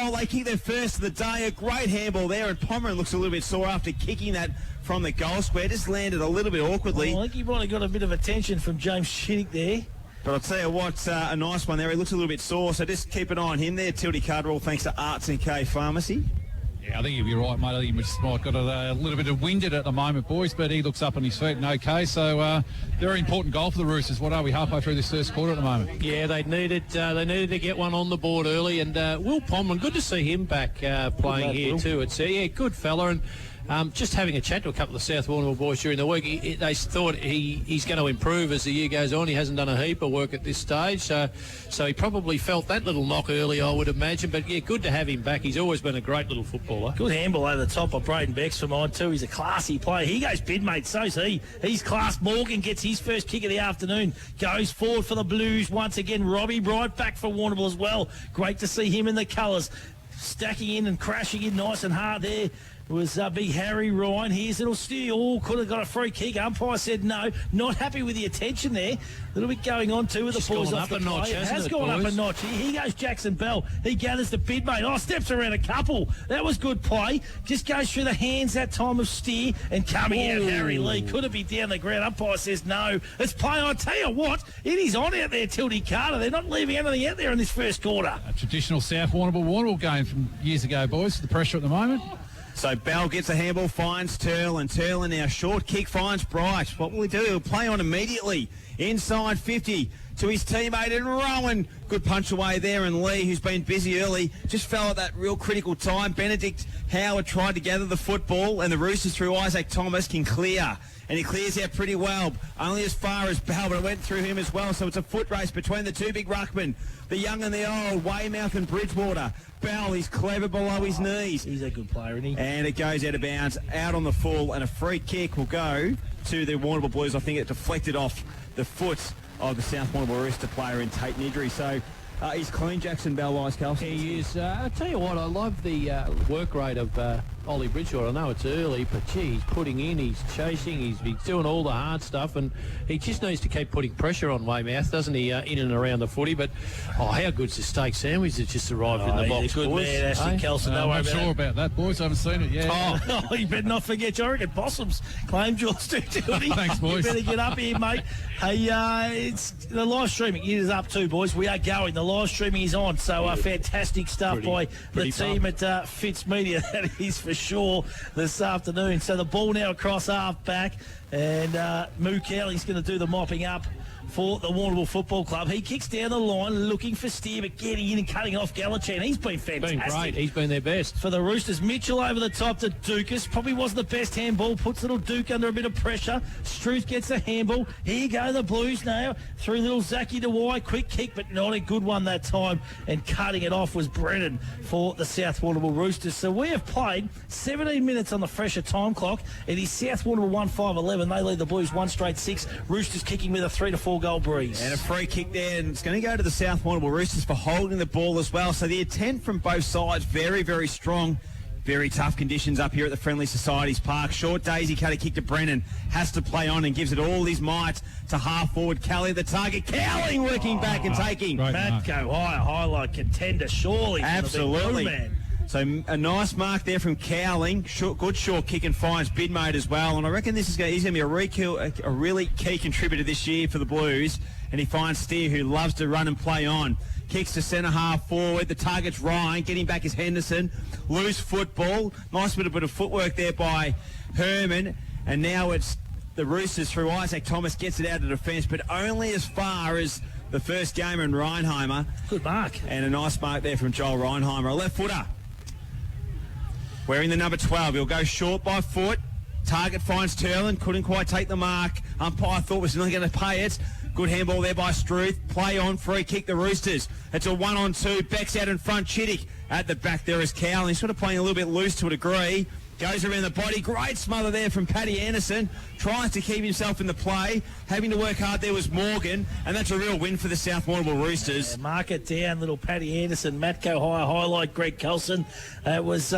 goal. They kick their first of the day. A great handball there, and Pomeran looks a little bit sore after kicking that from the goal square. Just landed a little bit awkwardly. I think he might have got a bit of attention from James Shiddick there. But I'll tell you what, a nice one there. He looks a little bit sore, so just keep an eye on him there. Tildy Cardwell, thanks to Arts and K Pharmacy. Yeah, I think you'll be right, mate. I think he just might got a little bit of winded at the moment, boys, but he looks up on his feet and okay. So very important goal for the Roosters. What are we, halfway through this first quarter at the moment? Yeah, they needed to get one on the board early, and Will Pomeran, good to see him back playing here too. It's good fella, and just having a chat to a couple of South Warrnambool boys during the week, they thought he's going to improve as the year goes on. He hasn't done a heap of work at this stage, so he probably felt that little knock early, I would imagine. But yeah, good to have him back. He's always been a great little footballer. Good handball over the top of Braden Becks for mine too. He's a classy player. He goes bid, mate. So's he. He's class. Morgan gets his first kick of the afternoon. Goes forward for the Blues once again. Robbie Bright back for Warrnambool as well. Great to see him in the colours. Stacking in and crashing in nice and hard there was big Harry Ryan. Here's little steal. Could have got a free kick. Umpire said no. Not happy with the attention there. A little bit going on too with the boys off the play. It has gone up a notch. He goes Jackson Bell. He gathers the bid, mate. Oh, steps around a couple. That was good play. Just goes through the hands that time of steer and coming out Harry Lee. Could have been down the ground. Umpire says no. It's play. I tell you what, it is on out there, Tildy Carter. They're not leaving anything out there in this first quarter. A traditional South Warrnambool game from years ago, boys. The pressure at the moment. So Bell gets a handball, finds Turlin now. Short kick, finds Bright. What will he do? He'll play on immediately. Inside 50 to his teammate and Rowan. Good punch away there, and Lee, who's been busy early, just fell at that real critical time. Benedict Howard tried to gather the football, and the Roosters through Isaac Thomas can clear. And he clears out pretty well, only as far as Bell, but it went through him as well. So it's a foot race between the two big ruckmen, the young and the old, Weymouth and Bridgewater. Bell, he's clever below his knees. He's a good player, isn't he? And it goes out of bounds, out on the full, and a free kick will go to the Warrnambool Blues. I think it deflected off the foot of the South Warrnambool Rooster player in Tate Nidri. So he's clean, Jackson Bell-wise, Kelsey. He is. I tell you what, I love the work rate of Ollie Bridgewater. I know it's early, but gee, he's putting in, he's chasing, he's doing all the hard stuff, and he just needs to keep putting pressure on Weymouth, doesn't he, in and around the footy. But, how good's the steak sandwich that's just arrived in the box, he's a good boys? man, Ashley Kelson. I'm not sure about that, boys. I haven't seen it yet. Oh, you better not forget, I reckon Possums claimed yours too, Tildy. Thanks, boys. You better get up here, mate. Hey, it's the live streaming. It is up too, boys. We are going. The live streaming is on. So fantastic stuff by the team at Fitz Media. That is for sure this afternoon. So the ball now across half back, and Moo Cowley's going to do the mopping up for the Warrnambool Football Club. He kicks down the line looking for steer, but getting in and cutting off Galachan. He's been fantastic. Been great. He's been their best. For the Roosters, Mitchell over the top to Dukas. Probably wasn't the best handball. Puts little Duke under a bit of pressure. Struth gets the handball. Here you go, the Blues now. Through little Zachy Dewey. Quick kick, but not a good one that time. And cutting it off was Brennan for the South Warrnambool Roosters. So we have played 17 minutes on the fresher time clock. It is South Warrnambool 1-5-11. They lead the Blues 1-6. Roosters kicking with a 3-4 goal breeze. And a free kick there, and it's going to go to the South Warrnambool Roosters for holding the ball as well. So the intent from both sides, very, very strong. Very tough conditions up here at the Friendly Societies Park. Short daisy cutter kick to Brennan. Has to play on and gives it all his might to half forward. Kelly the target. Cowling working back and taking. Matco high like contender, surely. Absolutely. Man. So a nice mark there from Cowling. Good short kick and finds Bidmate as well. And I reckon he's going to be a really key contributor this year for the Blues. And he finds Steer, who loves to run and play on. Kicks to centre half forward. The target's Ryan. Getting back is Henderson. Loose football. Nice bit of footwork there by Herman. And now it's the Roosters through Isaac Thomas. Gets it out of defence, but only as far as the first gamer in Reinheimer. Good mark. And a nice mark there from Joel Reinheimer. A left footer. Wearing the number 12. He'll go short by foot. Target finds Turlin. Couldn't quite take the mark. Umpire thought was not going to pay it. Good handball there by Struth. Play on, free kick the Roosters. It's a 1-on-2. Beck's out in front. Chittick at the back there is Cowling. He's sort of playing a little bit loose to a degree. Goes around the body. Great smother there from Paddy Anderson. Tries to keep himself in the play. Having to work hard there was Morgan. And that's a real win for the South Warrnambool Roosters. Yeah, mark it down, little Paddy Anderson. Matco high highlight, Greg Colson. It was, they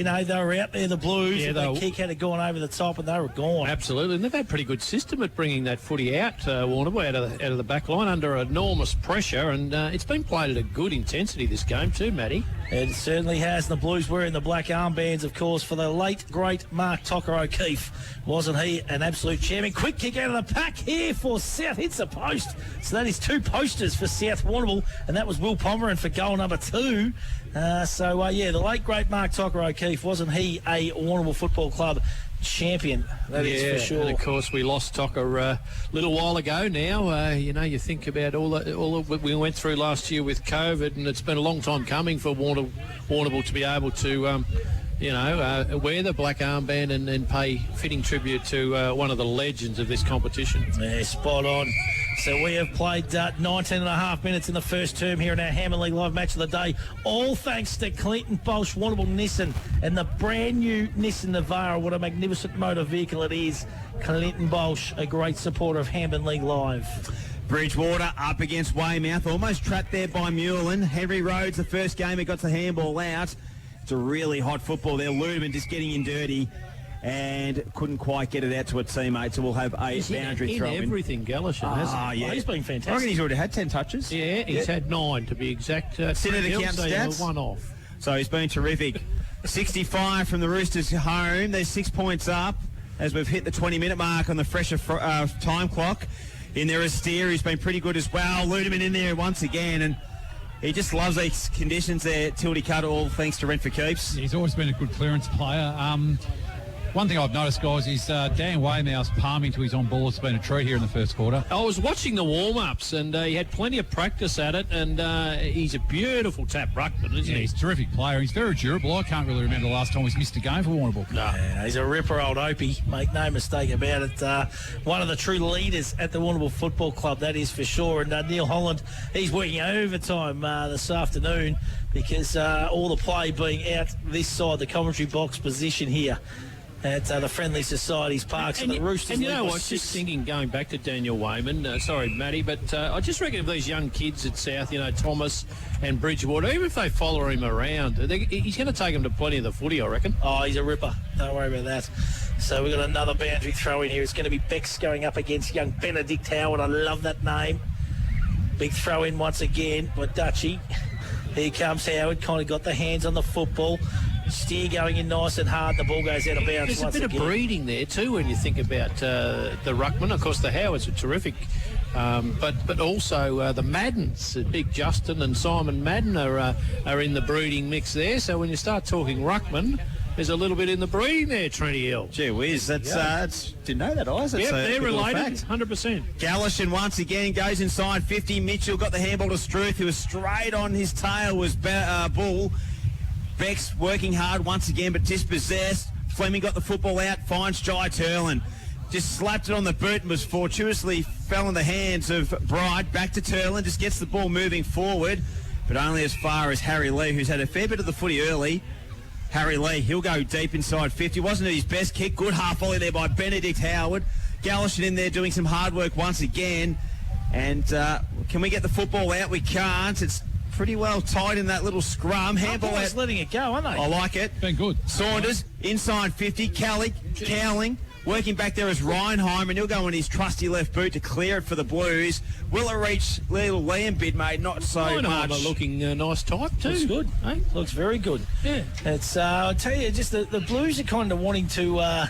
were out there, the Blues. Yeah, the kick had gone over the top and they were gone. Absolutely, and they've had a pretty good system at bringing that footy out, Warrnambool, out of the back line under enormous pressure, and it's been played at a good intensity this game too, Matty. It certainly has. And the Blues wearing the black armbands, of course, for the late, great Mark Tocker O'Keefe. Wasn't he an absolute champion? Quick kick out of the pack here for South. Hits the post. So that is 2 posters for South Warrnambool, and that was Will Pomeran for goal number 2. The late, great Mark Tocker O'Keefe, wasn't he a Warrnambool Football Club champion? That is for sure. And of course we lost Tocker a little while ago now. You think about all that we went through last year with COVID, and it's been a long time coming for Warrnambool to be able to wear the black armband and pay fitting tribute to one of the legends of this competition. Yeah, spot on. So we have played 19 and a half minutes in the first term here in our Hammond League Live Match of the Day, all thanks to Clinton Bolsch, Warrnambool Nissan, and the brand new Nissan Navara. What a magnificent motor vehicle it is. Clinton Bolsch, a great supporter of Hammond League Live. Bridgewater up against Weymouth, almost trapped there by Mullen. Henry Rhodes, the first game, he got the handball out. It's a really hot football there. Ludeman just getting in dirty and couldn't quite get it out to a teammate, so we'll have a boundary throw in. Everything, Gallishan, hasn't he? Yeah. He's been I fantastic. reckon he's already had 10 touches. Yeah, he's had 9 to be exact. Senator count stats. 1 off. So he's been terrific. 65 from the Roosters home. They're 6 points up as we've hit the 20-minute mark on the fresher time clock. In there is Steer, who's been pretty good as well. Ludeman in there once again, and he just loves these conditions there, Tildy Cutter, all thanks to Rent for Keeps. He's always been a good clearance player. One thing I've noticed, guys, is Dan Weymouth's palming to his on-ball has been a treat here in the first quarter. I was watching the warm-ups, and he had plenty of practice at it, and he's a beautiful tap ruckman, isn't he? He's a terrific player. He's very durable. I can't really remember the last time he's missed a game for Warrnambool. No, he's a ripper, old Opie. Make no mistake about it. One of the true leaders at the Warrnambool Football Club, that is for sure. And Neil Holland, he's working overtime this afternoon because all the play being out this side, the commentary box position here at the Friendly Societies Parks and the Roosters. And you lead know by what, 6. just thinking, going back to Daniel Wayman, sorry, Matty, but I just reckon if these young kids at South, Thomas and Bridgewater, even if they follow him around, he's going to take them to plenty of the footy, I reckon. Oh, he's a ripper. Don't worry about that. So we've got another boundary throw in here. It's going to be Bex going up against young Benedict Howard. I love that name. Big throw in once again by Dutchie. Here comes Howard. Kind of got the hands on the football. Steer going in nice and hard. The ball goes out of bounds. There's a bit of breeding there too when you think about the ruckman. Of course, the Howards are terrific, but also the Maddens, Big Justin and Simon Madden are in the breeding mix there. So when you start talking ruckman, there's a little bit in the breeding there, Trinity Hill. Gee whiz, that's didn't know that, Oz. Yeah, they're related, 100%. Gallishan once again goes inside 50. Mitchell got the handball to Struth, who was straight on his tail, was Bull. Bex working hard once again, but dispossessed. Fleming got the football out, finds Jai Turlin. Just slapped it on the boot and was fortuitously fell in the hands of Bright. Back to Turlin, just gets the ball moving forward, but only as far as Harry Lee, who's had a fair bit of the footy early. Harry Lee, he'll go deep inside 50. Wasn't his best kick. Good half volley there by Benedict Howard. Gallishan in there doing some hard work once again. And can we get the football out? We can't. It's pretty well tied in that little scrum. Handball out. Letting it go, aren't they? I like it. Been good. Saunders, inside 50. Cowling, working back there as Reinheim, and he'll go on his trusty left boot to clear it for the Blues. Will it reach little Liam Bidmate? Not so much. Looking nice type too. Looks good. Hey? Looks very good. Yeah. It's I tell you, just the Blues are kind of wanting to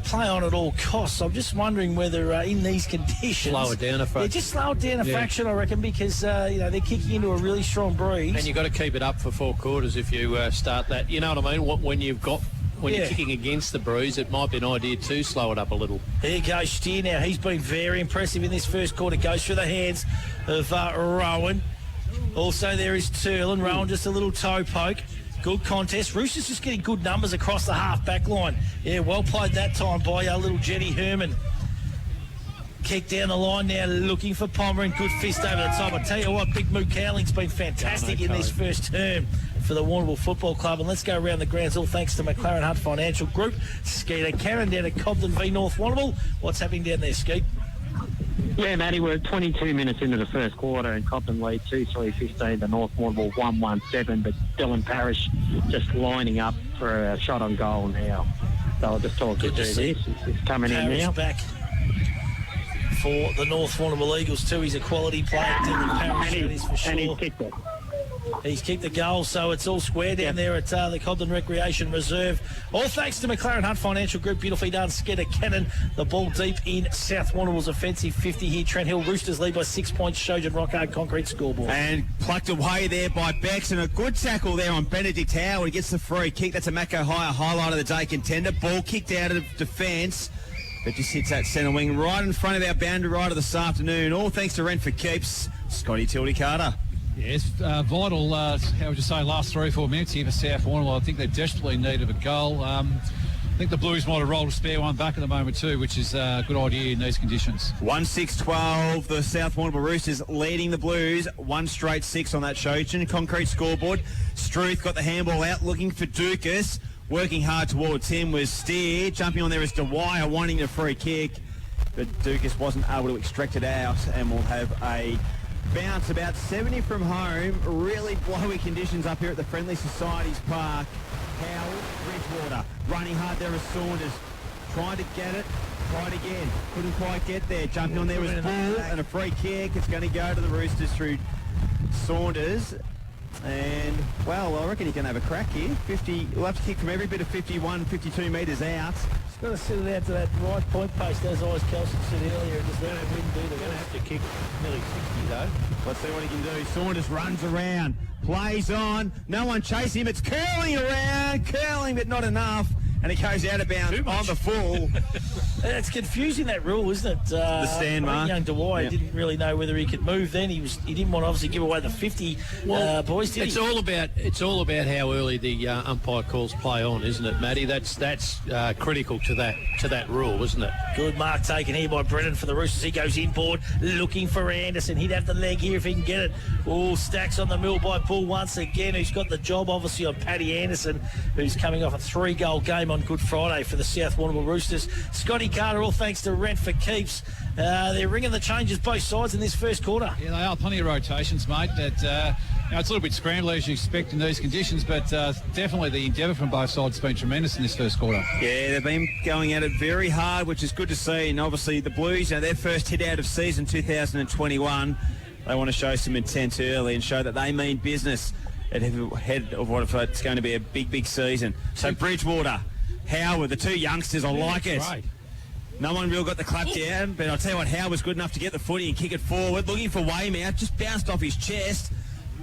play on at all costs. I'm just wondering whether in these conditions... Slow it down a fraction. Yeah, just slow it down a fraction, I reckon, because they're kicking into a really strong breeze. And you've got to keep it up for 4 quarters if you start that. You know what I mean? When you're kicking against the breeze, it might be an idea to slow it up a little. Here goes Steer now. He's been very impressive in this first quarter. Goes through the hands of Rowan. Also there is Turlin. Rowan just a little toe poke. Good contest. Roosters just getting good numbers across the half-back line. Yeah, well played that time by our little Jenny Herman. Kick down the line now, looking for Pomeran. Good fist over the top. I tell you what, Big Moo Cowling's been fantastic in this first term for the Warrnambool Football Club. And let's go around the grounds, all thanks to McLaren Hunt Financial Group. Skeeter Cannon down at Cobden v North Warrnambool. What's happening down there, Skeet? Yeah, Matty, we're 22 minutes into the first quarter and Cobden lead 2-3-15 to North Warrnambool 1-1-7, but Dylan Parrish just lining up for a shot on goal now. So I'll just talk you through this. He's coming in now. Back for the North Warrnambool Eagles too. He's a quality player, Dylan Parrish, that is for sure. And he's kicked it. He's kicked the goal, so it's all square down there at the Cobden Recreation Reserve. All thanks to McLaren Hunt Financial Group. Beautifully done. Skeeter Cannon, the ball deep in South Warrnambool's offensive 50 here. Trent Hill Roosters lead by 6 points. Shojan Rockhard Concrete scoreboard. And plucked away there by Bex, and a good tackle there on Benedict Howard. He gets the free kick. That's a Mako Hire highlight of the day contender. Ball kicked out of defence, but just hits that centre wing right in front of our boundary rider this afternoon. All thanks to Rent for Keeps. Scotty Tildy Carter. Yes, vital, how would you say, last 3 or 4 minutes here for South Warrnambool. I think they desperately needed a goal. I think the Blues might have rolled a spare one back at the moment too, which is a good idea in these conditions. 1-6-12, the South Warrnambool Roosters leading the Blues. 1 straight 6 on that Shojan Concrete scoreboard. Struth got the handball out, looking for Dukas. Working hard towards him was Steer. Jumping on there is Dwyer, wanting a free kick. But Dukas wasn't able to extract it out, and we'll have a bounce about 70 from home. Really blowy conditions up here at the Friendly Societies Park. Howard, Bridgewater, running hard there as Saunders. Tried to get it, tried again. Couldn't quite get there. Jumping on there was Bull, and a free kick. It's going to go to the Roosters through Saunders. And, well, I reckon he can have a crack here. 50, he'll have to kick from every bit of 51, 52 metres out. He's got to sit it out to that right point post, as Kelson said earlier, and just let him do the Going to have to kick nearly 60 though. Let's see what he can do. Saunders runs around, plays on. No one chasing him. It's curling around, curling, but not enough. And it goes out of bounds on the full. It's confusing, that rule, isn't it? The stand mark. Young Dwyer didn't really know whether he could move then. He didn't want to obviously give away the 50 boys, did he? It's all about how early the umpire calls play on, isn't it, Matty? That's critical to that rule, isn't it? Good mark taken here by Brennan for the Roosters. He goes inboard looking for Anderson. He'd have the leg here if he can get it. Oh, stacks on the mill by Bull once again, who's got the job obviously on Paddy Anderson, who's coming off a 3-goal game on Good Friday for the South Warrnambool Roosters. Scotty Carter, all thanks to Rent for Keeps. They're ringing the changes both sides in this first quarter. Yeah, they are. Plenty of rotations, mate. It's a little bit scrambly as you expect in these conditions, but definitely the endeavour from both sides has been tremendous in this first quarter. Yeah, they've been going at it very hard, which is good to see. And obviously the Blues, their first hit out of season 2021, they want to show some intent early and show that they mean business ahead of what it's going to be a big, big season. So Bridgewater, Howard, the two youngsters, I like it. Great. No one really got the clap down, but I'll tell you what, Howard was good enough to get the footy and kick it forward. Looking for Weymouth, just bounced off his chest,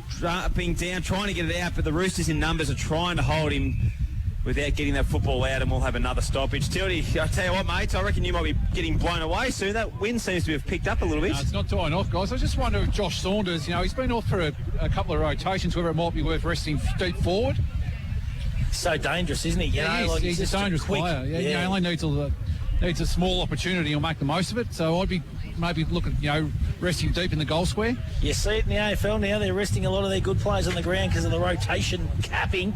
dropping down, trying to get it out, but the Roosters in numbers are trying to hold him without getting that football out, and we'll have another stoppage. Tildy, I'll tell you what, mates, I reckon you might be getting blown away soon. That wind seems to have picked up a little bit. No, it's not dying off, guys. I just wonder if Josh Saunders, he's been off for a couple of rotations, whether it might be worth resting deep forward. So dangerous, isn't he? He's a dangerous player. Yeah, he only needs a small opportunity. He'll make the most of it. So I'd be maybe looking, resting deep in the goal square. You see it in the AFL now. They're resting a lot of their good players on the ground because of the rotation capping.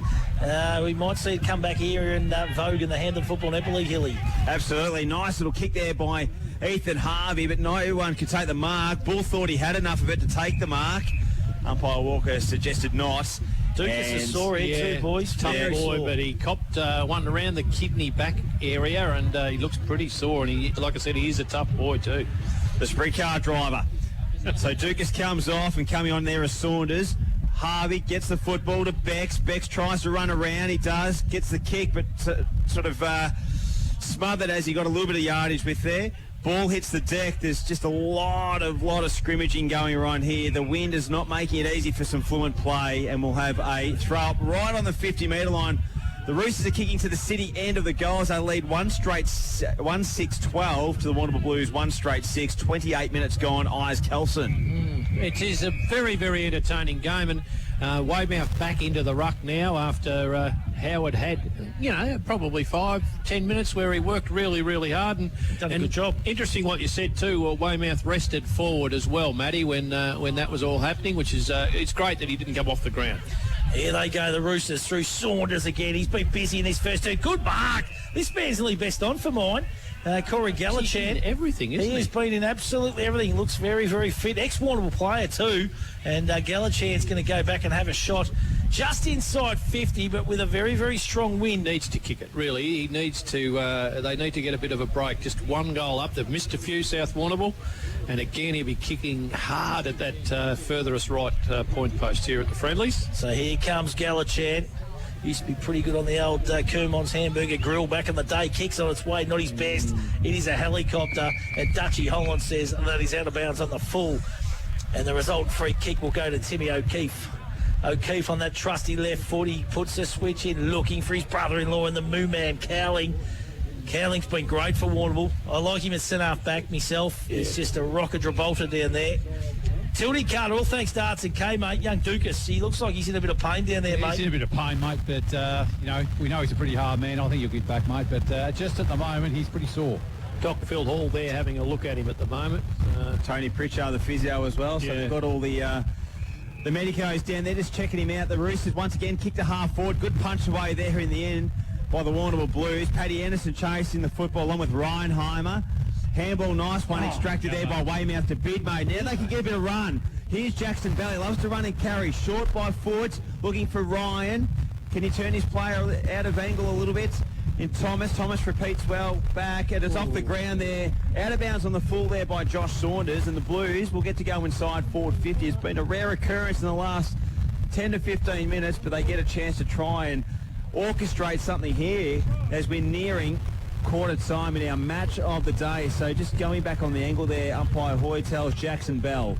We might see it come back here in vogue in the Hampton Football Netball League, Hilly. Absolutely. Nice little kick there by Ethan Harvey, but no one could take the mark. Bull thought he had enough of it to take the mark. Umpire Walker suggested not. Dukas is sore here too, boys. Tough boy, but he copped one around the kidney back area, and he looks pretty sore. And he, like I said, he is a tough boy too. The sprint car driver. So Dukas comes off, and coming on there is Saunders. Harvey gets the football to Bex. Bex tries to run around. He does. Gets the kick, but sort of smothered as he got a little bit of yardage with there. Ball hits the deck. There's just a lot of scrimmaging going on here. The wind is not making it easy for some fluent play, and we'll have a throw up right on the 50-metre line. The Roosters are kicking to the city end of the goals. They lead 1-6-12 to the Warrnambool Blues, 1 straight 6. 28 minutes gone. Eyes Kelson. It is a very, very entertaining game, and Weymouth back into the ruck now after Howard had, probably 5-10 minutes where he worked really, really hard and done a good job. Interesting what you said too. Weymouth rested forward as well, Matty, when that was all happening, which is it's great that he didn't come off the ground. Here they go, the Roosters through Saunders again. He's been busy in his first two. Good mark. This man's nearly best on for mine. Corey Gallichan. Everything, isn't he? He has been in absolutely everything. Looks very, very fit. Ex-Warrnambool player too. And Gallichan's going to go back and have a shot just inside 50, but with a very, very strong wind. Needs to kick it, really. He needs to, they need to get a bit of a break. Just one goal up. They've missed a few, South Warrnambool. And again, he'll be kicking hard at that furthest right point post here at the Friendlies. So here comes Gallichan. Used to be pretty good on the old Kermon's Hamburger Grill back in the day. Kicks on its way, not his best. It is a helicopter. And Dutchy Holland says that he's out of bounds on the full. And the result free kick will go to Timmy O'Keefe. O'Keefe on that trusty left foot. He puts the switch in, looking for his brother-in-law in the Moo Man, Cowling. Cowling's been great for Warrnambool. I like him at centre-half back myself. He's just a rocket Gibraltar down there. Tildy Carter, all thanks to Arts and K, mate. Young Dukas, he looks like he's in a bit of pain down there, mate. He's in a bit of pain, mate, but, we know he's a pretty hard man. I think he'll get back, mate, but just at the moment, he's pretty sore. Doc Phil Hall there having a look at him at the moment. Tony Pritchard, the physio as well. So they've got all the medicos down there just checking him out. The Roosters once again kicked a half forward. Good punch away there in the end by the Warrnambool Blues. Paddy Anderson chasing the football along with Ryan Heimer. Handball, nice one extracted there by Weymouth to Bidmate. Now they can get a bit of run. Here's Jackson Bell. He loves to run and carry. Short by forwards, looking for Ryan. Can he turn his player out of angle a little bit? In Thomas. Thomas repeats well back, and it's off the ground there. Out of bounds on the full there by Josh Saunders, and the Blues will get to go inside forward 50. It's been a rare occurrence in the last 10 to 15 minutes, but they get a chance to try and orchestrate something here as we're nearing quarter time in our match of the day. So just going back on the angle there, umpire Hoy tells Jackson Bell.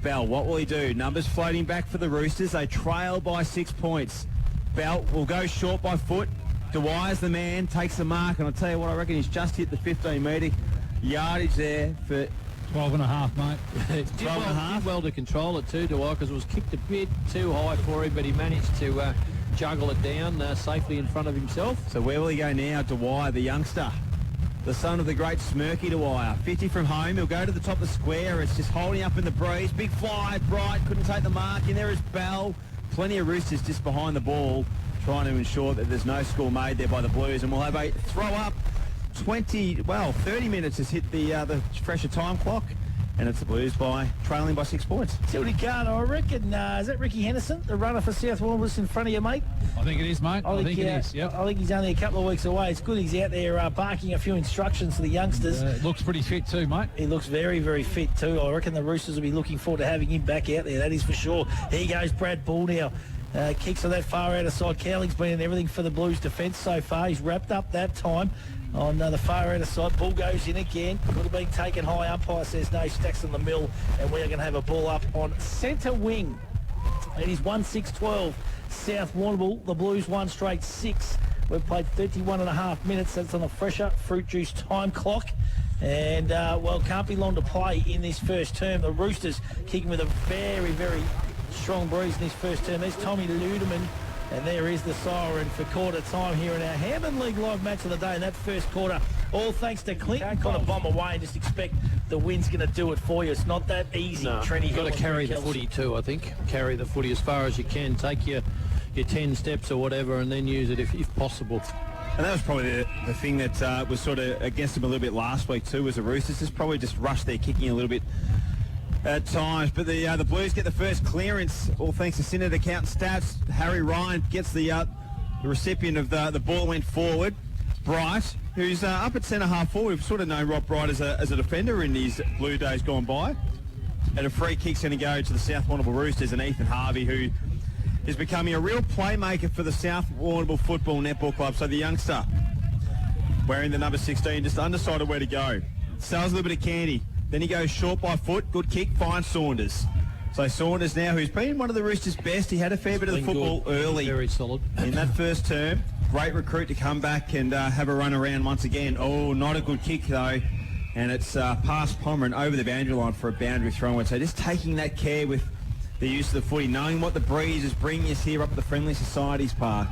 Bell, what will he do? Numbers floating back for the Roosters. They trail by 6 points. Bell will go short by foot. Dwyer's the man, takes the mark, and I'll tell you what, I reckon he's just hit the 15-metre yardage there for 12 and a half, mate. Did well to control it too, Dwyer, because it was kicked a bit too high for him, but he managed to juggle it down safely in front of himself. So where will he go now? Dwyer, the youngster, the son of the great Smirky Dwyer. 50 from home, he'll go to the top of the square. It's just holding up in the breeze. Big fly, Bright, couldn't take the mark. In there is Bell. Plenty of Roosters just behind the ball, trying to ensure that there's no score made there by the Blues. And we'll have a throw up. 30 minutes has hit the fresher time clock. And it's the Blues trailing by 6 points. Tildy Carter, I reckon, is that Ricky Henderson, the runner for South Warrnambool, in front of you, mate? I think it is, mate. I think it is, yep. I think he's only a couple of weeks away. It's good he's out there barking a few instructions to the youngsters. Looks pretty fit too, mate. He looks very, very fit too. I reckon the Roosters will be looking forward to having him back out there, that is for sure. Here goes Brad Bull now. Kicks on that far outer side. Cowling's been in everything for the Blues defence so far. He's wrapped up that time on the far outer side. Ball goes in again. Could have been taken high. Umpire says no. Stacks on the mill, and we are going to have a ball up on centre wing. It is 1-6-12. South Warrnambool. The Blues won straight 6. We've played 31 and a half minutes. That's on a fresher fruit juice time clock. And, can't be long to play in this first term. The Roosters kicking with a very, very strong breeze in this first term. There's Tommy Ludeman, and there is the siren for quarter time here in our Hammond League live match of the day in that first quarter. All thanks to Clinton. Kind of bomb away and just expect the wind's going to do it for you. It's not that easy. No, Trenny, you've got to carry the footy too, I think. Carry the footy as far as you can. Take your 10 steps or whatever, and then use it if possible. And that was probably the thing that was sort of against them a little bit last week too, was the Roosters just probably just rushed their kicking a little bit at times. But the Blues get the first clearance, all thanks to Synod account stats. Harry Ryan gets the recipient of the ball, went forward. Bright, who's up at centre half forward. We've sort of known Rob Bright as a defender in his Blue days gone by. And a free kick's going to go to the South Warrnambool Roosters, and Ethan Harvey, who is becoming a real playmaker for the South Warrnambool Football Netball Club. So the youngster, wearing the number 16, just undecided where to go. Sells a little bit of candy. Then he goes short by foot. Good kick. Finds Saunders. So Saunders now, who's been one of the Roosters' best. He had a fair bit of the football early. Very solid. In that first term. Great recruit to come back and have a run around once again. Oh, not a good kick, though. And it's past Pomeran over the boundary line for a boundary throw-in. So just taking that care with the use of the footy, knowing what the breeze is bringing us here up at the Friendly Societies Park.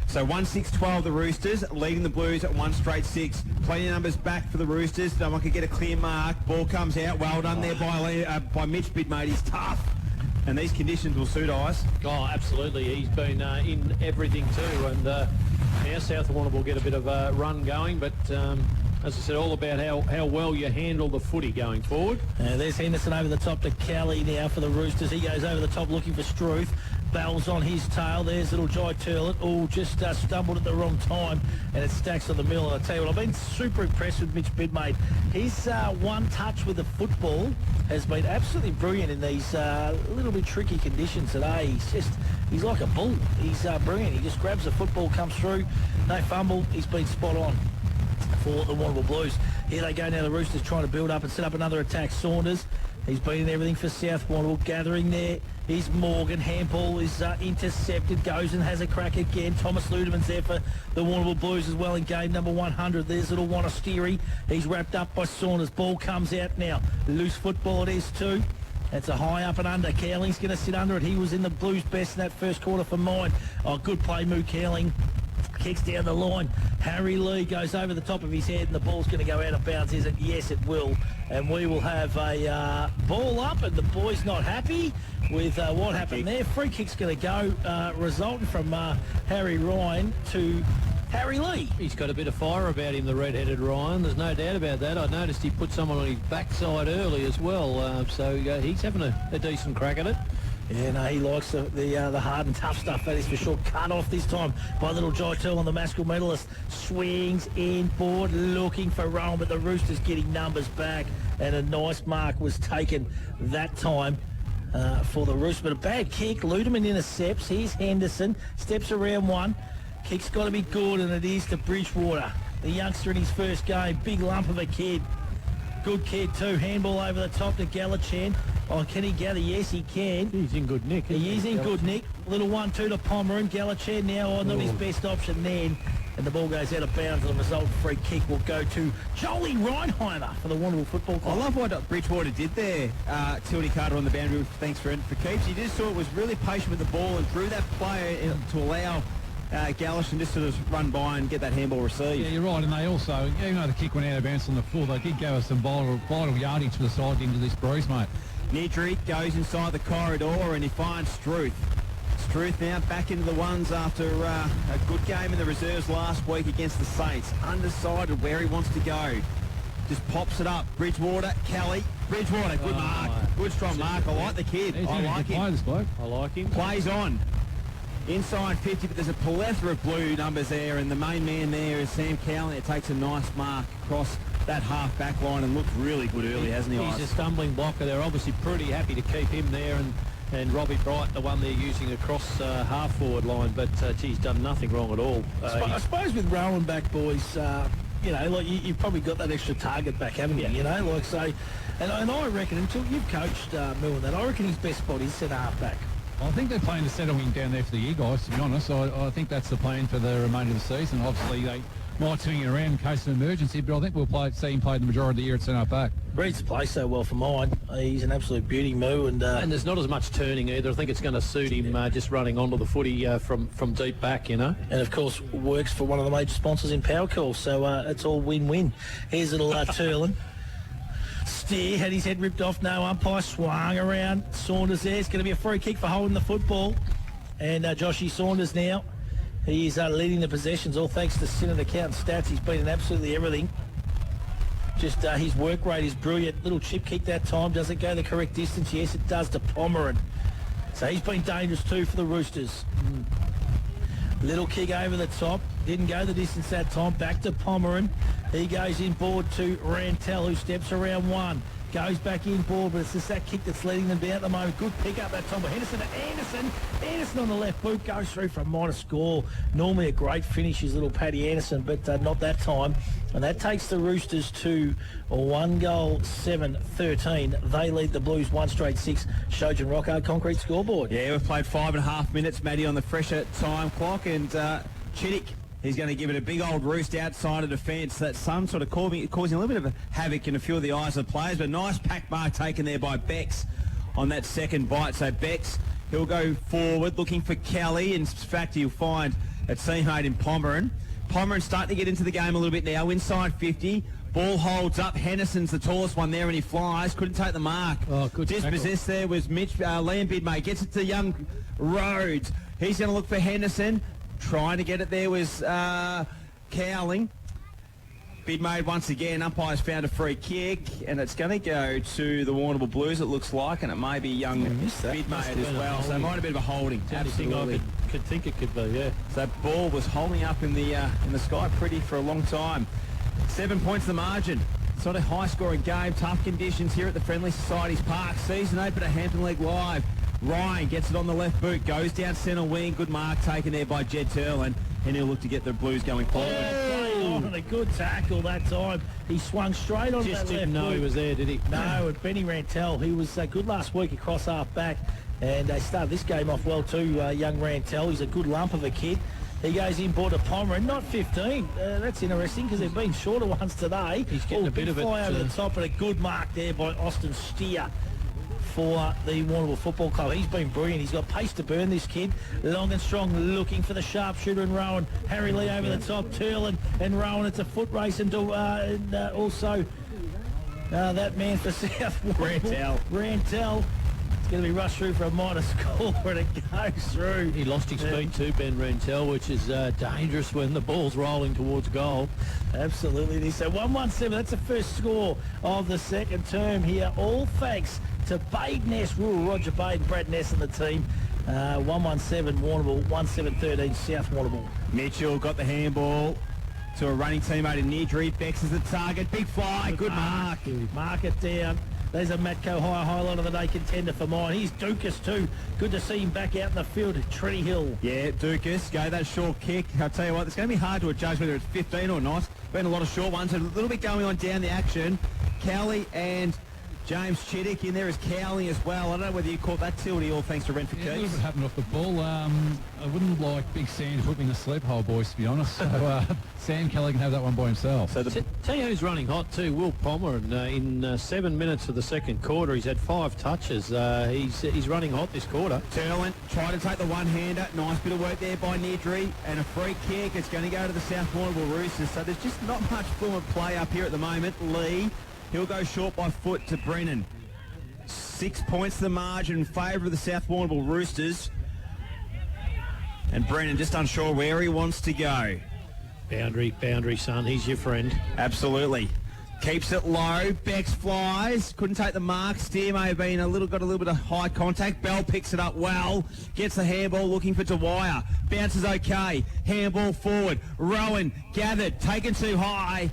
So 1-6-12 the Roosters, leading the Blues at 1 straight 6. Plenty of numbers back for the Roosters. No one could get a clear mark. Ball comes out. Well done there by Mitch Bidmate. He's tough. And these conditions will suit Ice. Oh, absolutely. He's been in everything too. And now South Warrnambool will get a bit of a run going. But as I said, all about how well you handle the footy going forward. There's Henderson over the top to Kelly now for the Roosters. He goes over the top looking for Struth. Bell's on his tail. There's little Jai Turlett. Oh, just stumbled at the wrong time, and it stacks on the middle. And I tell you what, I've been super impressed with Mitch Bidmate. His one touch with the football has been absolutely brilliant in these little bit tricky conditions today. He's like a bull. He's brilliant. He just grabs the football, comes through, no fumble. He's been spot on for the Warrnambool Blues. Here they go now, the Roosters trying to build up and set up another attack. Saunders, he's been in everything for South Warrnambool. Gathering there is Morgan. Handball is intercepted, goes and has a crack again. Thomas Ludeman's there for the Warrnambool Blues as well in game number 100. There's little Wanastiri. He's wrapped up by Saunders. Ball comes out now. Loose football it is too. That's a high up and under. Cowling's going to sit under it. He was in the Blues best in that first quarter for mine. Oh, good play, Moo Cowling. Kicks down the line. Harry Lee goes over the top of his head and the ball's going to go out of bounds, is it? Yes, it will. And we will have a ball up, and the boys not happy with what happened there. Free kick's going to go, resulting from Harry Ryan to Harry Lee. He's got a bit of fire about him, the red-headed Ryan. There's no doubt about that. I noticed he put someone on his backside early as well. So he's having a decent crack at it. Yeah, no, he likes the hard and tough stuff, that is for sure. Cut off this time by little Jai Turl, the Maskell medalist. Swings inboard, looking for Rowan, but the Roosters getting numbers back, and a nice mark was taken that time for the Roosters. But a bad kick. Ludeman intercepts. Here's Henderson. Steps around one. Kick's got to be good, and it is to Bridgewater. The youngster in his first game. Big lump of a kid. Good kid too. Handball over the top to Gallichan. Oh, can he gather? Yes, he can. He's in good nick. He is in good nick. Little 1-2 to Pomeran. Gallichan now not his best option then. And the ball goes out of bounds, and the resultant free kick will go to Jolie Reinheimer for the Warrnambool Football Club. I love what Bridgewater did there. Tildy Carter on the boundary. Thanks for keeps. He just saw it was really patient with the ball and drew that player to allow Gallishan just sort of run by and get that handball received. Yeah, you're right. And they also, even though the kick went out of bounds on the full, they did give us some vital yardage for the side into this breeze, mate. Nidri goes inside the corridor and he finds Struth. Struth now back into the ones after a good game in the reserves last week against the Saints. Undecided where he wants to go. Just pops it up. Bridgewater, Kelly. Bridgewater, good mark. Good strong mark. I like the kid. I like him. I like him. Plays on. Inside 50, but there's a plethora of blue numbers there, and the main man there is Sam Cowling. It takes a nice mark across that half-back line and looked really good early, hasn't he? He's a stumbling blocker. They're obviously pretty happy to keep him there, and Robbie Bright, the one they're using across half-forward line, but he's done nothing wrong at all. I suppose with Rowan back, boys, like you've probably got that extra target back, haven't you? Yeah. You know, like say, and I reckon, until you've coached Mill and that, I reckon his best spot is centre half-back. I think they're playing to settle him down there for the year, guys, to be honest. So I think that's the plan for the remainder of the season. Obviously, they might swing it around in case of an emergency, but I think we'll see him play the majority of the year at centre back. Reads the play so well for mine. He's an absolute beauty, Moo. And there's not as much turning either. I think it's going to suit him just running onto the footy from deep back, you know. And, of course, works for one of the major sponsors in Power Call. So it's all win-win. Here's little Turlin. Steer had his head ripped off. No umpire. Swung around. Saunders there. It's going to be a free kick for holding the football. And Joshy Saunders now. He is leading the possessions, all thanks to Senator Count stats. He's been in absolutely everything. Just his work rate is brilliant. Little chip kick that time. Does it go the correct distance? Yes, it does to Pomeran. So he's been dangerous too for the Roosters. Little kick over the top. Didn't go the distance that time. Back to Pomeran. He goes inboard to Rantel, who steps around one. Goes back inboard, but it's just that kick that's leading them down at the moment. Good pick up that time by Henderson to Anderson. Anderson on the left boot goes through for a minor score. Normally a great finish is little Paddy Anderson, but not that time. And that takes the Roosters to 1-7-13. They lead the Blues 1 straight 6. Shojan Rockhard concrete scoreboard. Yeah, we've played 5.5 minutes, Matty, on the fresher time clock, and Chittick, he's going to give it a big old roost outside of defence. That's some sort of causing a little bit of a havoc in a few of the eyes of the players. But nice pack mark taken there by Bex on that second bite. So Bex, he'll go forward looking for Kelly. In fact, he'll find a teammate in Pomeran. Pomeran's starting to get into the game a little bit now. Inside 50. Ball holds up. Henderson's the tallest one there, and he flies. Couldn't take the mark. Oh, good Dispossessed there was Mitch. Liam Bidmay gets it to young Rhodes. He's going to look for Henderson. Trying to get it there was Cowling. Bidmay once again. Umpires found a free kick, and it's going to go to the Warrnambool Blues, it looks like, and it may be young Bidmay as well. So it might have been a holding. Absolutely. I could think it could be, yeah. So that ball was holding up in the sky pretty for a long time. 7 points the margin. It's not a high-scoring game. Tough conditions here at the Friendly Societies Park. Season opener, Hampton League Live. Ryan gets it on the left boot, goes down centre wing. Good mark taken there by Jed Turlin, and he'll look to get the Blues going forward. And a good tackle that time. He swung straight on that left didn't know boot. he was there, did he? No, and Benny Rantel, he was good last week across half back, and they started this game off well too, young Rantel. He's a good lump of a kid. He goes in, bought a Palmer, and not 15. That's interesting because they've been shorter ones today. He's getting a bit of it. Fly over the top, and a good mark there by Austin Steer for the Warrnambool Football Club. He's been brilliant. He's got pace to burn, this kid. Long and strong, looking for the sharpshooter and Rowan. Harry Lee over the top, Turlin and Rowan. It's a foot race, and also that man for South Warrnambool, Rantel. It's going to be rushed through for a minor score, and it goes through. He lost his feet too, Ben Rantel, which is dangerous when the ball's rolling towards goal. Absolutely. So 1-1-7, that's the first score of the second term here. All thanks to Bade Ness Rule, Roger Bade and Brad Ness and the team. 1-1-7 Warrnambool, 1-7-13 South Warrnambool. Mitchell got the handball to a running teammate in Nidri. Bex is the target. Big fly. Good mark. Mark it down. There's a Matco High highlight of the day contender for mine. He's Dukas too. Good to see him back out in the field at Trinity Hill. Yeah, Dukas, go that short kick. I'll tell you what, it's going to be hard to judge whether it's 15 or not. Been a lot of short ones. A little bit going on down the action. Cowley and James Chittick in there as Cowley as well. I don't know whether you caught that, Tildy, all thanks to Renfrew Yeah, a Keys. little bit happened off the ball. I wouldn't like Big Sam to put me in the sleep hole, boys, to be honest. So Sam Kelly can have that one by himself. So Tell you who's running hot too, Will Palmer, and in 7 minutes of the second quarter he's had 5 touches. He's running hot this quarter. Turlin tried to take the one-hander. Nice bit of work there by Nidri. And a free kick. It's going to go to the South Warrnambool Roosters. So there's just not much fluent play up here at the moment. Lee, he'll go short by foot to Brennan. 6 points the margin in favour of the South Warrnambool Roosters. And Brennan just unsure where he wants to go. Boundary, son. He's your friend. Absolutely. Keeps it low. Bex flies. Couldn't take the mark. Steer may have been got a little bit of high contact. Bell picks it up well. Gets the handball looking for Dwyer. Bounces okay. Handball forward. Rowan gathered. Taken too high.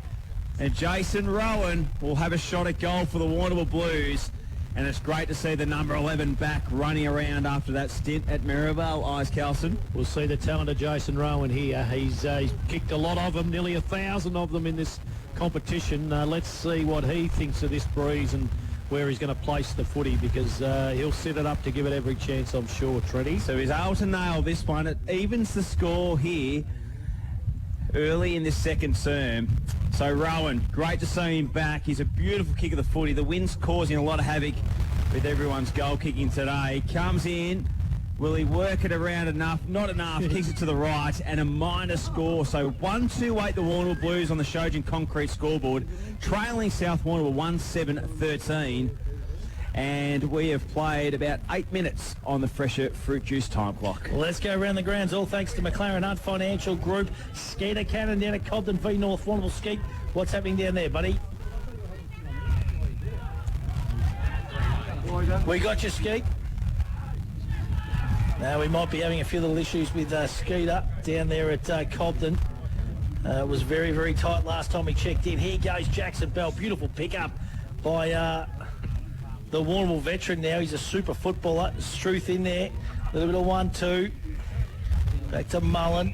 And Jason Rowan will have a shot at goal for the Warrnambool Blues. And it's great to see the number 11 back running around after that stint at Maribel, Ice Carlson. We'll see the talent of Jason Rowan here. He's kicked a lot of them, nearly 1,000 of them in this competition. Let's see what he thinks of this breeze and where he's going to place the footy, because he'll set it up to give it every chance, I'm sure, Treddy. So he's able to nail this one. It evens the score here early in this second term. So Rowan, great to see him back. He's a beautiful kick of the footy. The wind's causing a lot of havoc with everyone's goal kicking today. Comes in. Will he work it around enough? Not enough. Kicks it to the right, and a minor score. So 1-2-8 the Warrnambool Blues on the Shojin concrete scoreboard, trailing South Warrnambool 1-7-13. And we have played about 8 minutes on the Fresher Fruit Juice time clock. Let's go around the grounds, all thanks to McLaren Hunt Financial Group. Skeeter Cannon down at Cobden v North Warrnambool. Skeet, what's happening down there, buddy? We got you, Skeet. Now we might be having a few little issues with Skeeter down there at Cobden. It was very, very tight last time we checked in. Here goes Jackson Bell. Beautiful pickup by the Warrnambool veteran now. He's a super footballer. Struth in there. A little bit of 1-2. Back to Mullen.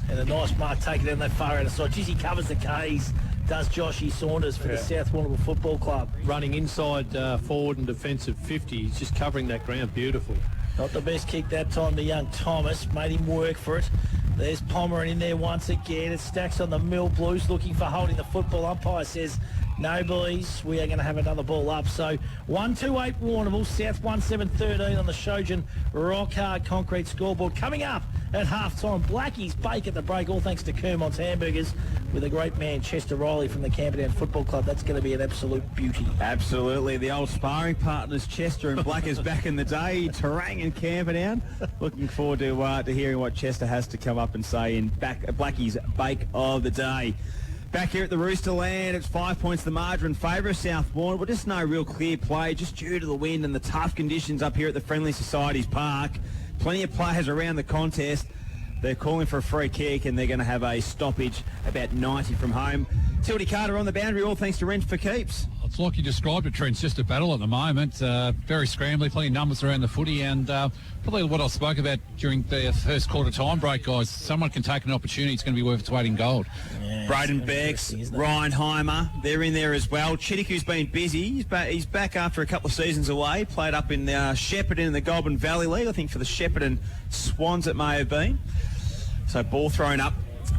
And a nice mark taken down that far out of side. Geez, he covers the K's. Does Joshy Saunders for the South Warrnambool Football Club. Running inside forward and defensive 50. He's just covering that ground beautiful. Not the best kick that time to young Thomas. Made him work for it. There's Pomeran in there once again. It stacks on the Mill Blues looking for holding the football. Umpire says, no, boys, we are going to have another ball up. So 1-2-8 Warrnambool, South 1-7-13 on the Shojin Rock Hard Concrete scoreboard. Coming up at half-time. Blackie's bake at the break, all thanks to Kermont's Hamburgers with a great man, Chester Riley from the Camperdown Football Club. That's going to be an absolute beauty. Absolutely. The old sparring partners, Chester and Blackers back in the day, Terang and Camperdown. Looking forward to hearing what Chester has to come up and say in Blackie's bake of the day. Back here at the Roosterland, it's 5 points the margin in favour of South Warrnambool. Just no real clear play, just due to the wind and the tough conditions up here at the Friendly Societies Park. Plenty of players around the contest. They're calling for a free kick and they're going to have a stoppage about 90 from home. Tildy Carter on the boundary, all thanks to Rent for Keeps. It's like you described it, Trent. It's just a battle at the moment. Very scrambly, plenty of numbers around the footy, and probably what I spoke about during the first quarter time break, guys. Someone can take an opportunity. It's going to be worth its weight in gold. Yeah, Braden Becks, Ryan Heimer, they're in there as well. Chittiku's been busy. He's back after a couple of seasons away. Played up in Shepparton in the Goulburn Valley League, I think for the Shepparton Swans it may have been. So ball thrown up.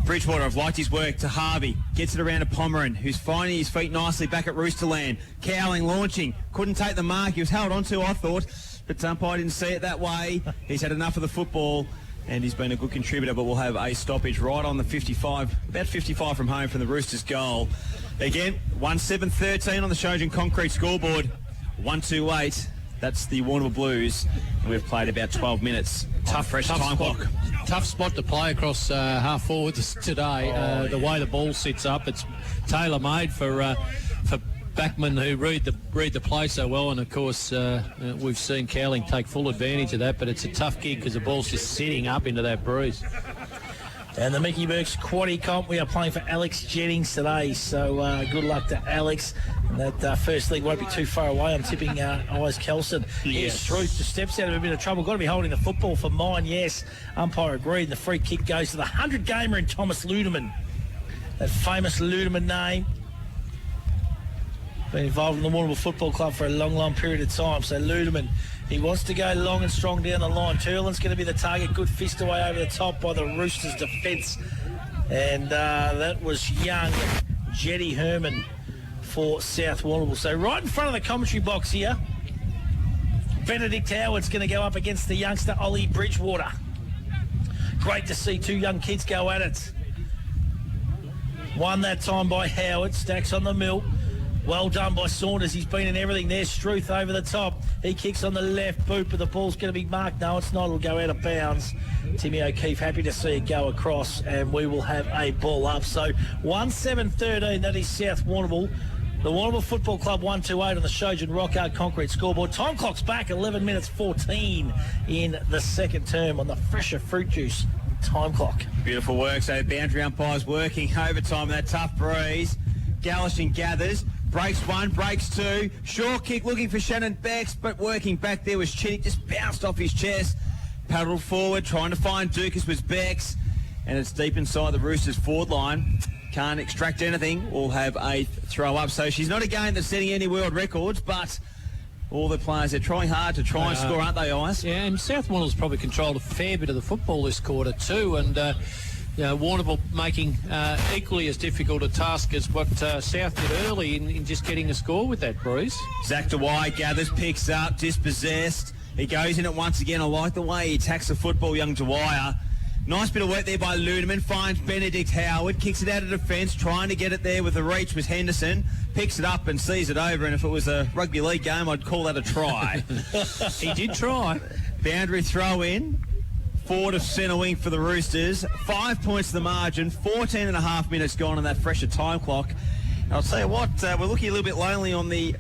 Bridgewater, I've liked his work to Harvey. Gets it around to Pomeran, who's finding his feet nicely back at Roosterland. Cowling, launching. Couldn't take the mark. He was held onto, I thought. But umpire didn't see it that way. He's had enough of the football, and he's been a good contributor, but we'll have a stoppage right on the 55, about 55 from home from the Roosters' goal. Again, 1-7-13 on the Shojan Concrete scoreboard. 1-2-8. That's the Warrnambool Blues. We've played about 12 minutes. Tough time clock. Tough spot to play across half forwards today. The way the ball sits up, it's tailor-made for backmen who read the play so well. And of course, we've seen Cowling take full advantage of that. But it's a tough gig because the ball's just sitting up into that breeze. And the Mickey Burks Quaddy Comp, we are playing for Alex Jennings today, so good luck to Alex. And that first league won't be too far away. I'm tipping Eyes Kelson. Here's Struth, just steps out of a bit of trouble. Got to be holding the football for mine, yes. Umpire agreed, and the free kick goes to the 100-gamer in Thomas Ludeman. That famous Ludeman name. Been involved in the Warrnambool Football Club for a long, long period of time. So Ludeman, he wants to go long and strong down the line. Turlin's going to be the target. Good fist away over the top by the Roosters' defence. And that was young Jetty Herman for South Warrnambool. So right in front of the commentary box here, Benedict Howard's going to go up against the youngster Ollie Bridgewater. Great to see two young kids go at it. Won that time by Howard. Stacks on the mill. Well done by Saunders. He's been in everything there. Struth over the top. He kicks on the left boot, but the ball's going to be marked. No, it's not. It'll go out of bounds. Timmy O'Keefe happy to see it go across, and we will have a ball up. So 1-7-13, that is South Warrnambool. The Warrnambool Football Club 1-2-8 on the Shojan Rockhard Concrete scoreboard. Time clock's back, 11 minutes 14 in the second term on the fresher fruit juice time clock. Beautiful work. So boundary umpires working overtime in that tough breeze. Gallishan gathers. Breaks one, breaks two. Short kick looking for Shannon Becks, but working back there was Chittick. Just bounced off his chest. Paddled forward, trying to find Dukas was Becks. And it's deep inside the Roosters' forward line. Can't extract anything. We'll have a throw up. So she's not a game that's setting any world records, but all the players, they're trying hard to try and score, aren't they, Ice? Yeah, and South Warrnambool's probably controlled a fair bit of the football this quarter too, and Warrnambool making equally as difficult a task as what South did early in just getting a score with that breeze. Zach Dwyer gathers, picks up, dispossessed. He goes in it once again. I like the way he attacks the football, young Dwyer. Nice bit of work there by Ludeman. Finds Benedict Howard. Kicks it out of defence. Trying to get it there with the reach was Henderson. Picks it up and sees it over. And if it was a rugby league game, I'd call that a try. He did try. Boundary throw in. Forward of centre wing for the Roosters. 5 points to the margin. 14 and a half minutes gone on that fresher time clock. And I'll tell you what, we're looking a little bit lonely on the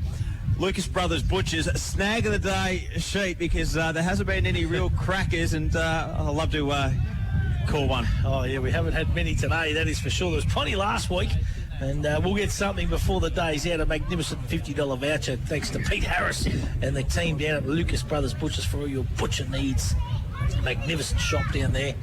Lucas Brothers Butchers snag of the day sheet because there hasn't been any real crackers, and I'd love to call one. Oh, yeah, we haven't had many today, that is for sure. There was plenty last week, and we'll get something before the day's out. A magnificent $50 voucher thanks to Pete Harris and the team down at Lucas Brothers Butchers for all your butcher needs. Magnificent shop down there.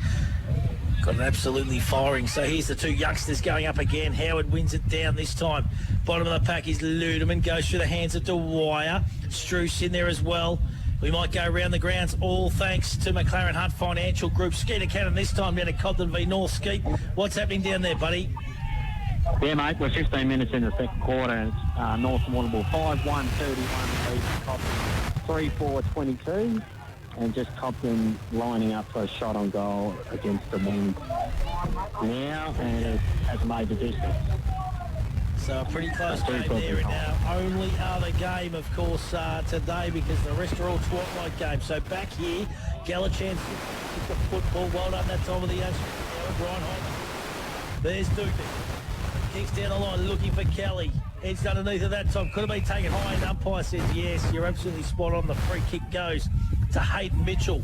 Got it absolutely firing. So here's the two youngsters going up again. Howard wins it down this time. Bottom of the pack is Ludeman. Goes through the hands of Dwyer. Struce in there as well. We might go around the grounds, all thanks to McLaren Hunt Financial Group. Skeeter Cannon this time down at Cobden v North. Skeet, what's happening down there, buddy? Yeah, mate, we're 15 minutes in the second quarter, and it's North Warrnambool 5-1, 31 lead, 3-4, 22. and just Cobden lining up for a shot on goal against the wind now, and it has made the distance. So a pretty close game there, and our only other game, of course, today, because the rest are all twilight games. So back here, Gallichan with the football. Well done that time of the youngster. Brian Holmes. There's Dukas. Kicks down the line, looking for Kelly. Heads underneath of that time. Could have been taken high, and umpire says yes. You're absolutely spot on. The free kick goes to Hayden Mitchell.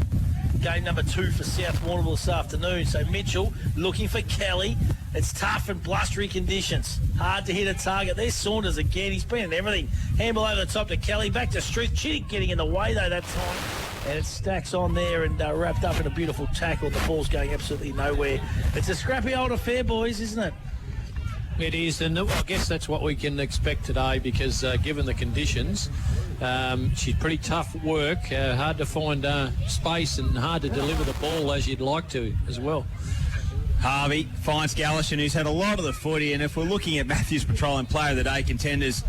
Game number 2 for South Warrnambool this afternoon. So Mitchell looking for Kelly. It's tough and blustery conditions. Hard to hit a target. There's Saunders again. He's been in everything. Handball over the top to Kelly. Back to Struth. Chittick getting in the way, though, that time. And it stacks on there and wrapped up in a beautiful tackle. The ball's going absolutely nowhere. It's a scrappy old affair, boys, isn't it? It is, and I guess that's what we can expect today because given the conditions, she's pretty tough work, hard to find space and hard to deliver the ball as you'd like to as well. Harvey finds Gallishan, who's had a lot of the footy, and if we're looking at Matthews Petroleum Player of the Day contenders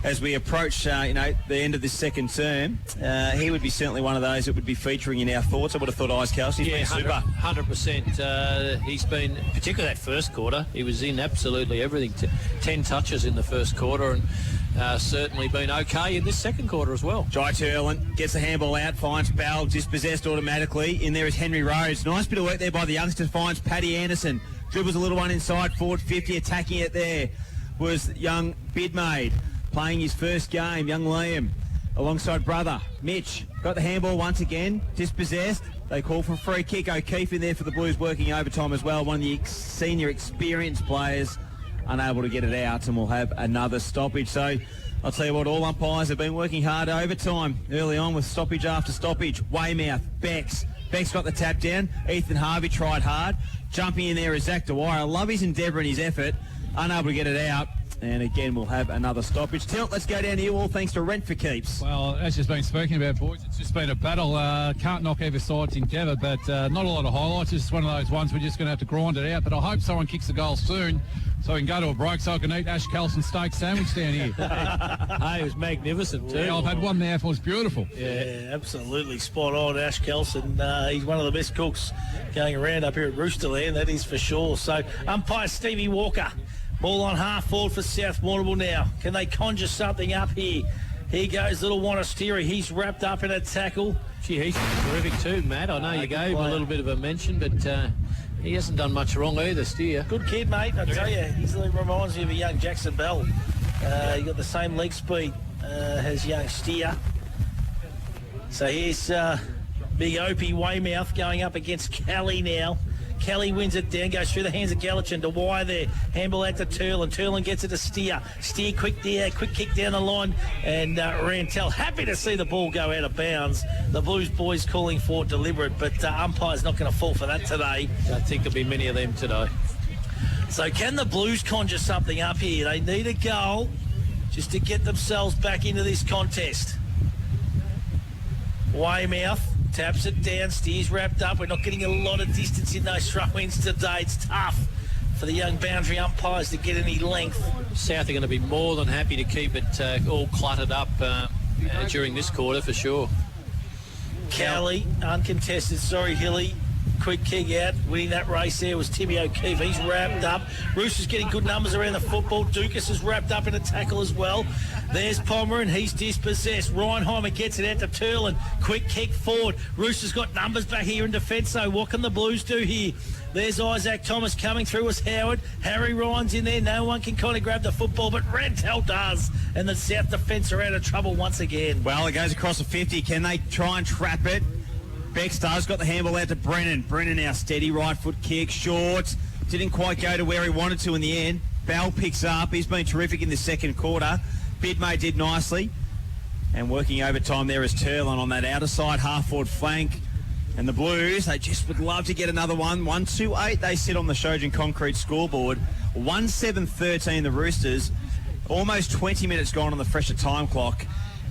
as we approach, the end of this second term, he would be certainly one of those that would be featuring in our thoughts. I would have thought Ice Kelsey's been super. 100%. He's been, particularly that first quarter, he was in absolutely everything. 10 touches in the first quarter, and certainly been okay in this second quarter as well. Jai Turlin gets the handball out, finds Bell, dispossessed automatically. In there is Henry Rhodes. Nice bit of work there by the youngsters, finds Paddy Anderson. Dribbles a little one inside, forward 50, attacking it there was young Bidmaid. Playing his first game, young Liam, alongside brother Mitch. Got the handball once again, dispossessed. They call for a free kick. O'Keefe in there for the Blues, working overtime as well. One of the senior experienced players unable to get it out, and we'll have another stoppage. So I'll tell you what, all umpires have been working hard overtime early on with stoppage after stoppage. Weymouth, Bex got the tap down. Ethan Harvey tried hard. Jumping in there is Zach Dwyer. I love his endeavour and his effort. Unable to get it out. And again, we'll have another stoppage. Tilt, let's go down here, all thanks to Rent for Keeps. Well, as just been speaking about, boys, it's just been a battle. Can't knock either side's endeavour, but not a lot of highlights. It's one of those ones we're just going to have to grind it out. But I hope someone kicks the goal soon so we can go to a break so I can eat Ash Kelson steak sandwich down here. Hey, it was magnificent too. Yeah, I've had one now. It was beautiful. Yeah, absolutely spot on. Ash Kelson, he's one of the best cooks going around up here at Roosterland, that is for sure. So umpire Stevie Walker. Ball on half forward for South Warrnambool now. Can they conjure something up here? Here goes little Wanasteri. He's wrapped up in a tackle. Gee, he's terrific too, Matt. I know you gave him a little bit of a mention, but he hasn't done much wrong either, Steer. Good kid, mate. I tell you, he reminds me of a young Jackson Bell. He got the same leg speed as young Steer. So here's big Opie Weymouth going up against Kelly now. Kelly wins it down, goes through the hands of Gallichan to Wire there. Handball out to Turlin. Turlin gets it to Steer. Steer quick kick down the line. And Rantel happy to see the ball go out of bounds. The Blues boys calling for it deliberate, but umpire's not going to fall for that today. I think there'll be many of them today. So can the Blues conjure something up here? They need a goal just to get themselves back into this contest. Weymouth taps it down, Steers wrapped up. We're not getting a lot of distance in those throw-ins today. It's tough for the young boundary umpires to get any length. South are going to be more than happy to keep it all cluttered up during this quarter for sure. Kelly, uncontested, Hilly. Quick kick out, winning that race there was Timmy O'Keefe. He's wrapped up. Roosters getting good numbers around the football. Dukas is wrapped up in a tackle as well. There's Palmer and he's dispossessed. Reinheimer gets it out to Turlin. Quick kick forward. Roosters got numbers back here in defence, so what can the Blues do here? There's Isaac Thomas coming through as Howard. Harry Ryan's in there. No one can kind of grab the football, but Rantel does. And the South defence are out of trouble once again. Well, it goes across the 50. Can they try and trap it? Bex does, got the handball out to Brennan. Brennan now steady, right foot kick, short. Didn't quite go to where he wanted to in the end. Bell picks up. He's been terrific in the second quarter. Bidmay did nicely. And working overtime there is Turlin on that outer side, half-forward flank. And the Blues, they just would love to get another one. 1-2-8, they sit on the Shojan Concrete scoreboard. 1-7-13, the Roosters. Almost 20 minutes gone on the fresher time clock.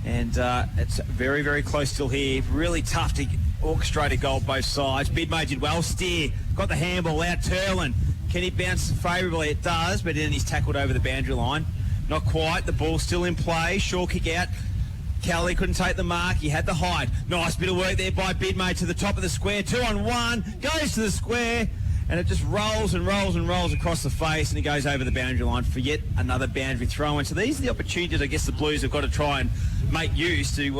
And it's very, very close still here. Really tough to orchestrate a goal both sides. Bidmay did well. Steer got the handball out. Turlin, can he bounce favourably? It does, but then he's tackled over the boundary line. Not quite. The ball's still in play. Short kick out. Kelly couldn't take the mark. He had the height. Nice bit of work there by Bidmate to the top of the square. 2-on-1. Goes to the square. And it just rolls and rolls and rolls across the face, and he goes over the boundary line for yet another boundary throw-in. So these are the opportunities I guess the Blues have got to try and make use to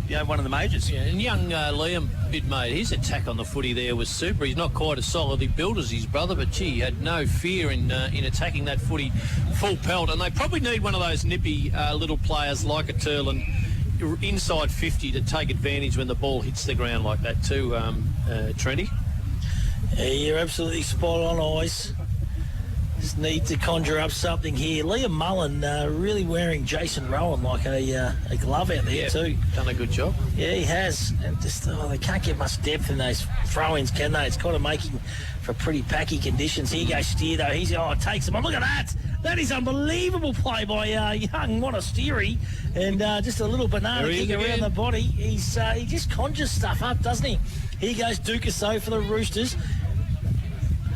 get one of the majors. Yeah, and young Liam Bidmate, his attack on the footy there was super. He's not quite as solidly built as his brother, but gee, he had no fear in attacking that footy full pelt. And they probably need one of those nippy little players like a Turlin inside 50 to take advantage when the ball hits the ground like that too, Trendy. Yeah, you're absolutely spot on, Ice. Just need to conjure up something here. Liam Mullen really wearing Jason Rowan like a glove out there too. Done a good job. Yeah, he has. And just they can't get much depth in those throw-ins, can they? It's kind of making for pretty packy conditions. Here goes Steer though. It takes him on. Look at that. That is unbelievable play by young Monastery, and just a little banana kick around the body. He just conjures stuff up, doesn't he? Here goes Ducaso for the Roosters.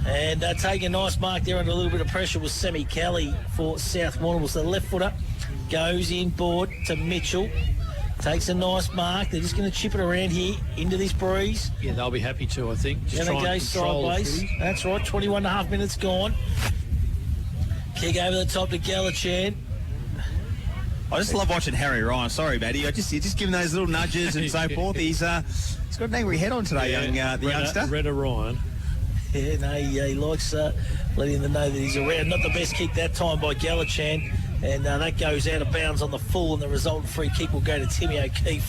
And taking a nice mark there under a little bit of pressure was Sammy Kelly for South Warrnambool. So the left footer goes inboard to Mitchell. Takes a nice mark. They're just going to chip it around here into this breeze. Yeah, they'll be happy to, I think. Just and it goes sideways. That's right, 21.5 minutes gone. Kick over the top to Galachan. I just love watching Harry Ryan. Sorry, Matty. You're just giving those little nudges and so forth. He's got an angry head on today, the youngster. Red Ryan. Yeah, no, he likes letting them know that he's around. Not the best kick that time by Galachan. And that goes out of bounds on the full, and the resultant free kick will go to Timmy O'Keefe,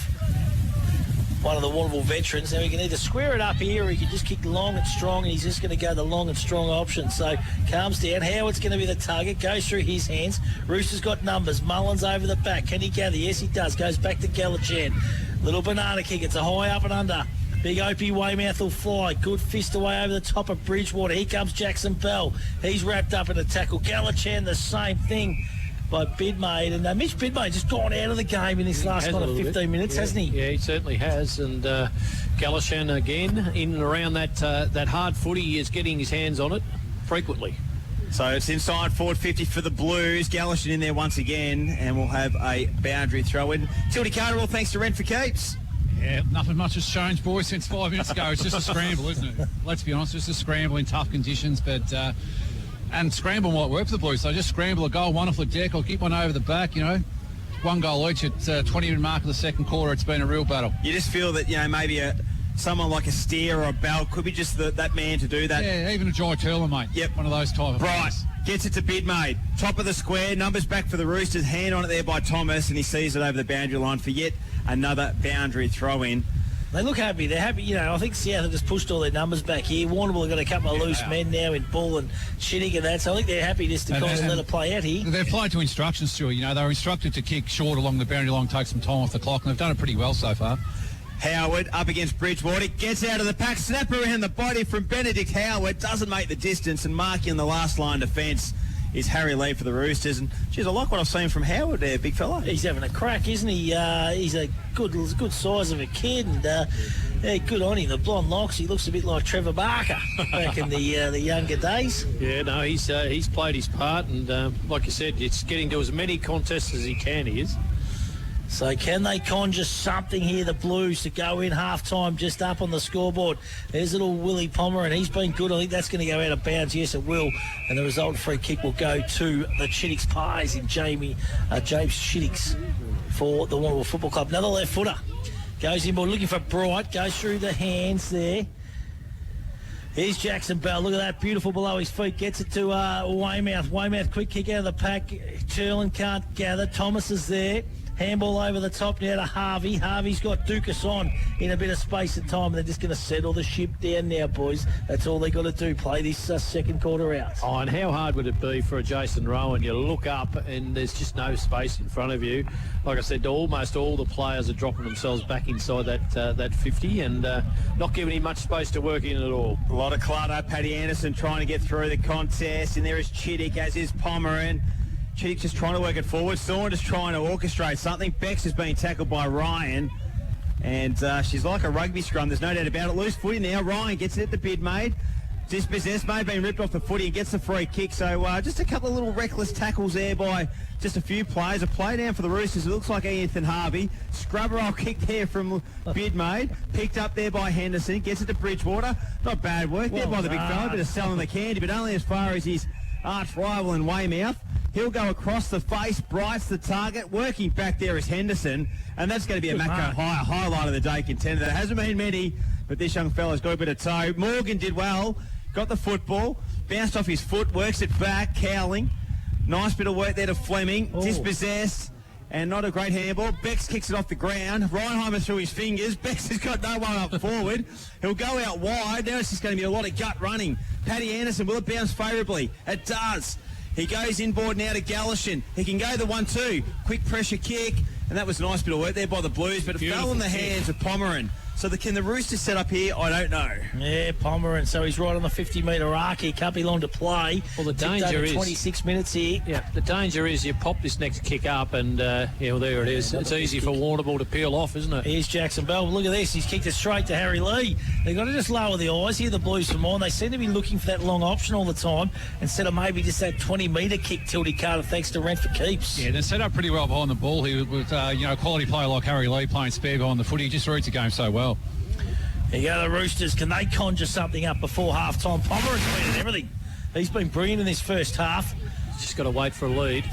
one of the Warrnambool veterans. Now he can either square it up here or he can just kick long and strong, and he's just going to go the long and strong option. So calms down. Howard's going to be the target. Goes through his hands. Rooster's got numbers. Mullins over the back. Can he gather? Yes, he does. Goes back to Galachan. Little banana kick. It's a high up and under. Big Opie Weymouth will fly. Good fist away over the top of Bridgewater. Here comes Jackson Bell. He's wrapped up in a tackle. Galachan, the same thing by Bidmate. And Mitch Bidmate just gone out of the game in this last 15 minutes, hasn't he? Yeah, he certainly has. And Galachan again, in and around that hard footy, he is getting his hands on it frequently. So it's inside forward 50 for the Blues. Galachan in there once again, and we'll have a boundary throw in. Tildy Carterwell, thanks to Rent for Keeps. Yeah, nothing much has changed, boys, since 5 minutes ago. It's just a scramble, isn't it? Let's be honest, just a scramble in tough conditions. But and scramble might work for the Blues. So just scramble a goal, one off the deck, or keep one over the back, One goal each at 20-minute mark of the second quarter. It's been a real battle. You just feel that, maybe someone like a Steer or a Bell could be just that man to do that. Yeah, even a Jai Turlin, mate. Yep. One of those type of Right. players. Gets it to Bidmate. Top of the square. Numbers back for the Roosters. Hand on it there by Thomas, and he sees it over the boundary line for yet another boundary throw-in. They look happy. They're happy. I think South have just pushed all their numbers back here. Warrnambool have got a couple of loose men now in Bull and Shitting and that. So I think they're happy just to kind of let it play out here. They've played to instructions, Stuart. They were instructed to kick short along the boundary line, take some time off the clock, and they've done it pretty well so far. Howard up against Bridgewater. Gets out of the pack. Snap around the body from Benedict Howard. Doesn't make the distance, and marking in the last line defence is Harry Lee for the Roosters. And, geez, I like what I've seen from Howard there, big fella. He's having a crack, isn't he? He's a good size of a kid, and good on him. The blonde locks, he looks a bit like Trevor Barker back in the younger days. Yeah, no, he's played his part, and like you said, it's getting to as many contests as he can, he is. So can they conjure something here, the Blues, to go in half-time just up on the scoreboard? There's little Willie Palmer, and he's been good. I think that's going to go out of bounds. Yes, it will. And the resultant free kick will go to the Chittix Pies in James Chittix for the Warrnambool Football Club. Another left footer. Goes in, looking for Bright. Goes through the hands there. Here's Jackson Bell. Look at that. Beautiful below his feet. Gets it to Weymouth. Weymouth, quick kick out of the pack. Turlin can't gather. Thomas is there. Handball over the top now to Harvey. Harvey's got Dukas on in a bit of space and time. They're just going to settle the ship down now, boys. That's all they got to do, play this second quarter out. Oh, and how hard would it be for a Jason Rowan? You look up and there's just no space in front of you. Like I said, almost all the players are dropping themselves back inside that 50 and not giving him much space to work in at all. A lot of clutter. Paddy Anderson trying to get through the contest, and there is Chittick, as is Pomeran. Chittick just trying to work it forward. Thorne just trying to orchestrate something. Bex is being tackled by Ryan. And she's like a rugby scrum. There's no doubt about it. Loose footy now. Ryan gets it at the Bidmate. Dispossessed, may have been ripped off the footy and gets the free kick. So just a couple of little reckless tackles there by just a few players. A play down for the Roosters. It looks like Ethan Harvey. Scrub roll kick there from Bidmaid. Picked up there by Henderson. Gets it to Bridgewater. Not bad work there by the big fella. Bit of selling the candy, but only as far as his arch rival in Weymouth. He'll go across the face. Bright's the target. Working back there is Henderson. And that's going to be a Matco highlight of the day contender. There hasn't been many, but this young fella's got a bit of toe. Morgan did well. Got the football, bounced off his foot, works it back, Cowling. Nice bit of work there to Fleming. Dispossessed, and not a great handball. Bex kicks it off the ground. Reinheimer through his fingers. Bex has got no one up forward. He'll go out wide. Now it's just going to be a lot of gut running. Paddy Anderson, will it bounce favourably? It does. He goes inboard now to Galashan. He can go the 1-2. Quick pressure kick. And that was a nice bit of work there by the Blues, but it fell in the hands of Pomeran. So can the Roosters set up here? I don't know. Yeah, Pomeran. So he's right on the 50-metre arc. He can't be long to play. Well, the danger is 26 minutes here. Yeah, the danger is you pop this next kick up and, there it is. It's easy for Warrnambool to peel off, isn't it? Here's Jackson Bell. Look at this. He's kicked it straight to Harry Lee. They've got to just lower the eyes here, the Blues, for more. And they seem to be looking for that long option all the time instead of maybe just that 20-metre kick Tildy Carter, thanks to Rent for Keeps. Yeah, they're set up pretty well behind the ball here with, a quality player like Harry Lee playing spare behind the footy. He just reads the game so well. There you go, the Roosters. Can they conjure something up before half-time? Pomeran's been at everything. He's been brilliant in this first half. Just got to wait for a lead.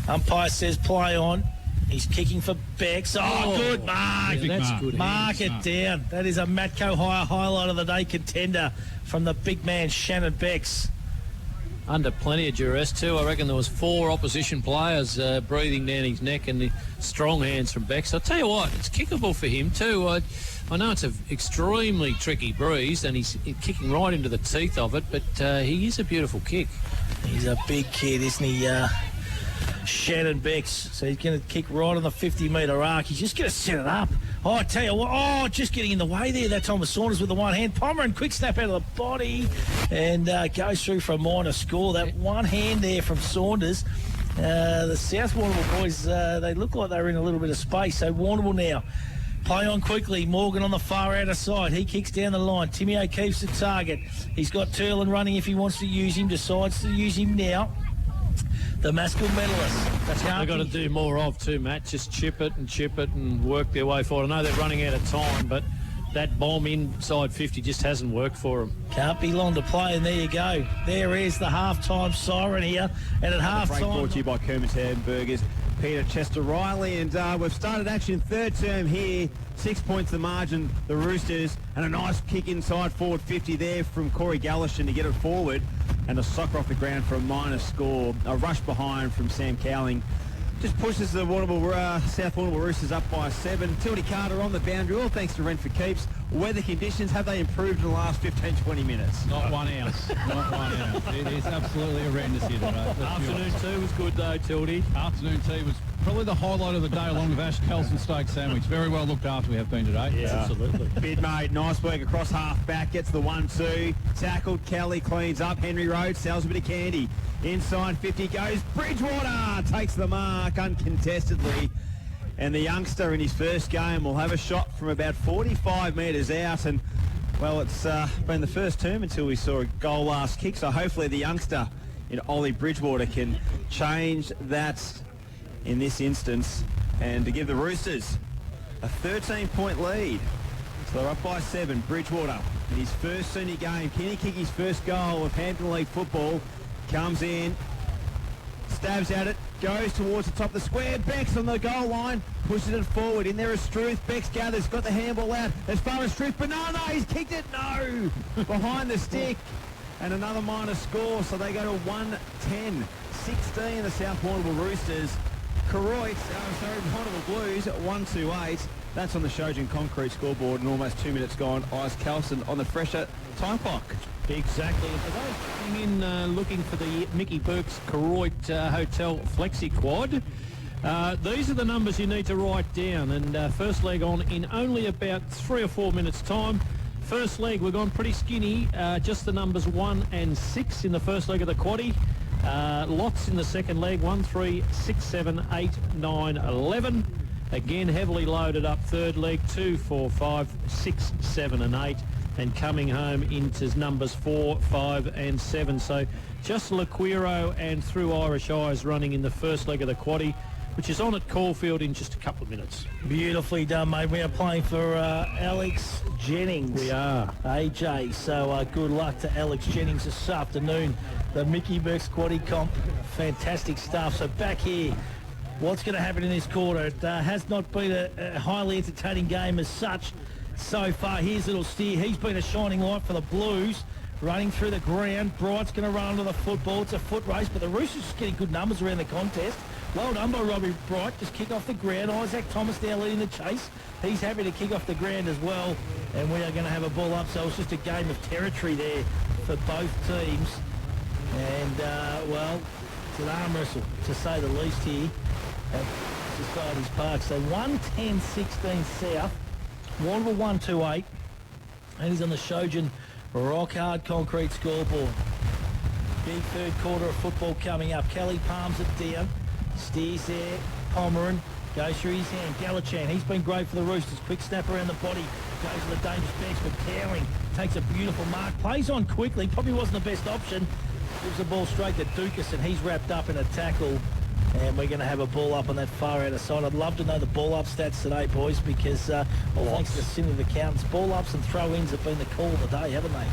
Umpire says play on. He's kicking for Bex. Good mark. That's good. Mark it down. That is a Matco highlight of the day contender from the big man Shannon Bex. Under plenty of duress too. I reckon there was 4 opposition players breathing down his neck, and the strong hands from Bex. I'll tell you what, it's kickable for him too. I know it's an extremely tricky breeze, and he's kicking right into the teeth of it, but he is a beautiful kick. He's a big kid, isn't he? Shannon Bex. So he's going to kick right on the 50-metre arc. He's just going to set it up. I tell you what, just getting in the way there. That time was Saunders with the one hand. Pomeran, quick snap out of the body and goes through for a minor score. That one hand there from Saunders. The South Warrnambool boys, they look like they were in a little bit of space. So Warrnambool now. Play on quickly. Morgan on the far outer side. He kicks down the line. Timmy O'Keefe's the target. He's got Turlin running if he wants to use him. Decides to use him now. The Maskell medalist. That's what they've got to do more of too, Matt. Just chip it and work their way forward. I know they're running out of time, but that bomb inside 50 just hasn't worked for them. Can't be long to play, and there you go. There is the half-time siren here. And at half-time... Brought to you by Kermit's Hamburgers, Peter Chester-Riley. And we've started action third term here. 6 points the margin, the Roosters. And a nice kick inside forward 50 there from Corey Galashan to get it forward. And a soccer off the ground for a minor score. A rush behind from Sam Cowling. Just pushes the South Warrnambool Roosters up by 7. Tildy Carter on the boundary, all thanks to Rent for Keeps. Weather conditions, have they improved in the last 15-20 minutes? Not 1 ounce. Not 1 ounce. It is absolutely horrendous here today. Afternoon tea was good though, Tildy. Afternoon tea was probably the highlight of the day, along with Ash Kelson steak sandwich. Very well looked after we have been today. Yeah, absolutely. Bidmaid, nice work across half back, gets the 1-2. Tackled, Kelly cleans up. Henry Rhodes sells a bit of candy. Inside 50 goes Bridgewater, takes the mark uncontestedly. And the youngster in his first game will have a shot from about 45 metres out. And, well, it's been the first term until we saw a goal last kick. So hopefully the youngster in Ollie Bridgewater can change that in this instance and to give the Roosters a 13-point lead. So they're up by 7. Bridgewater in his first senior game. Can he kick his first goal of Hampton League football? Comes in, stabs at it, goes towards the top of the square. Bex on the goal line, pushes it forward. In there is Struth. Bex gathers, got the handball out as far as Struth, but no, he's kicked it. No! Behind the stick. And another minor score, so they go to 1-10-16, the South Warrnambool Roosters. Warrnambool Blues, 1-2-8. That's on the Shojin Concrete scoreboard, and almost 2 minutes gone. Ice Kelson on the fresher time clock. Exactly. And for those coming in looking for the Mickey Burke's Koroit Hotel Flexi Quad, these are the numbers you need to write down. And first leg on in only about 3 or 4 minutes' time. First leg, we're gone pretty skinny. Just the numbers 1 and 6 in the first leg of the quaddie. Lots in the second leg, 1, 3, 6, 7, 8, 9, 11. Again, heavily loaded up third leg, 2, 4, 5, 6, 7 and 8. and coming home into numbers 4, 5 and 7. So just Laquiro and Through Irish Eyes running in the first leg of the quaddie, which is on at Caulfield in just a couple of minutes. Beautifully done, mate. We are playing for Alex Jennings. We are. AJ, so good luck to Alex Jennings this afternoon. The Mickey Burke's Quaddie Comp, fantastic stuff. So back here, what's going to happen in this quarter? It has not been a highly entertaining game as such so far. Here's Little Steer. He's been a shining light for the Blues. Running through the ground. Bright's going to run onto the football. It's a foot race, but the Roosters just getting good numbers around the contest. Well done by Robbie Bright. Just kick off the ground. Isaac Thomas now leading the chase. He's happy to kick off the ground as well. And we are going to have a ball up. So it's just a game of territory there for both teams. And, well, it's an arm wrestle, to say the least here at Society's Park. So 110-16 South. Warrnambool 128. And he's on the Shojin Rock Hard Concrete scoreboard. Big third quarter of football coming up. Kelly palms it down. Steers there. Pomeran goes through his hand. Gallichan, he's been great for the Roosters. Quick snap around the body. Goes to the dangerous backs, but Cowling takes a beautiful mark. Plays on quickly. Probably wasn't the best option. Gives the ball straight to Dukas, and he's wrapped up in a tackle. And we're going to have a ball up on that far outer side. I'd love to know the ball up stats today, boys, because thanks to the sin of the accountants, ball ups and throw-ins have been the call of the day, haven't they?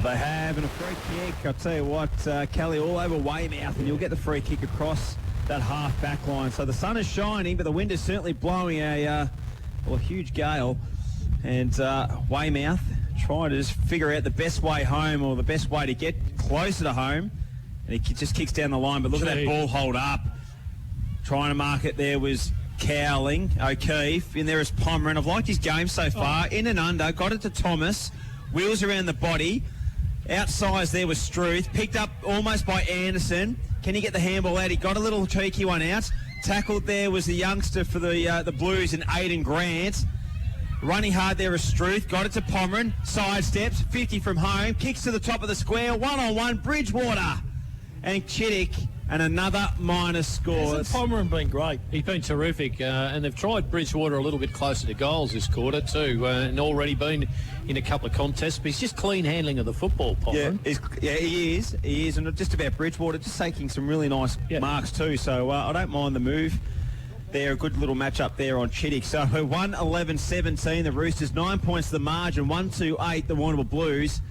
They have, and a free kick. I'll tell you what, Kelly all over Weymouth, and you'll get the free kick across that half back line. So the sun is shining, but the wind is certainly blowing a huge gale. And Weymouth trying to just figure out the best way home, or the best way to get closer to home. And he just kicks down the line, but look at that ball hold up. Trying to mark it there was Cowling, O'Keefe. In there is Pomeran. I've liked his game so far. In and under, got it to Thomas. Wheels around the body. Outsize there was Struth. Picked up almost by Anderson. Can he get the handball out? He got a little cheeky one out. Tackled there was the youngster for the Blues in Aidan Grant. Running hard there is Struth. Got it to Pomeran. Sidesteps. 50 from home. Kicks to the top of the square. One-on-one. Bridgewater. And Chittick, and another minus score. Hasn't Pomeran been great? He's been terrific, and they've tried Bridgewater a little bit closer to goals this quarter too, and already been in a couple of contests, but he's just clean handling of the football, Pomeran. Yeah, he is, and not just about Bridgewater, just taking some really nice marks too, so I don't mind the move. There, a good little match-up there on Chittick. So 1-11-17, the Roosters, 9 points the margin, 1-2-8, the Warrnambool Blues.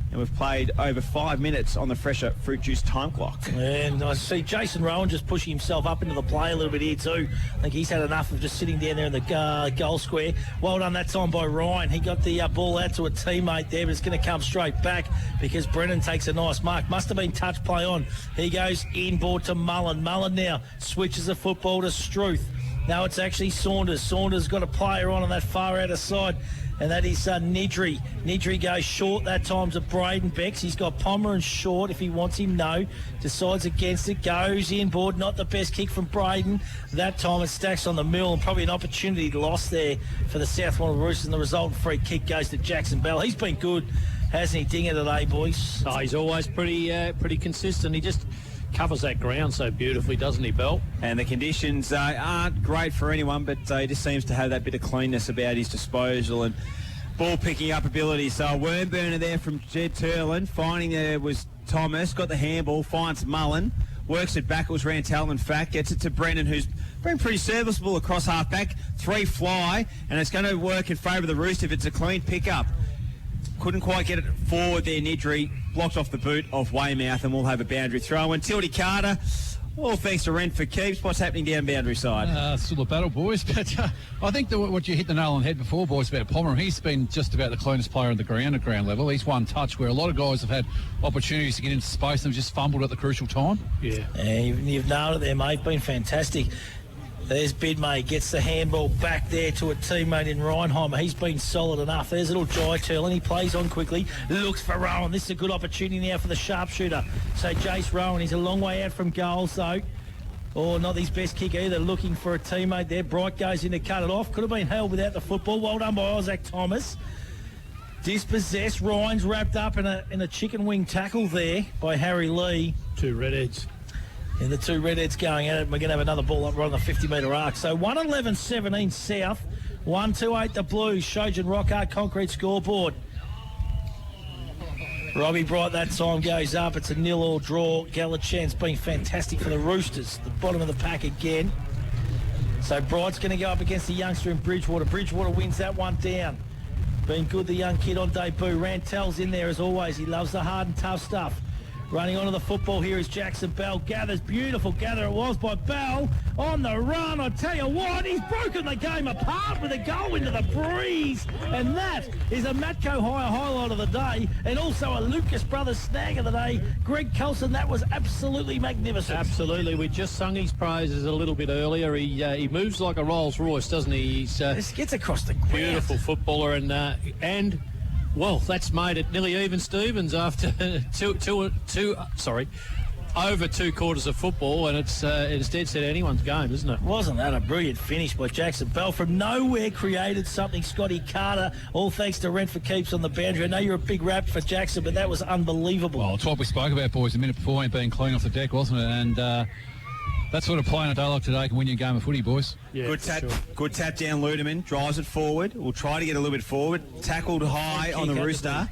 And we've played over 5 minutes on the fresher fruit juice time clock. And I see Jason Rowan just pushing himself up into the play a little bit here too. I think he's had enough of just sitting down there in the goal square. Well done that time by Ryan. He got the ball out to a teammate there, but it's going to come straight back because Brennan takes a nice mark. Must have been touch play on. He goes inboard to Mullen. Mullen now switches the football to Struth. Now it's actually Saunders. Saunders got a player on that far outer side. And that is Nidri. Nidri goes short that time to Braden Becks. He's got Pomeran short if he wants him. No. Decides against it. Goes inboard. Not the best kick from Braden. That time it stacks on the mill, and probably an opportunity lost there for the South Warrnambool Roosters. And the resultant free kick goes to Jackson Bell. He's been good, hasn't he, Dinger, today, boys? Oh, he's always pretty consistent. He just covers that ground so beautifully, doesn't he, Bell? And the conditions aren't great for anyone, but he just seems to have that bit of cleanness about his disposal and ball picking up ability. So a worm burner there from Jed Turlin. Finding there was Thomas, got the handball, finds Mullen, works it back. It was Rantel, in fact, gets it to Brennan, who's been pretty serviceable across half-back. 3 fly, and it's going to work in favour of the Roost if it's a clean pickup. Couldn't quite get it forward there, Nidri. Blocked off the boot of Weymouth, and we'll have a boundary throw. And Tildy Carter, all thanks to Rent for keeps. What's happening down boundary side? Still a battle, boys. But I think what you hit the nail on the head before, boys, about Pomeran, he's been just about the cleanest player on the ground at ground level. He's one touch where a lot of guys have had opportunities to get into space and have just fumbled at the crucial time. Yeah, you've nailed it there, mate. Been fantastic. There's Bidmay, gets the handball back there to a teammate in Reinheimer. He's been solid enough. There's a little Jai Turlin. He plays on quickly. Looks for Rowan. This is a good opportunity now for the sharpshooter. So Jace Rowan, he's a long way out from goals, though. Oh, not his best kick either. Looking for a teammate there. Bright goes in to cut it off. Could have been held without the football. Well done by Isaac Thomas. Dispossessed. Ryan's wrapped up in a chicken wing tackle there by Harry Lee. 2 redheads. And the 2 redheads going at it. We're going to have another ball up right on the 50-metre arc. So 1-11-17 South, 1-2-8 the Blues. Shojin Rockhart Concrete scoreboard. Robbie Bright that time goes up. It's a 0-0 draw. Galachan's been fantastic for the Roosters. The bottom of the pack again. So Bright's going to go up against the youngster in Bridgewater. Bridgewater wins that one down. Been good, the young kid on debut. Rantel's in there as always. He loves the hard and tough stuff. Running onto the football here is Jackson Bell. Gathers, beautiful gather it was by Bell. On the run, I tell you what, he's broken the game apart with a goal into the breeze. And that is a Matco Hire highlight of the day. And also a Lucas Brothers snag of the day. Greg Colson, that was absolutely magnificent. Absolutely. We just sung his praises a little bit earlier. He moves like a Rolls Royce, doesn't he? He's This gets across the ground. beautiful footballer and well, that's made it nearly even Stevens after over 2 quarters of football, and it's dead set anyone's game, isn't it? Wasn't that a brilliant finish by Jackson Bell? From nowhere created something. Scotty Carter, all thanks to Rent for Keeps on the boundary. I know you're a big rap for Jackson, but that was unbelievable. Well, it's what we spoke about, boys, a minute before him being clean off the deck, wasn't it? And that sort of play on a day like today can win you a game of footy, boys. Yeah, Good tap down Ludeman, drives it forward. We'll try to get a little bit forward. Tackled high on the Rooster.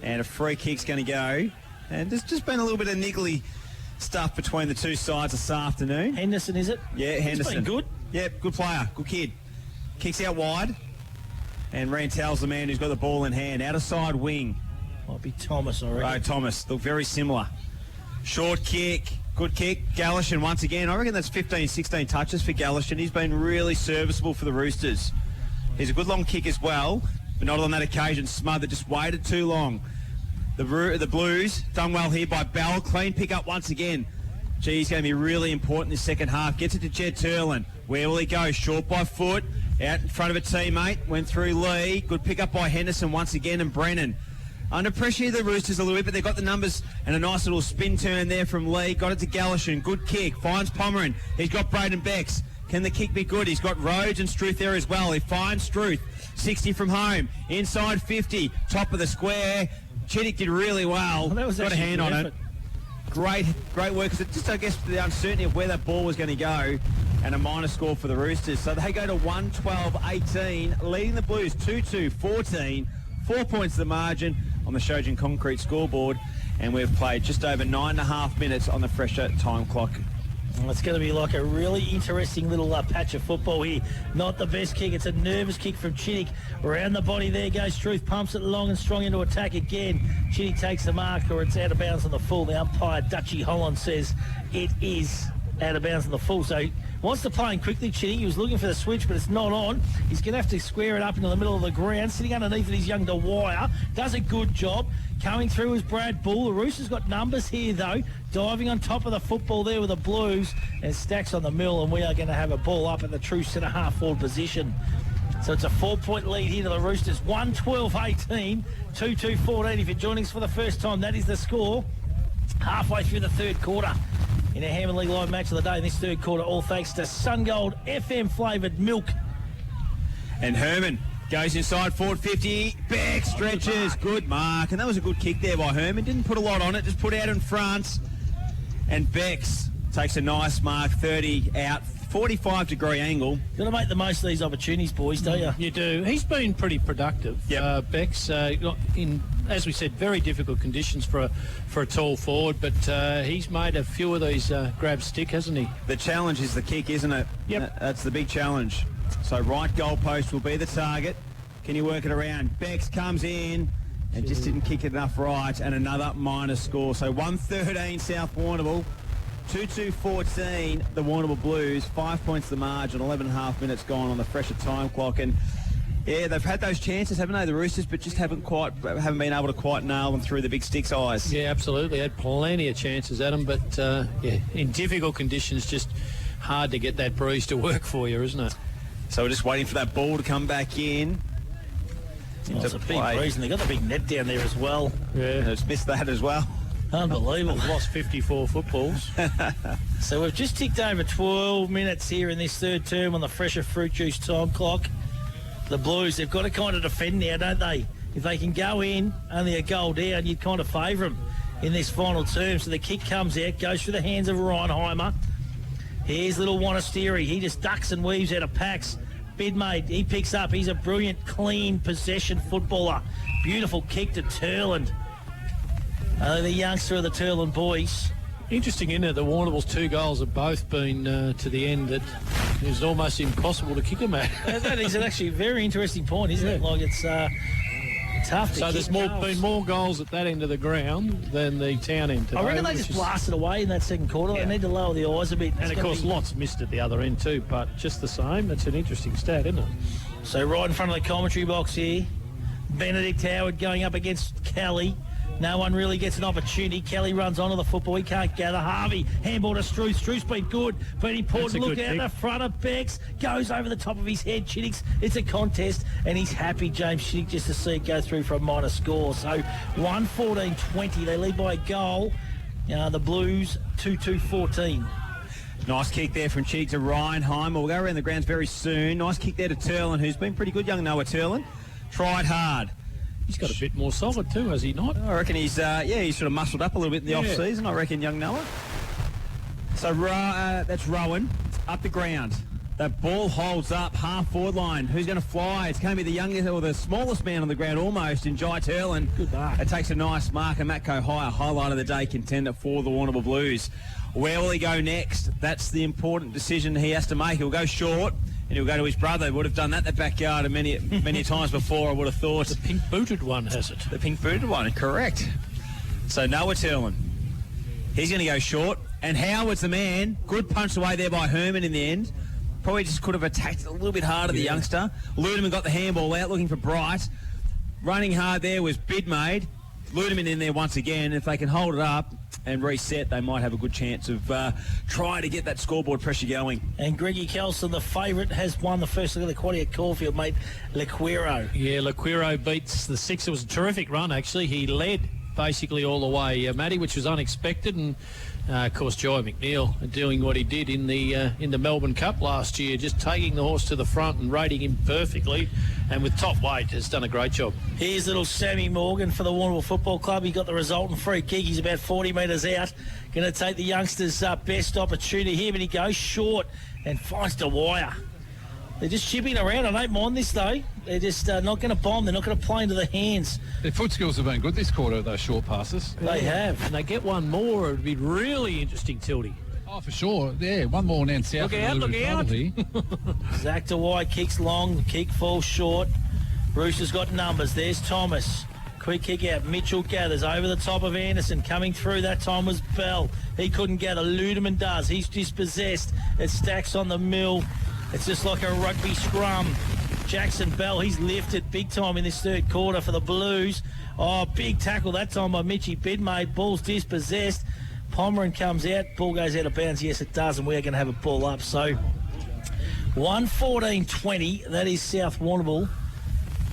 And a free kick's going to go. And there's just been a little bit of niggly stuff between the two sides this afternoon. Henderson, is it? Yeah, Henderson. He's been good. Yep, good player, good kid. Kicks out wide. And Rantel's the man who's got the ball in hand. Out of side wing. Might be Thomas, I reckon. Right, Thomas. Look very similar. Short kick. Good kick. Galashan once again. I reckon that's 15, 16 touches for Galashan. He's been really serviceable for the Roosters. He's a good long kick as well, but not on that occasion. Smother just waited too long. The Blues done well here by Bell. Clean pick up once again. Gee, he's going to be really important this second half. Gets it to Jed Turlin. Where will he go? Short by foot. Out in front of a teammate. Went through Lee. Good pick up by Henderson once again and Brennan. Under pressure, the Roosters a little bit, but they've got the numbers and a nice little spin turn there from Lee. Got it to Galashan. Good kick. Finds Pomeran. He's got Braden Becks. Can the kick be good? He's got Rhodes and Struth there as well. He finds Struth. 60 from home. Inside 50. Top of the square. Chittick did really well. That was got a hand on effort. it. Great work. Because it just, I guess, the uncertainty of where that ball was going to go. And a minor score for the Roosters. So they go to 1-12-18, leading the Blues 2-2-14. 4 points the margin on the Shojin Concrete scoreboard, and we've played just over 9.5 minutes on the fresher time clock. Well, it's going to be like a really interesting little patch of football here. Not the best kick. It's a nervous kick from Chittick. Around the body there goes Struth. Pumps it long and strong into attack again. Chittick takes the mark, or it's out of bounds on the full. The umpire, Dutchy Holland, says it is out of bounds on the full. So wants to play in quickly, Chittick. He was looking for the switch, but it's not on. He's going to have to square it up into the middle of the ground. Sitting underneath it is young Dwyer. Does a good job. Coming through is Brad Bull. The Roosters got numbers here, though. Diving on top of the football there with the Blues. And Stacks on the mill, and we are going to have a ball up in the true centre-half forward position. So it's a 4-point lead here to the Roosters. 1-12-18, 2-2-14. If you're joining us for the first time, that is the score. Halfway through the third quarter in our Hammond League Live match of the day in this third quarter, all thanks to SunGold FM flavoured milk. And Herman goes inside forward 50. Beck stretches. Good mark. And that was a good kick there by Herman. Didn't put a lot on it. Just put out in front. And Becks takes a nice mark. 30 out. 45-degree angle. Got to make the most of these opportunities, boys, don't you? You do. He's been pretty productive. Yep. Beck's in, as we said, very difficult conditions for a tall forward, but he's made a few of these grabs stick, hasn't he? The challenge is the kick, isn't it? Yep. That's the big challenge. So right goalpost will be the target. Can you work it around? Becks comes in and just didn't kick it enough right, and another minor score. So 1-13 South Warrnambool. 2-2-14, the Warrnambool Blues. 5 points the margin, 11.5 minutes gone on the fresher time clock. And yeah, they've had those chances, haven't they, the Roosters, but just haven't been able to quite nail them through the big sticks eyes. Yeah, absolutely. Had plenty of chances at them, but yeah, in difficult conditions, just hard to get that breeze to work for you, isn't it? So we're just waiting for that ball to come back in. Oh, it's a big breeze, and they got the big net down there as well. Yeah. Just missed that as well. Unbelievable. We've lost 54 footballs. So we've just ticked over 12 minutes here in this third term on the fresher fruit juice time clock. The Blues, they've got to kind of defend now, don't they? If they can go in, only a goal down, you'd kind of favour them in this final term. So the kick comes out, goes through the hands of Reinheimer. Here's little Wanasteri. He just ducks and weaves out of packs. Bidmate, he picks up. He's a brilliant, clean possession footballer. Beautiful kick to Turland. The youngster of the Turlin boys. Interesting, isn't it? The Warrnambool's 2 goals have both been to the end that it was almost impossible to kick them at. That is actually a very interesting point, isn't it? Like it's tough to So kick there's been more goals at that end of the ground than the town end today. I reckon they just blasted away in that second quarter. Yeah. They need to lower the eyes a bit. And of course, lots missed at the other end too, but just the same, it's an interesting stat, isn't it? So right in front of the commentary box here, Benedict Howard going up against Kelly. No one really gets an opportunity. Kelly runs onto the football. He can't gather. Harvey, handball to Struth. Struth's been good, but important. Look out the front of Bex. Goes over the top of his head. Chittix, it's a contest, and he's happy, James Chittix, just to see it go through for a minor score. So 1-14-20. They lead by a goal. The Blues 2-2-14. Nice kick there from Cheek to Reinheimer. We'll go around the grounds very soon. Nice kick there to Turlin, who's been pretty good, young Noah Turlin. Tried hard. He's got a bit more solid too, has he not? I reckon he's sort of muscled up a little bit in the off-season, I reckon, young Noah. So that's Rowan up the ground. That ball holds up half-forward line. Who's going to fly? It's going to be the youngest or the smallest man on the ground almost in Jai Turlin. Good mark. It takes a nice mark, and Matt Kohai, highlight of the day, contender for the Warrnambool Blues. Where will he go next? That's the important decision he has to make. He'll go short, and he'll go to his brother. He would have done that in the backyard many times before, I would have thought. The pink-booted one has it. The pink-booted one, correct. So Noah Turlin. He's going to go short, and Howard's the man. Good punch away there by Herman in the end. Probably just could have attacked a little bit harder, the youngster. Ludeman got the handball out, looking for Bright. Running hard there was Bidmaid. Ludeman in there once again. If they can hold it up and reset, they might have a good chance of trying to get that scoreboard pressure going. And Greggy Kelson, the favourite, has won the first look at the quaddy at Caulfield, mate, Lequero. Yeah, Lequero beats the Six. It was a terrific run, actually. He led basically all the way, Matty, which was unexpected, and of course Jai McNeil doing what he did in the Melbourne Cup last year, just taking the horse to the front and rating him perfectly, and with top weight has done a great job. Here's little Sammy Morgan for the Warrnambool Football Club. He got the resultant free kick. He's about 40 metres out. Going to take the youngsters' best opportunity here, but he goes short and finds the wire. They're just chipping around. I don't mind this, though. They're just not going to bomb. They're not going to play into the hands. Their foot skills have been good this quarter, those short passes. They have. And they get one more. It would be really interesting, Tildy. Oh, for sure. Yeah, one more and then South. Look out. Zach DeWye kicks long. Kick falls short. Brewster's got numbers. There's Thomas. Quick kick out. Mitchell gathers over the top of Anderson. Coming through that time was Bell. He couldn't gather. Ludeman does. He's dispossessed. It stacks on the mill. It's just like a rugby scrum. Jackson Bell, he's lifted big time in this third quarter for the Blues. Oh, big tackle that time by Mitchie Bidmaid. Ball's dispossessed. Pomeran comes out. Ball goes out of bounds. Yes, it does, and we're going to have a ball up. So 1-14-20. That is South Warrnambool.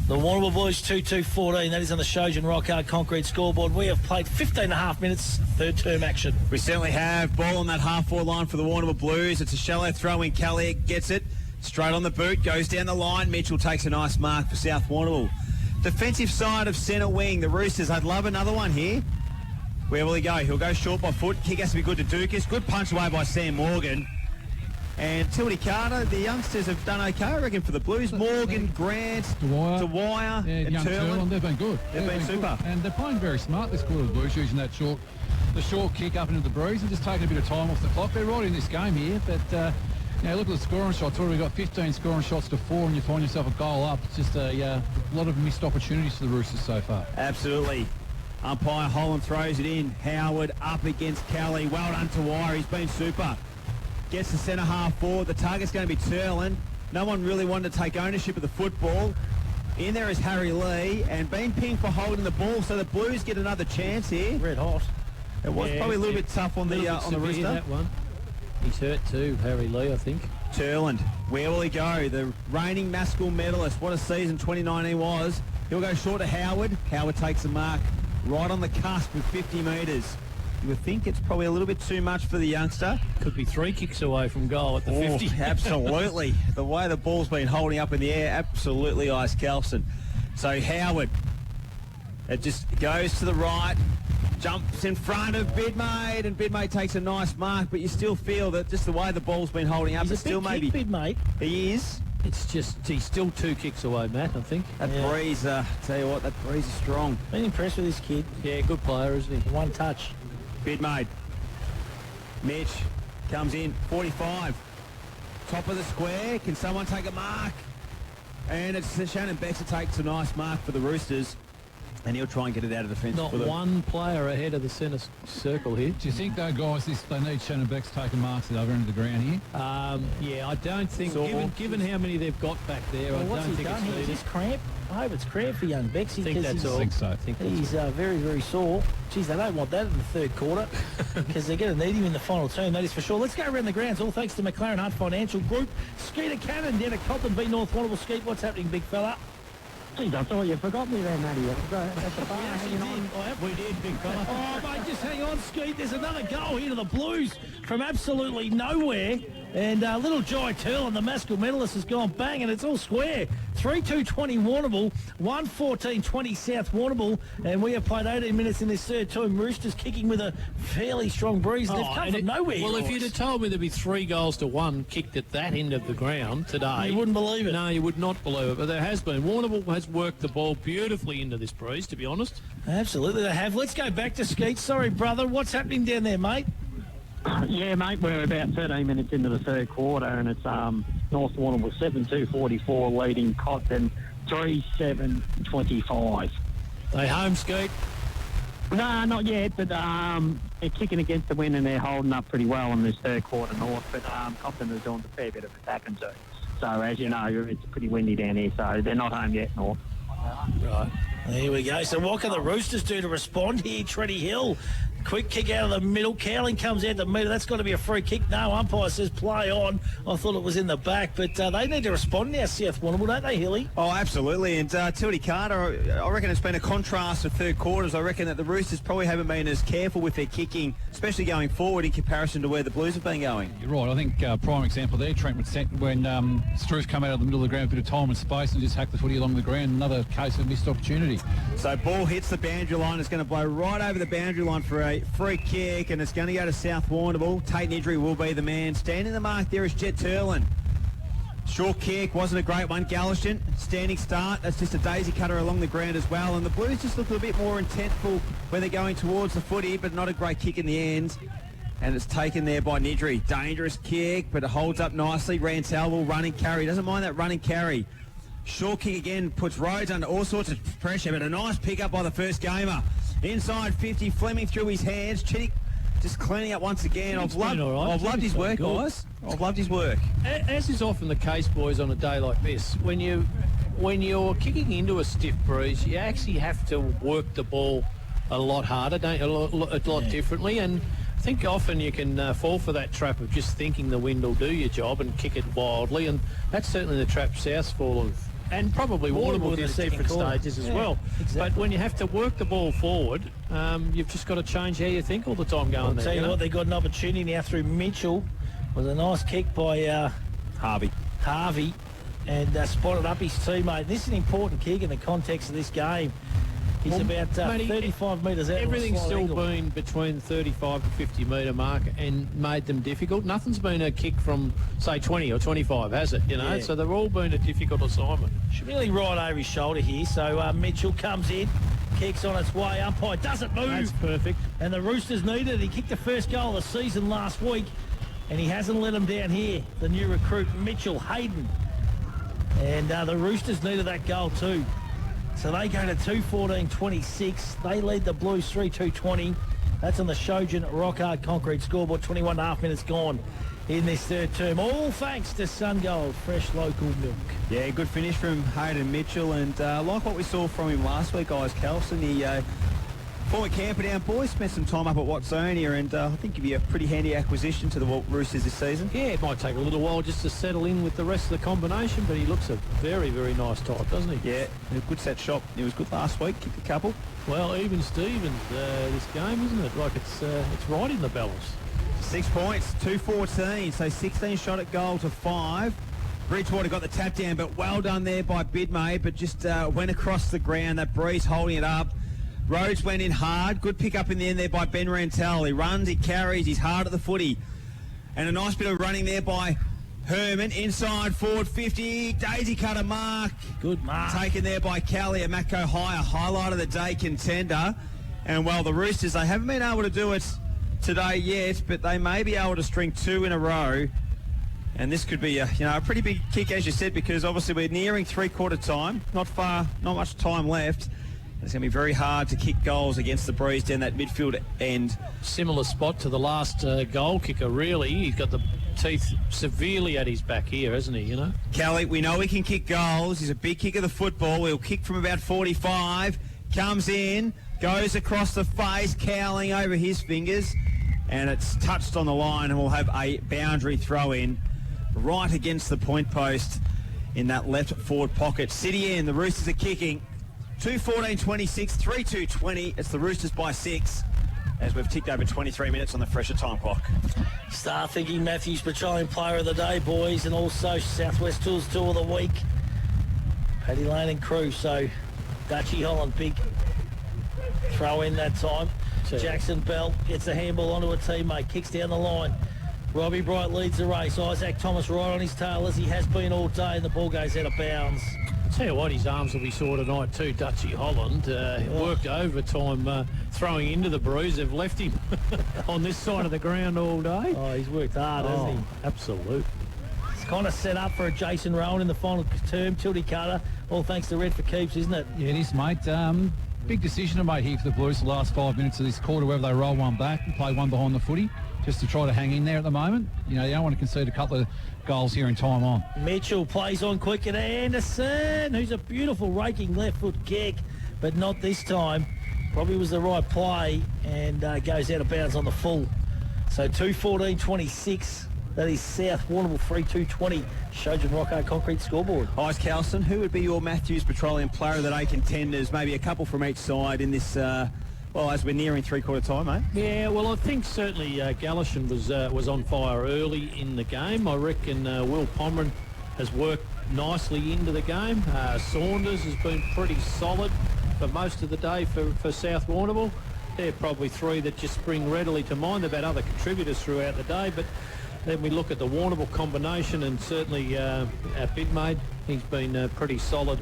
The Warrnambool Blues 2-2-14. That is on the Shojan Rock Hard Concrete scoreboard. We have played 15 and a half minutes, third term action. We certainly have. Ball on that half-forward line for the Warrnambool Blues. It's a shallow throw in. Callier gets it. Straight on the boot. Goes down the line. Mitchell takes a nice mark for South Warrnambool. Defensive side of centre wing. The Roosters. I'd love another one here. Where will he go? He'll go short by foot. Kick has to be good to Dukas. Good punch away by Sam Morgan. And Tildy Carter, the youngsters have done okay, I reckon, for the Blues. Morgan, Grant, Dwyer and young Turlin. They've been good. They've been super. Good. And they're playing very smart this quarter, the Blues, using that short kick up into the breeze and just taking a bit of time off the clock. They're right in this game here, but look at the scoring shots. We've got 15 scoring shots to 4, and you find yourself a goal up. It's just a lot of missed opportunities for the Roosters so far. Absolutely. Umpire Holland throws it in. Howard up against Kelly. Well done to Wire. He's been super. Gets the centre half forward. The target's going to be Turlin. No one really wanted to take ownership of the football. In there is Harry Lee, and been pinged for holding the ball, so the Blues get another chance here. Red hot. It was probably a little bit tough on the Rooster. That one. He's hurt too, Harry Lee, I think. Turland, where will he go? The reigning Maskell medalist. What a season 2019 was. He'll go short to Howard. Howard takes the mark right on the cusp with 50 metres. You would think it's probably a little bit too much for the youngster. Could be 3 kicks away from goal at the 50. Absolutely. The way the ball's been holding up in the air, absolutely ice Kelson. So Howard, it just goes to the right, jumps in front of Bidmaid, and Bidmaid takes a nice mark, but you still feel that just the way the ball's been holding up, He's it's still maybe... Bidmaid. He is. It's just, he's still 2 kicks away, Matt, I think. That breeze, tell you what, that breeze is strong. Been impressed with this kid. Yeah, good player, isn't he? One touch. Bid made. Mitch comes in, 45. Top of the square. Can someone take a mark? And it's Shannon Bex to take a nice mark for the Roosters. And he'll try and get it out of defence. Not one player ahead of the centre circle here. Do you think, though, guys, they need Shannon Beck's taking marks at the other end of the ground here? Yeah, I don't think, given how many they've got back there, I What's don't he think done it's here? needed. Is this cramp? I hope it's cramp for young Bex. I think that's all. I think so. He's very, very sore. Geez, they don't want that in the third quarter because they're going to need him in the final term, that is for sure. Let's go around the grounds. All thanks to McLaren Hunt Financial Group. Skeeter Cannon down at Cobden v North Warrnambool. Skeet, what's happening, big fella? Geez, I thought you forgot me there, Matty. At the bar hanging on. We did, big fella. Oh, mate, just hang on, Skeet. There's another goal here to the Blues from absolutely nowhere. And little Jai Turl and the Maskell medalist has gone bang, and it's all square. 3-2-20 Warrnambool, 1-14-20 South Warrnambool, and we have played 18 minutes in this third term. Roosters kicking with a fairly strong breeze. They've come from nowhere. Well, if you'd have told me there'd be 3 goals to 1 kicked at that end of the ground today, you wouldn't believe it. No, you would not believe it. But there has been. Warrnambool has worked the ball beautifully into this breeze, to be honest. Absolutely, they have. Let's go back to Skeet. Sorry, brother. What's happening down there, mate? Yeah, mate, we're about 13 minutes into the third quarter, and it's North Warrnambool 7-2-44 leading Cotton 3-7-25. They home, Skeet. No, not yet, but they're kicking against the wind and they're holding up pretty well in this third quarter, North. But Cotton is doing a fair bit of attacking too. So, as you know, it's pretty windy down here, so they're not home yet, North. Right. There we go. So what can the Roosters do to respond here? Treddy Hill, quick kick out of the middle. Cowling comes out the middle. That's got to be a free kick. No, umpire says play on. I thought it was in the back, but they need to respond now, South Warrnambool, don't they, Hilly? Oh, absolutely. And Tildy Carter, I reckon it's been a contrast to third quarters. I reckon that the Roosters probably haven't been as careful with their kicking, especially going forward in comparison to where the Blues have been going. You're right. I think prime example there, Trent, when Struth come out of the middle of the ground, a bit of time and space and just hack the footy along the ground. Another case of missed opportunity. So ball hits the boundary line. It's going to blow right over the boundary line for a free kick, and it's going to go to South Warrnambool. Tate Nidri will be the man. Standing the mark there is Jet Turlin. Short kick, wasn't a great one. Galliston, standing start. That's just a daisy cutter along the ground as well. And the Blues just look a bit more intentful when they're going towards the footy, but not a great kick in the end. And it's taken there by Nidri. Dangerous kick, but it holds up nicely. Rantel will run and carry. Doesn't mind that run and carry. Short kick again, puts Rhodes under all sorts of pressure, but a nice pick up by the first gamer. Inside 50, Fleming through his hands. Chittick just cleaning up once again. I've loved his work, guys. I've loved his work. As is often the case, boys, on a day like this, when you're kicking into a stiff breeze, you actually have to work the ball a lot harder, don't you? A lot differently. And I think often you can fall for that trap of just thinking the wind will do your job and kick it wildly. And that's certainly the trap South's fallen. And probably Warrnambool at different stages as well. Exactly. But when you have to work the ball forward, you've just got to change how you think all the time going there. Tell you what, they got an opportunity now through Mitchell. Was a nice kick by Harvey, and spotted up his teammate. This is an important kick in the context of this game. He's about 35 metres out. Everything's still angle. been between 35 to 50 metre mark and made them difficult. Nothing's been a kick from, say, 20 or 25, has it? You know, so they've all been a difficult assignment. Should really right over his shoulder here. So Mitchell comes in, kicks on its way. Umpire doesn't move. That's perfect. And the Roosters need it. He kicked the first goal of the season last week, and he hasn't let him down here. The new recruit, Mitchell Hayden. And the Roosters needed that goal too. So they go to 2-14-26. They lead the Blues 3-2-20. That's on the Shojin Rockhard Concrete scoreboard. 21 and a half minutes gone in this third term. All thanks to SunGold, fresh local milk. Yeah, good finish from Hayden Mitchell, and like what we saw from him last week, guys, Kelson, he former Camperdown boy, spent some time up at Watsonia, and I think he'll be a pretty handy acquisition to the Roosters this season. Yeah, it might take a little while just to settle in with the rest of the combination, but he looks a very, very nice type, doesn't he? Yeah, a good set shot. He was good last week, kicked a couple. Well, even Stevens this game, isn't it? Like it's right in the balance. 6 points, 2-14, so 16 shot at goal to 5. Bridgewater got the tap down, but well done there by Bidmay, but just went across the ground. That breeze holding it up. Rhodes went in hard. Good pick up in the end there by Ben Rantel. He runs, he carries, he's hard at the footy. And a nice bit of running there by Herman inside forward 50. Daisy cutter mark. Good mark. Taken there by Callie. A Matco High, a highlight of the day contender. And, well, the Roosters, they haven't been able to do it today yet, but they may be able to string 2 in a row. And this could be a pretty big kick, as you said, because obviously we're nearing three-quarter time. Not much time left. It's going to be very hard to kick goals against the Breeze down that midfield end. Similar spot to the last goal kicker, really. He's got the teeth severely at his back here, hasn't he, you know? Kelly, we know he can kick goals. He's a big kick of the football. He'll kick from about 45. Comes in, goes across the face, cowling over his fingers. And it's touched on the line, and we'll have a boundary throw in right against the point post in that left forward pocket. City in, the Roosters are kicking. 2:14.26, 3:2.20. It's the Roosters by 6 as we've ticked over 23 minutes on the fresher time clock. Start thinking Matthews Petroleum Player of the Day, boys, and also Southwest Tools Tool of the Week. Paddy Lane and crew, so Dutchy Holland, big throw in that time. Jackson Bell gets the handball onto a teammate, kicks down the line. Robbie Bright leads the race. Isaac Thomas right on his tail as he has been all day, and the ball goes out of bounds. Tell you what, his arms will be sore tonight too, Dutchy Holland. Worked overtime throwing into the Breeze. They've left him on this side of the ground all day. Oh, he's worked hard, hasn't he? Absolutely. It's kind of set up for a Jason Rowan in the final term. Tildy Carter, all thanks to Red for keeps, isn't it? Yeah, it is, mate. Big decision to make here for the Blues the last 5 minutes of this quarter, whether they roll one back and play one behind the footy, just to try to hang in there at the moment. You know, you don't want to concede a couple of goals here in time on. Mitchell plays on quick at Anderson, who's a beautiful raking left foot kick, but not this time. Probably was the right play and goes out of bounds on the full. So 2:14.26. That is South Warrnambool 3-2-20. Shojan Rocco Concrete scoreboard. Ice Carlson, who would be your Matthews Petroleum Player of the Day contenders? Maybe a couple from each side in this, as we're nearing three-quarter time, eh? Yeah, well, I think certainly Galashan was on fire early in the game. I reckon Will Pomeran has worked nicely into the game. Saunders has been pretty solid for most of the day for South Warrnambool. They're probably three that just spring readily to mind. They've had other contributors throughout the day, but then we look at the Warrnambool combination, and certainly our Bidmaid, he's been pretty solid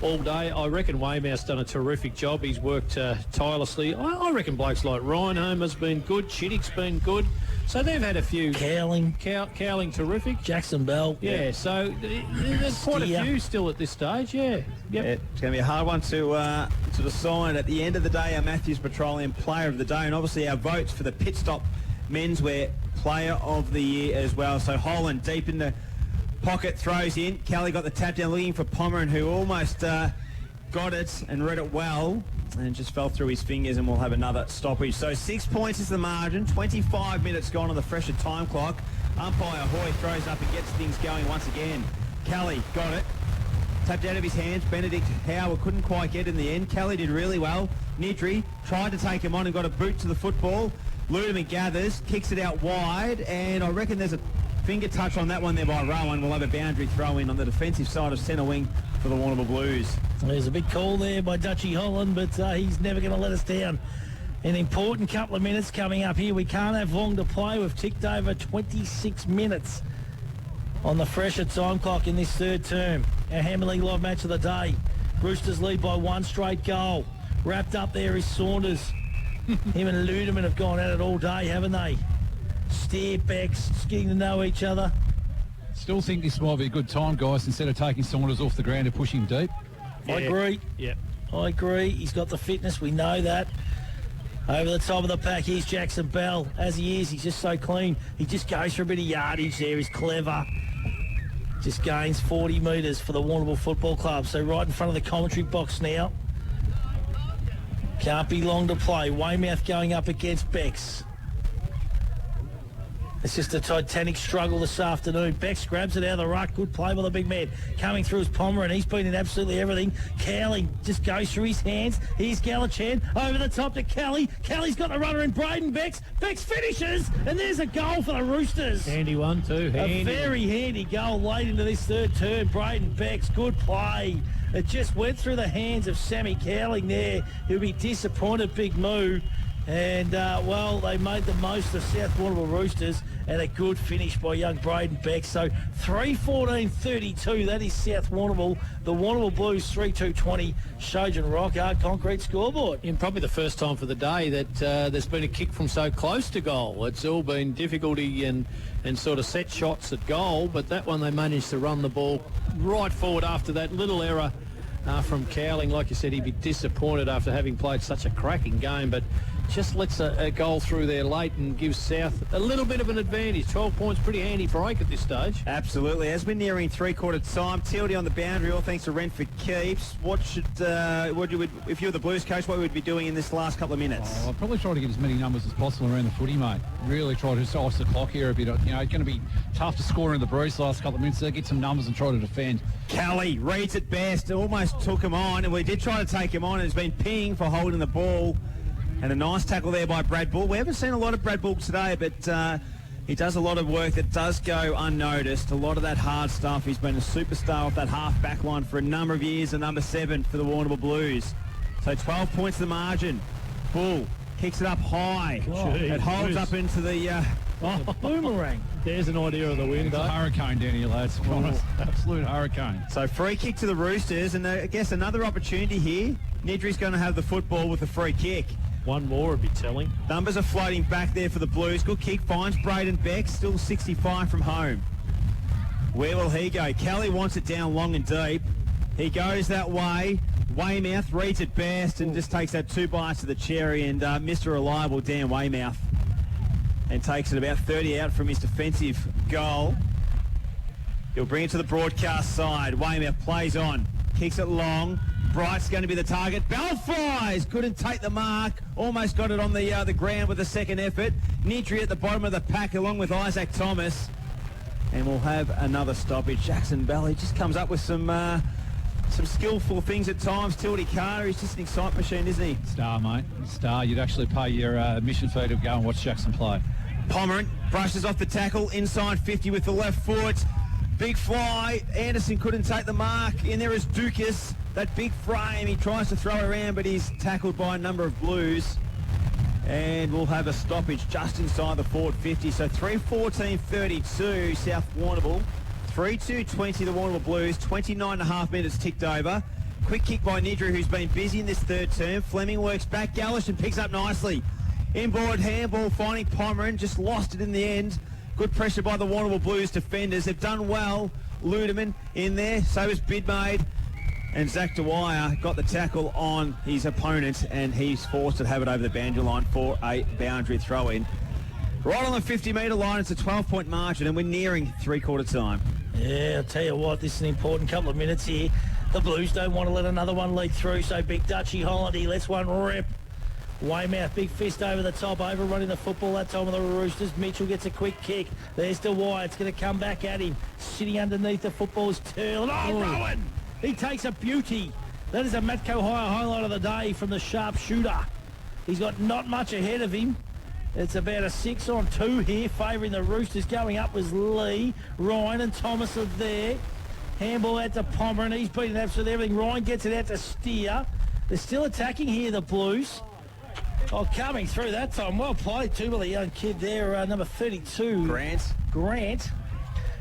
all day. I reckon Weymouth's done a terrific job. He's worked tirelessly. I reckon blokes like Ryan has been good. Chittick's been good. So they've had a few. Cowling terrific. Jackson Bell. Yeah, so there's quite a few still at this stage, yeah. Yep. Yeah, it's going to be a hard one to decide. At the end of the day, our Matthews Petroleum Player of the Day, and obviously our votes for the Pit Stop Menswear Player of the Year as well. So Holland deep in the pocket, throws in. Kelly got the tap down, looking for Pomeran, who almost got it and read it well, and just fell through his fingers, and we'll have another stoppage. So 6 points is the margin. 25 minutes gone on the fresher time clock. Umpire Hoy throws up and gets things going once again. Kelly got it. Tapped out of his hands. Benedict Howard couldn't quite get in the end. Kelly did really well. Nidri tried to take him on and got a boot to the football. Ludeman gathers, kicks it out wide, and I reckon there's a finger touch on that one there by Rowan. We'll have a boundary throw in on the defensive side of centre wing for the Warrnambool Blues. There's a big call there by Dutchy Holland, but he's never going to let us down. An important couple of minutes coming up here. We can't have long to play. We've ticked over 26 minutes on the fresher time clock in this third term. Our Hammer League live match of the day. Roosters lead by one straight goal. Wrapped up there is Saunders. Him and Ludeman have gone at it all day, haven't they? Stare-backs, getting to know each other. Still think this might be a good time, guys, instead of taking Saunders off the ground and pushing him deep. I agree. Yep. I agree. He's got the fitness. We know that. Over the top of the pack, here's Jackson Bell. As he is, he's just so clean. He just goes for a bit of yardage there. He's clever. Just gains 40 metres for the Warrnambool Football Club. So right in front of the commentary box now. Can't be long to play. Weymouth going up against Bex. It's just a titanic struggle this afternoon. Bex grabs it out of the ruck. Good play by the big man. Coming through is Pomeran. He's been in absolutely everything. Cowling just goes through his hands. Here's Gallichan over the top to Kelly. Kelly's got the runner in Braden Bex. Bex finishes, and there's a goal for the Roosters. Handy one too. A very handy goal late into this third term. Braden Bex, good play. It just went through the hands of Sammy Cowling there. He'll be disappointed, big move. And, well, they made the most of South Warrnambool Roosters and a good finish by young Braden Beck. So 3:14.32, that is South Warrnambool. The Warrnambool Blues 3:2.20, Shojan Rock, our concrete scoreboard. And probably the first time for the day that there's been a kick from so close to goal. It's all been difficulty and sort of set shots at goal, but that one they managed to run the ball right forward after that little error from Cowling. Like you said, he'd be disappointed after having played such a cracking game, but just lets a goal through there late and gives South a little bit of an advantage. 12 points, pretty handy for Ike at this stage. Absolutely. As we're nearing three-quarter time, TLD on the boundary, all thanks to Renford Keeps. If you were the Blues coach, what would you be doing in this last couple of minutes? I'll probably try to get as many numbers as possible around the footy, mate. Really try to just ice the clock here a bit. You know, it's going to be tough to score in the Bruce the last couple of minutes, so get some numbers and try to defend. Kelly reads it best, almost took him on, and we did try to take him on, and it's been pinging for holding the ball. And a nice tackle there by Brad Bull. We haven't seen a lot of Brad Bull today, but he does a lot of work that does go unnoticed. A lot of that hard stuff. He's been a superstar off that half-back line for a number of years, a number 7 for the Warrnambool Blues. So 12 points the margin. Bull kicks it up high. It holds up into the Boomerang. There's an idea of the wind, It's a hurricane down here, lads. Absolute hurricane. So free kick to the Roosters, and I guess another opportunity here. Nidri's going to have the football with a free kick. One more would be telling. Numbers are floating back there for the Blues. Good kick, finds Braden Beck, still 65 from home. Where will he go? Kelly wants it down long and deep. He goes that way. Weymouth reads it best and just takes that 2 bites of the cherry, and Mr. Reliable, Dan Weymouth, and takes it about 30 out from his defensive goal. He'll bring it to the broadcast side. Weymouth plays on, kicks it long. Bright's going to be the target. Bell flies. Couldn't take the mark. Almost got it on the ground with the second effort. Nidri at the bottom of the pack along with Isaac Thomas. And we'll have another stoppage. Jackson Bell, he just comes up with some skillful things at times. Tildy Carter, he's just an excitement machine, isn't he? Star, mate. Star. You'd actually pay your admission fee to go and watch Jackson play. Pomerant brushes off the tackle. Inside 50 with the left foot. Big fly. Anderson couldn't take the mark. In there is Dukas. That big frame, he tries to throw around, but he's tackled by a number of Blues. And we'll have a stoppage just inside the forward 50. So 3:14.32, South Warrnambool. 3:2.20, the Warrnambool Blues. 29.5 minutes ticked over. Quick kick by Nidri, who's been busy in this third term. Fleming works back. Gallish and picks up nicely. Inboard handball, finding Pomerant. Just lost it in the end. Good pressure by the Warrnambool Blues defenders. They've done well. Ludeman in there. So is Bidmaid. And Zach Dwyer got the tackle on his opponent, and he's forced to have it over the boundary line for a boundary throw-in. Right on the 50-metre line, it's a 12-point margin, and we're nearing three-quarter time. Yeah, I'll tell you what, this is an important couple of minutes here. The Blues don't want to let another one leak through, so Big Dutchy Hollandy lets one rip. Weymouth, big fist over the top, overrunning the football that time of the Roosters. Mitchell gets a quick kick. There's Dwyer. It's going to come back at him. Sitting underneath the football's turn. Oh, Rowan! He takes a beauty. That is a Matco Hire highlight of the day from the sharpshooter. He's got not much ahead of him. It's about a 6-on-2 here, favouring the Roosters. Going up was Lee. Ryan and Thomas are there. Handball out to Pomerant. He's beating absolutely everything. Ryan gets it out to Steer. They're still attacking here, the Blues. Oh, coming through that time. Well played, too, by the young kid there, number 32. Grant.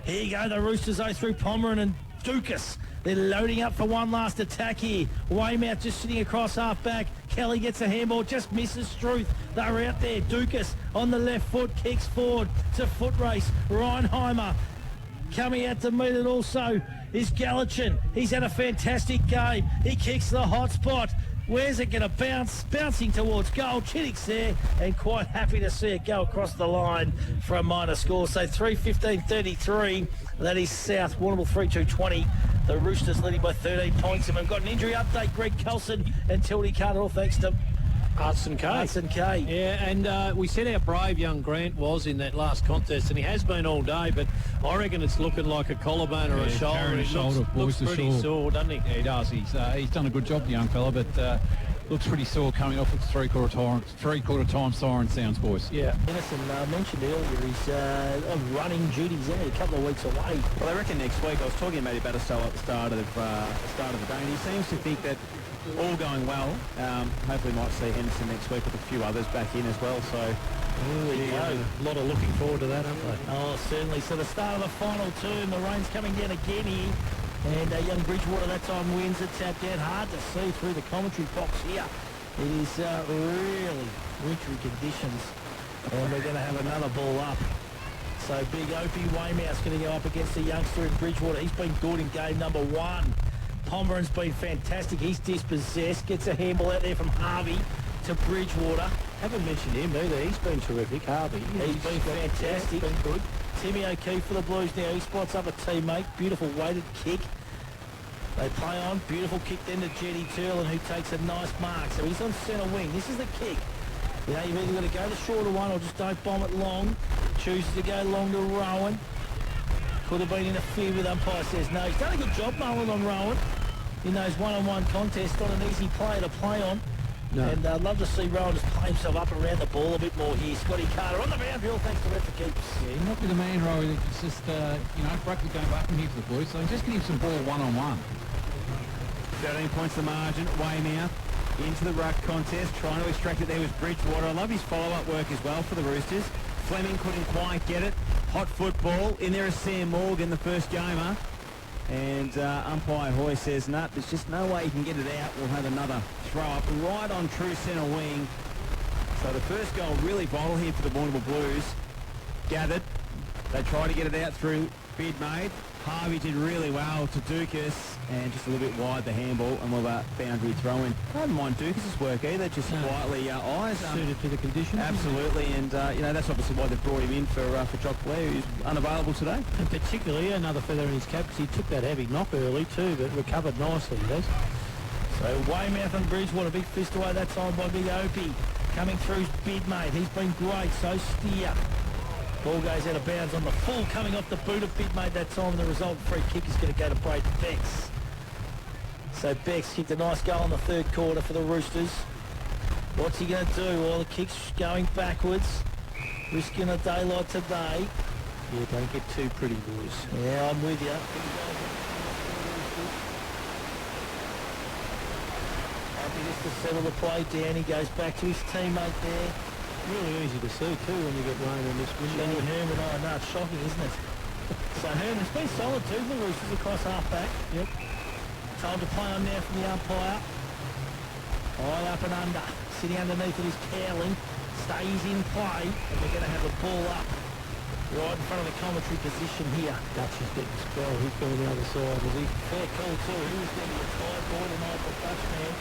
Here you go, the Roosters go through Pomerant and Dukas. They're loading up for one last attack here. Weymouth just sitting across half-back. Kelly gets a handball, just misses Struth. They're out there. Dukas on the left foot, kicks forward. It's a foot race. Reinheimer coming out to meet it also is Gallatin. He's had a fantastic game. He kicks the hot spot. Where's it going to bounce? Bouncing towards goal. Chittick's there, and quite happy to see it go across the line for a minor score. So 3:15.33. That is South Warrnambool 3:2.20. The Roosters leading by 13 points. And we've got an injury update. Greg Kelson and Tildy Carter, all thanks to Hudson K. Yeah, and we said how brave young Grant was in that last contest, and he has been all day, but I reckon it's looking like a collarbone or a shoulder. He looks pretty sore, doesn't he? Yeah, he does. He's done a good job, the young fella, but looks pretty sore coming off its three-quarter time siren sounds, boys. Yeah. Innocent mentioned earlier he's running duties there, a couple of weeks away. Well, I reckon next week, I was talking about Batterstall at the start of the day, and he seems to think that all going well, hopefully might see Henderson next week with a few others back in as well, so Here we go. A lot of looking forward to that, aren't they? Oh, certainly. So the start of the final turn, the rain's coming down again here. And young Bridgewater that time wins it. Tapped out hard to see through the commentary box here. It is really wintry conditions. And we're going to have another ball up. So big Opie Weymouth's going to go up against the youngster in Bridgewater. He's been good in game number 1. Pomeran's been fantastic. He's dispossessed. Gets a handball out there from Harvey to Bridgewater. Haven't mentioned him either. He's been terrific, Harvey. He's been fantastic. Been good. Timmy O'Keefe for the Blues now. He spots up a teammate. Beautiful weighted kick. They play on. Beautiful kick then to Jetty Turlin, who takes a nice mark. So he's on centre wing. This is the kick. You know, you've either got to go the shorter one or just don't bomb it long. Chooses to go long to Rowan. Could have been interfered with. Umpire says no. He's done a good job, Nolan, on Rowan in those one-on-one contests. Not an easy player to play on. No. And I'd love to see Rowan just play himself up around the ball a bit more here. Scotty Carter on the boundary, all thanks to Ref for keeps. Yeah, he's not with the man, Roy. It's just, broke the game up in here for the boys. So just give him some ball one-on-one. 13 points the margin. Weymouth into the ruck contest, trying to extract it there with Bridgewater. I love his follow-up work as well for the Roosters. Fleming couldn't quite get it. Hot football. In there is Sam Morgan, the first gamer. And umpire Hoy says, no, there's just no way he can get it out. We'll have another throw up right on true centre wing. So the first goal really vital here for the Warrnambool Blues. Gathered. They try to get it out through bid made. Harvey did really well to Dukas, and just a little bit wide the handball, and we'll have a boundary throw in. I don't mind Dukas' work either, just quietly eyes. Suited to the conditions. Absolutely, and that's obviously why they've brought him in for Jock Blair, who's unavailable today. And particularly another feather in his cap, because he took that heavy knock early too, but recovered nicely, he does. So Weymouth and Bridgewater, big fist away that time by Big Opie. Coming through bid mate, he's been great, so Steer. Ball goes out of bounds on the full, coming off the boot of bid mate that time. The result, free kick is going to go to Braden Becks. So Becks kicked a nice goal in the third quarter for the Roosters. What's he going to do? Well, the kick's going backwards. Risking a daylight today. Yeah, don't get too pretty, boys. Yeah, I'm with you. Happy just to settle the play down. He goes back to his teammate there. Really easy to see too when you get rain in this window. Shane Herman, no, it's shocking, isn't it? So Herman's been solid too for the Roosters across half-back. Yep. Time to play on now from the umpire. High up and under. Sitting underneath it is Cowling. Stays in play. And we're going to have the ball up right in front of the commentary position here. Dutch is getting spelled. He's going the other side, was he? Fair call too. He was going to be a tired boy tonight, the Dutch man.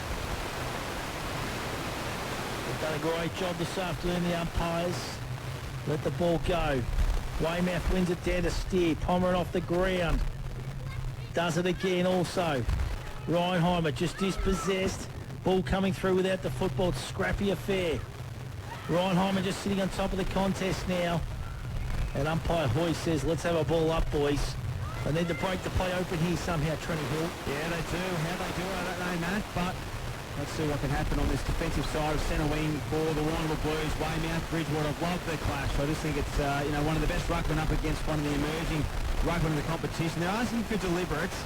They've done a great job this afternoon, the umpires. Let the ball go. Weymouth wins it down to Steer. Pomeran off the ground. Does it again also. Reinheimer just dispossessed. Ball coming through without the football. It's a scrappy affair. Reinheimer just sitting on top of the contest now. And umpire Hoy says, let's have a ball up, boys. They need to break the play open here somehow, Trinity Hill. Yeah, they do. How they do it, I don't know, Matt, but let's see what can happen on this defensive side of centre wing for the Warrnambool Blues. Weymouth, Bridgewater, love the clash. I just think it's one of the best ruckmen up against one of the emerging ruckmen in the competition. They're asking for deliberate.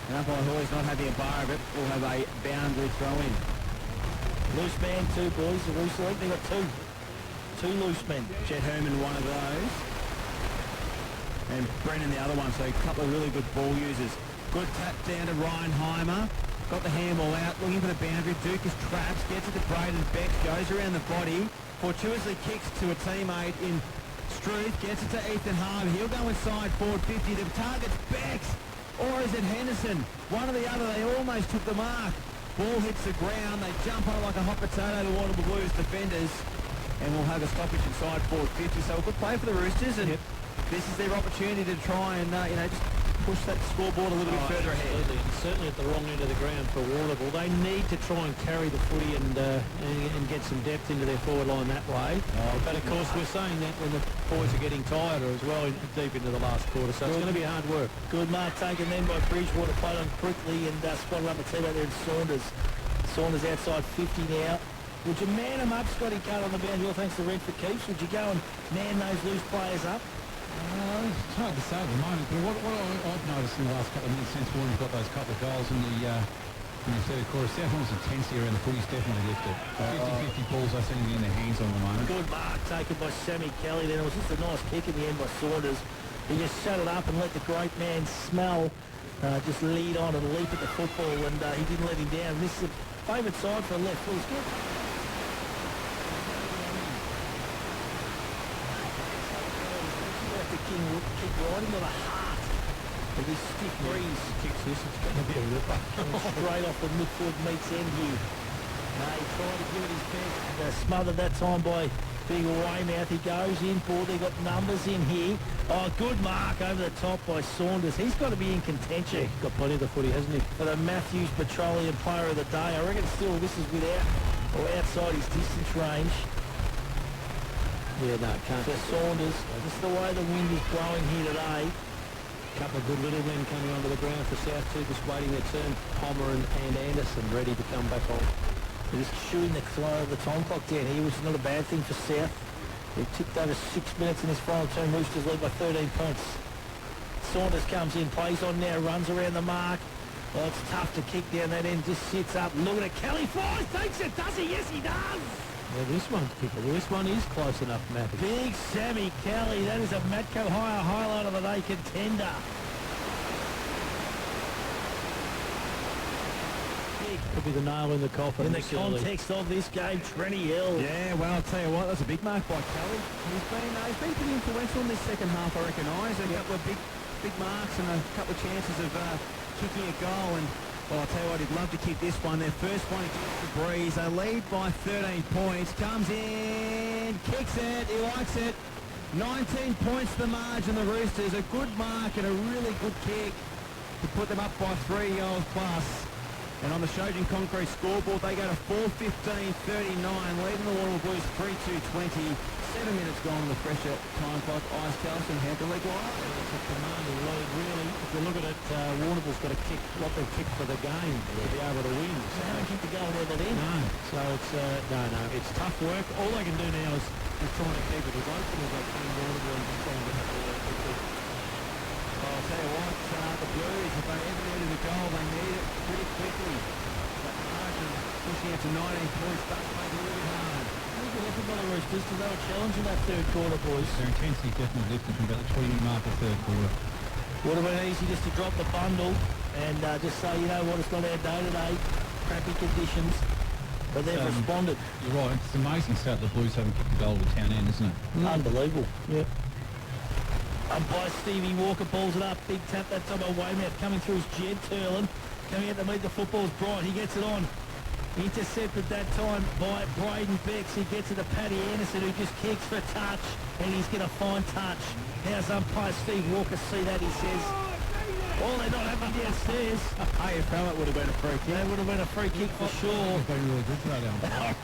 And umpire Hoy's not having a bar of it. We'll have a boundary throw in. Loose man too, boys. The Roosters League, they've got two loose men. Jet Herman, one of those. And Brennan, the other one. So a couple of really good ball users. Good tap down to Reinheimer. Got the handball out, looking for the boundary. Dukas traps, gets it to Braden Beck, goes around the body. Fortuitously kicks to a teammate in Struth, gets it to Ethan Harvey. He'll go inside forward 50. The target's Becks. Or is it Henderson? One or the other. They almost took the mark. Ball hits the ground. They jump on it like a hot potato, the Warrnambool Blues defenders. And we'll have a stoppage inside forward 50. So a good play for the Roosters. And this is their opportunity to try and, just push that scoreboard a little bit further ahead. Absolutely. And certainly at the wrong end of the ground for Warrnambool. They need to try and carry the footy and get some depth into their forward line that way. But of course we're saying that when the boys are getting tireder as well deep into the last quarter. So it's going to be hard work. Good mark taken then by Bridgewater, played on quickly and spotted up a teammate there in Saunders. Saunders outside 50 now. Would you man them up, Scotty Carter, on the boundary? All thanks to Red for keeps. Would you go and man those loose players up? It's hard to say at the moment, but what I've noticed in the last couple of minutes since Warren's got those couple of goals in the third quarter, Southwell's intensity around the footy's definitely lifted. 50-50 balls I seem to be in their hands on the moment. Good mark taken by Sammy Kelly then. It was just a nice kick in the end by Saunders. He just shut it up and let the great man Smell just lead on and leap at the football, and he didn't let him down. This is a favourite side for a left full skip. Kick right into the heart of this stiff breeze. Kicks this, it's going to be a ripper. Straight off the midfield meets end here. He tried to give it his best. Smothered that time by big Weymouth. He goes in for. They got numbers in here. Oh, good mark over the top by Saunders. He's got to be in contention. He's got plenty of the footy, hasn't he? For the Matthews Petroleum Player of the Day. I reckon still this is without or outside his distance range. Yeah, no, can't. For Saunders, just the way the wind is blowing here today. Couple of good little men coming onto the ground for South too, just waiting their turn. Palmer and Anderson ready to come back on. They're just shooting the flow of the time clock down here, which is not a bad thing for South. They've ticked over 6 minutes in this final term. Roosters lead by 13 points. Saunders comes in, plays on now, runs around the mark. Oh, it's tough to kick down that end, just sits up. Look at it, Kelly flies, takes it, does he? Yes, he does! Yeah, this one's kicker. This one is close enough, Matt. Big Sammy Kelly, that is a Matco Hire highlight of the day contender. Could be the nail in the coffin. In the context of this game, Trenny Hill. Yeah, well, I'll tell you what, that's a big mark by Kelly. He's been pretty influential in this second half, I recognise. A couple of big marks and a couple of chances of kicking a goal. And, well, I'll tell you what, he'd love to kick this one. Their first one against the Breeze. They lead by 13 points. Comes in, kicks it, he likes it. 19 points the margin, the Roosters. A good mark and a really good kick to put them up by 3 goals plus. And on the Shojin Concrete scoreboard, they go to 4:15:39, leading the Warrnambool Blues 3-2-20. 7 minutes gone on the fresher time clock. Ice Carlson, how can they go on? It's a commanding lead, really. If you look at it, Warrnambool's got to kick what they've kicked for the game to be able to win. They haven't kicked the goal there, that in. No, so it's it's tough work. All they can do now is trying to keep it as open as they can. Warrnambool and just trying to get it. I'll tell you what, the Blues, if they ever needed a goal, they need it pretty quickly. That margin pushing out to 19 points, that's made it really hard. Look at the Roosters, because they were challenging that third quarter, boys. Their intensity definitely lifted from about the 20 mark of third quarter. Would have been easy just to drop the bundle and just say, you know what, it's not our day today, crappy conditions. But they've responded. You're right, it's amazing stat the Blues haven't kicked a goal to town end, isn't it? Unbelievable. Yep. Umpire Stevie Walker balls it up. Big tap that time by Weymouth coming through his Jed Turlin. Coming out to meet the football's Bright. He gets it on. Intercepted that time by Braden Becks. He gets it to Paddy Anderson, who just kicks for touch. And he's going to find touch. How's umpire Steve Walker see that, he says? Oh, they're not having downstairs. AFL, it would have been a free kick. That would have been a free kick for sure. They've been really good today, I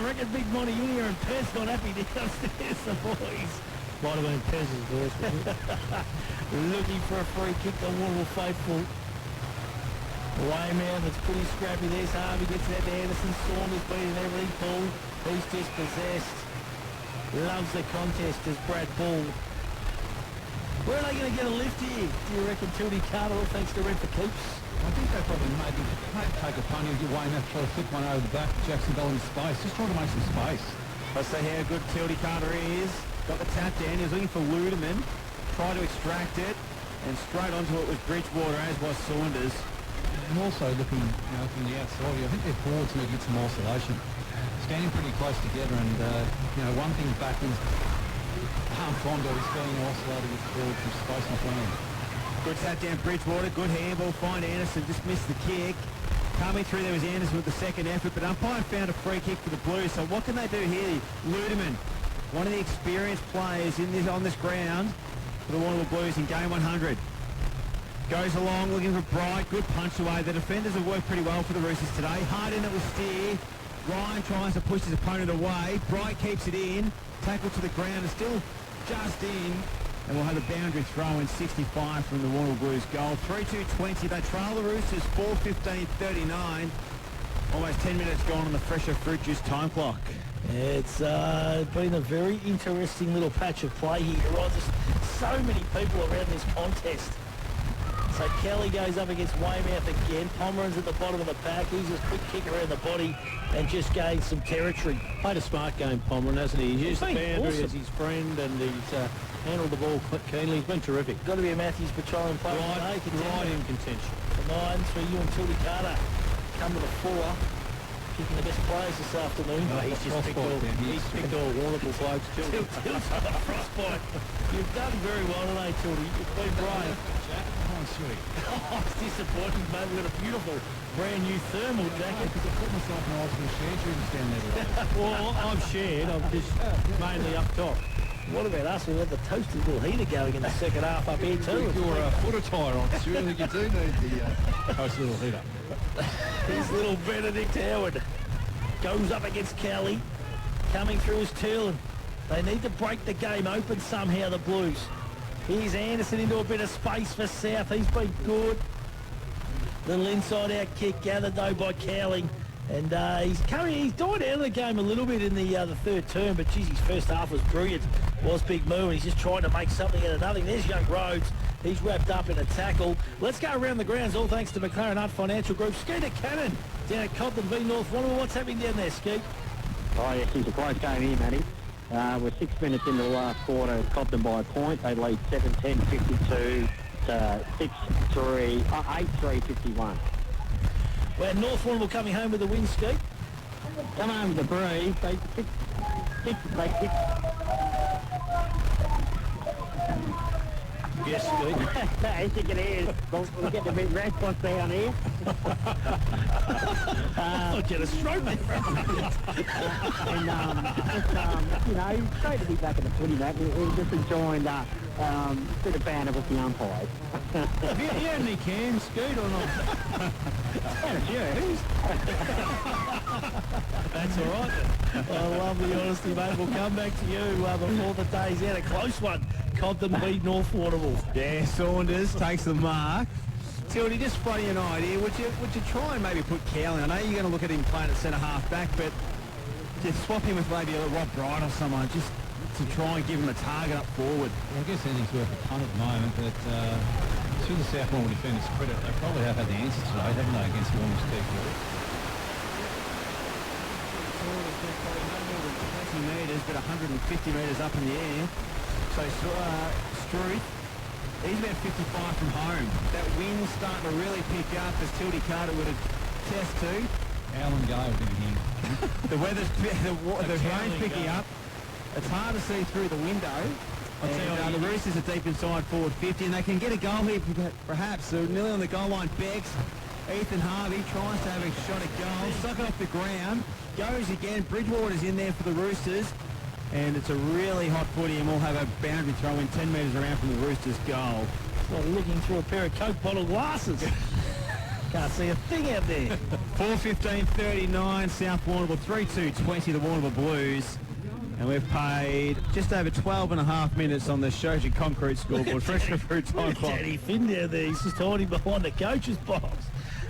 reckon Big Monty Junior and Pez not happy downstairs, the boys. Might have been Pez's voice. Looking for a free kick, the Warrnambool faithful. Weymouth, it's pretty scrappy. There's Harvey, gets that to Anderson. Saunders beating everything. Bull, he's dispossessed. Loves the contest as Brad Bull. Where are they going to get a lift here? Do you reckon Tildy Carter, all thanks to Red for keeps? I think they probably maybe take a punny and get Weymouth, try to flick one over the back. Jackson Bell in space, just trying to make some space. Let's see how good Tildy Carter is. Got the tap down, he was looking for Ludeman, tried to extract it, and straight onto it was Bridgewater, as was Saunders. And also looking from the outside, I think their forwards need to get some isolation. Standing pretty close together, and one thing back is Fondo is being isolated with forward from space in front of him. Good tap down Bridgewater, good handball, find Anderson, just missed the kick. Coming through there was Anderson with the second effort, but umpire found a free kick for the Blues, so what can they do here? Ludeman, one of the experienced players on this ground for the Warrnambool Blues in game 100. Goes along looking for Bright, good punch away. The defenders have worked pretty well for the Roosters today. Hard in it with Steer. Ryan tries to push his opponent away. Bright keeps it in. Tackle to the ground and still just in. And we'll have a boundary throw in 65 from the Warrnambool Blues goal. 3-2-20. They trail the Roosters 4-15-39. Almost 10 minutes gone on the fresher fruit juice time clock. It's been a very interesting little patch of play here. Right, there's so many people around this contest. So Kelly goes up against Weymouth again. Pomeran's at the bottom of the pack. He's just quick kick around the body and just gained some territory. Played a smart game, Pomeran, hasn't he? He's used the boundary awesome as his friend, and he's handled the ball keenly. He's been terrific. Got to be a Matthews Petroleum player. Right in contention. The 9 for you and Tildy Carter come to the fore. Picking the best players this afternoon. He's just picked all Warrnambool blokes, too. Tilt's got a frostbite. You've done very well today, Tildy. You've been brave. Oh, sweet. Oh, it's disappointing, mate. We've got a beautiful brand new thermal jacket. I put myself in a hospital shade you can stand there today. Well, I've shared. I'm just mainly up top. What about us? We've had the toasted little heater going in the second half up here too. Your foot attire on, Stu. I think you do need the toast little heater. Here's little Benedict Howard. Goes up against Kelly. Coming through his Turlin. They need to break the game open somehow, the Blues. Here's Anderson into a bit of space for South. He's been good. Little inside-out kick gathered, though, by Cowling. And he's died out of the game a little bit in the third term, but geez, his first half was brilliant. Was Big Moo, and he's just trying to make something out of nothing. There's young Rhodes. He's wrapped up in a tackle. Let's go around the grounds, all thanks to McLaren Hunt Financial Group. Skeeter Cannon down at Cobden v North Warrnambool. What's happening down there, Skeet? Oh, yes, it's a close game here, Matty. We're 6 minutes into the last quarter. Cobden by a point. They lead 7-10, 52 to 6-3, 8-3, 51. Well, North Warrnambool coming home with a win, Skeet. Come home with a breeze. They kick. Yes, Skeet. I think it is. We're getting a bit response down here. I thought you had a stroke, mate. And great to be back in the footy, mate. We're just enjoying that bit of banter with the umpires. Have you had any cans, Scoot, or not? That's all right. I love the honesty, mate. We'll come back to you before the day's out. A close one. Cobden beat North Warrnambool. Yeah, Saunders takes the mark. Tildy, just floating an idea. Would you try and maybe put Cowling? I know you're going to look at him playing at centre half back, but just swap him with maybe a Rob Bright or someone, just to try and give him a target up forward. Well, I guess anything's worth a ton at the moment, but to the South Warrnambool defenders' credit, they probably have had the answers today, haven't they, against Warrnambool's key forward? 20 metres, but 150 metres up in the air. So Struth, he's about 55 from home. That wind's starting to really pick up, as Tildy Carter would attest to. Alan Gale in here. The weather's, the rain's picking up. It's hard to see through the window. And, the Roosters are deep inside forward 50, and they can get a goal here, perhaps. So nearly on the goal line, Becks. Ethan Harvey tries to have a shot at goal. Suck it off the ground. Goes again. Bridgewater's in there for the Roosters. And it's a really hot footy, and we'll have a boundary throw in 10 metres around from the Roosters' goal. Well, looking through a pair of Coke bottle glasses. Can't see a thing out there. 4:15:39, South Warrnambool, 3:2:20, the Warrnambool Blues. And we've paid just over 12 and a half minutes on the Shoji Concrete scoreboard. Fresh fruit time clock. Danny Finn down there. He's just hiding behind the coach's box.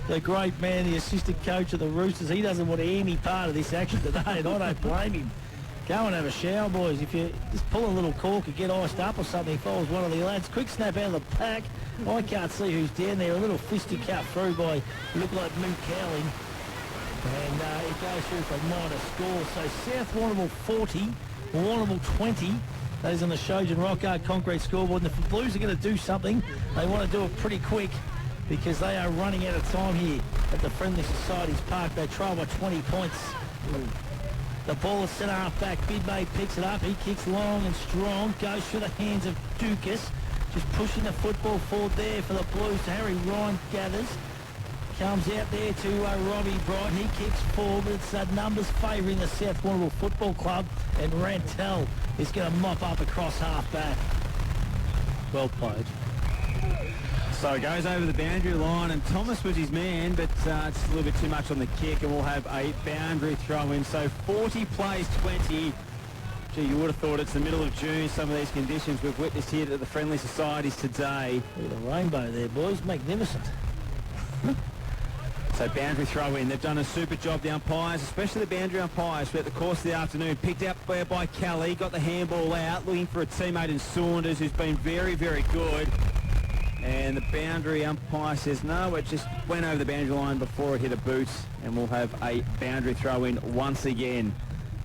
The great man, the assistant coach of the Roosters, he doesn't want any part of this action today, and I don't blame him. Go and have a shower, boys. If you just pull a little cork and get iced up or something, if I was one of the lads. Quick snap out of the pack. I can't see who's down there. A little fisty cut through by, look like Moot Cowling. And it goes through for a minor score. So South Warrnambool 40, Warrnambool 20. That is on the Shojan Rockart Concrete scoreboard. And if the Blues are going to do something, they want to do it pretty quick, because they are running out of time here at the Friendly Societies Park. They trail by 20 points. The ball is centre half back. Bidmay picks it up. He kicks long and strong. Goes through the hands of Dukas. Just pushing the football forward there for the Blues. Harry Ryan gathers. Comes out there to Robbie Bright. He kicks forward. It's numbers favouring the South Warrnambool Football Club. And Rantel is going to mop up across half back. Well played. So it goes over the boundary line, and Thomas was his man, but it's a little bit too much on the kick, and we'll have a boundary throw in. So 40 plays 20. Gee, you would have thought it's the middle of June, some of these conditions we've witnessed here at the Friendly Societies today. Look at the rainbow there, boys. Magnificent. So boundary throw in. They've done a super job, the umpires, especially the boundary umpires throughout the course of the afternoon. Picked up there by Kelly, got the handball out, looking for a teammate in Saunders who's been very, very good. And the boundary umpire says no, it just went over the boundary line before it hit a boot, and we'll have a boundary throw in once again.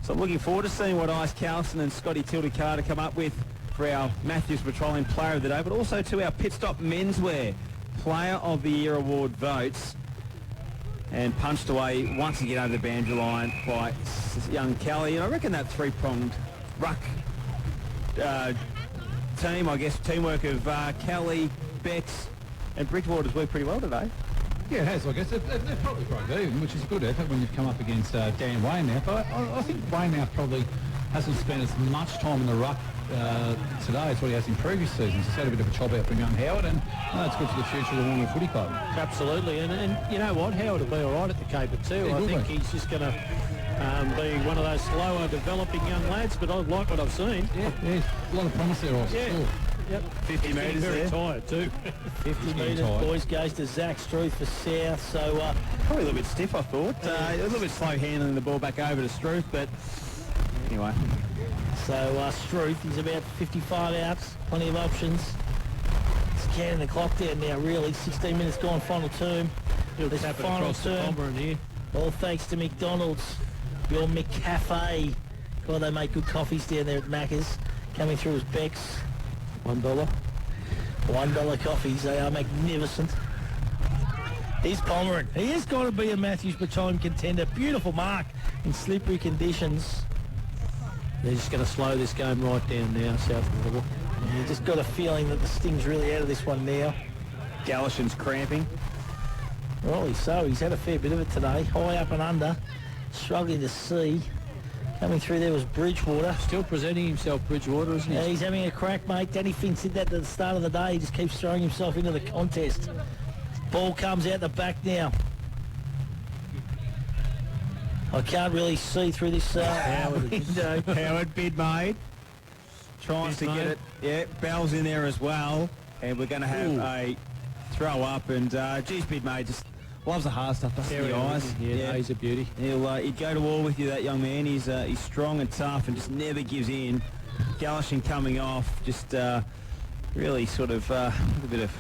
So I'm looking forward to seeing what Ice Carlson and Scotty Tildy-Carter come up with for our Matthews Petroleum Player of the Day, but also to our Pit Stop Menswear Player of the Year award votes. And punched away once again over the boundary line by young Kelly. And I reckon that three-pronged ruck team, I guess, teamwork of Kelly, Betts and Bridgewater's worked pretty well today. Yeah, it has. I guess they're probably broke even, which is a good effort when you've come up against Dan Weymouth. I think Weymouth probably hasn't spent as much time in the ruck today as what he has in previous seasons. He's had a bit of a chop out from young Howard, and it's good for the future of the Warrnambool Footy Club. Absolutely, and you know what? Howard will be all right at the Caper too. Yeah, I think he's just going to be one of those slower developing young lads, but I like what I've seen. Yeah, a lot of promise there, also. Yeah. Yep. 50 metres very there. tired too. 50 metres, boys, goes to Zach Struth for South. So Probably a little bit stiff, I thought. A little bit slow handling the ball back over to Struth, but anyway. So Struth, he's about 55 outs, plenty of options. It's counting the clock down now, really. 16 minutes gone, final term. He'll This tap it final across the term. bomber in here. All thanks to McDonald's, your McCafe. God, they make good coffees down there at Macca's. Coming through as Beck's. $1. $1 coffees, they are magnificent. Here's Pomeran. He has got to be a Matthews Petroleum contender. Beautiful mark in slippery conditions. They're just going to slow this game right down now, South Warrnambool. You just got a feeling that the sting's really out of this one now. Gallishan's cramping. Rightly so. He's had a fair bit of it today. High up and under. Struggling to see. Coming through there was Bridgewater. Still presenting himself, Bridgewater, isn't he? Yeah, he's having a crack, mate. Danny Fink said that at the start of the day. He just keeps throwing himself into the contest. Ball comes out the back now. I can't really see through this window. Howard, bid made. Tries to get it. Yeah, Bell's in there as well. And we're going to have a throw up. And, geez, bid made just loves the hard stuff, doesn't he, guys? Yeah, he's a beauty. He'd go to war with you, that young man. He's strong and tough and just never gives in. Gallishan coming off, just really sort of a bit of...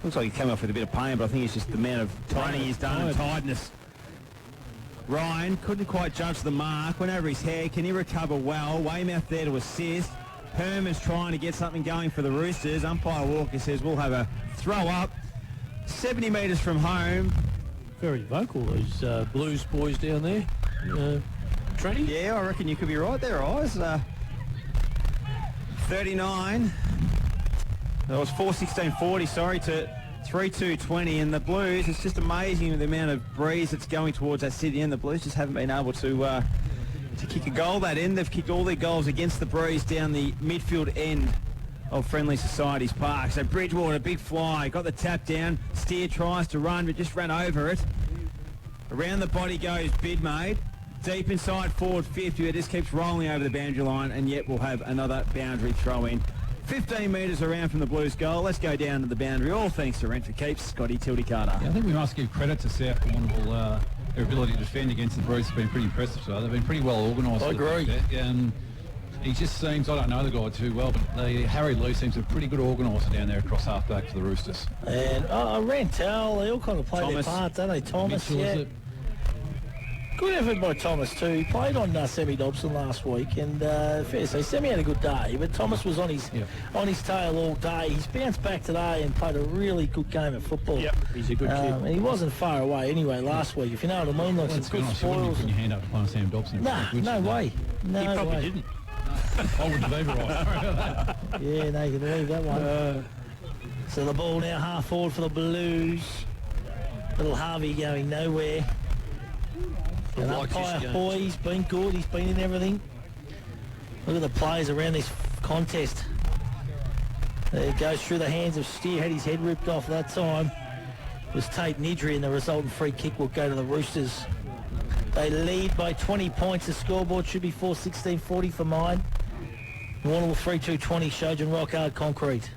Looks like he came off with a bit of pain, but I think it's just the amount of training he's done and tiredness. Ryan couldn't quite judge the mark. Went over his head. Can he recover well? Weymouth there to assist. Herman's trying to get something going for the Roosters. Umpire Walker says we'll have a throw up. 70 metres from home. Very vocal, those Blues boys down there. Trenny? Yeah, I reckon you could be right there, Eyes. 39. That was 4:16.40, sorry, to 3:2.20. And the Blues, it's just amazing the amount of breeze that's going towards that city. And the Blues just haven't been able to kick a goal that end. They've kicked all their goals against the breeze down the midfield end of Friendly Societies Park. So Bridgewater, big fly, got the tap down. Steer tries to run, but just ran over it. Around the body goes Bidmaid. Deep inside forward 50. It just keeps rolling over the boundary line, and yet we'll have another boundary throw in. 15 metres around from the Blues goal. Let's go down to the boundary. All thanks to Rent for Keeps, Scotty Tildy-Carter. Yeah, I think we must give credit to South Warrnambool. Their ability to defend against the Bruce has been pretty impressive. So they've been pretty well organised. I agree. And he just seems, I don't know the guy too well, but Harry Lee seems a pretty good organiser down there across half-back for the Roosters. And Rantel, they all kind of play their parts, don't they? Thomas, Mitchell, yeah. Good effort by Thomas too. He played on Sammy Dobson last week, and fair to say, Sammy had a good day, but Thomas was on his tail all day. He's bounced back today and played a really good game of football. Yep, he's a good kid. And he wasn't far away anyway last week, if you know what I mean. Like some good spoils. Put your hand up to playing Sam Dobson. Nah, no way. No He probably way. didn't. I wouldn't have even right. Yeah, no, you can leave that one. So the ball now half forward for the Blues. Little Harvey going nowhere. And umpire Hoy, he's been good. He's been in everything. Look at the players around this contest. There it goes through the hands of Steer. Had his head ripped off that time. It was Tate Nidri, and the resultant free kick will go to the Roosters. They lead by 20 points. The scoreboard should be 4:16.40 for mine. Warrnambool 3-2-20, Shojan Rock Hard Concrete.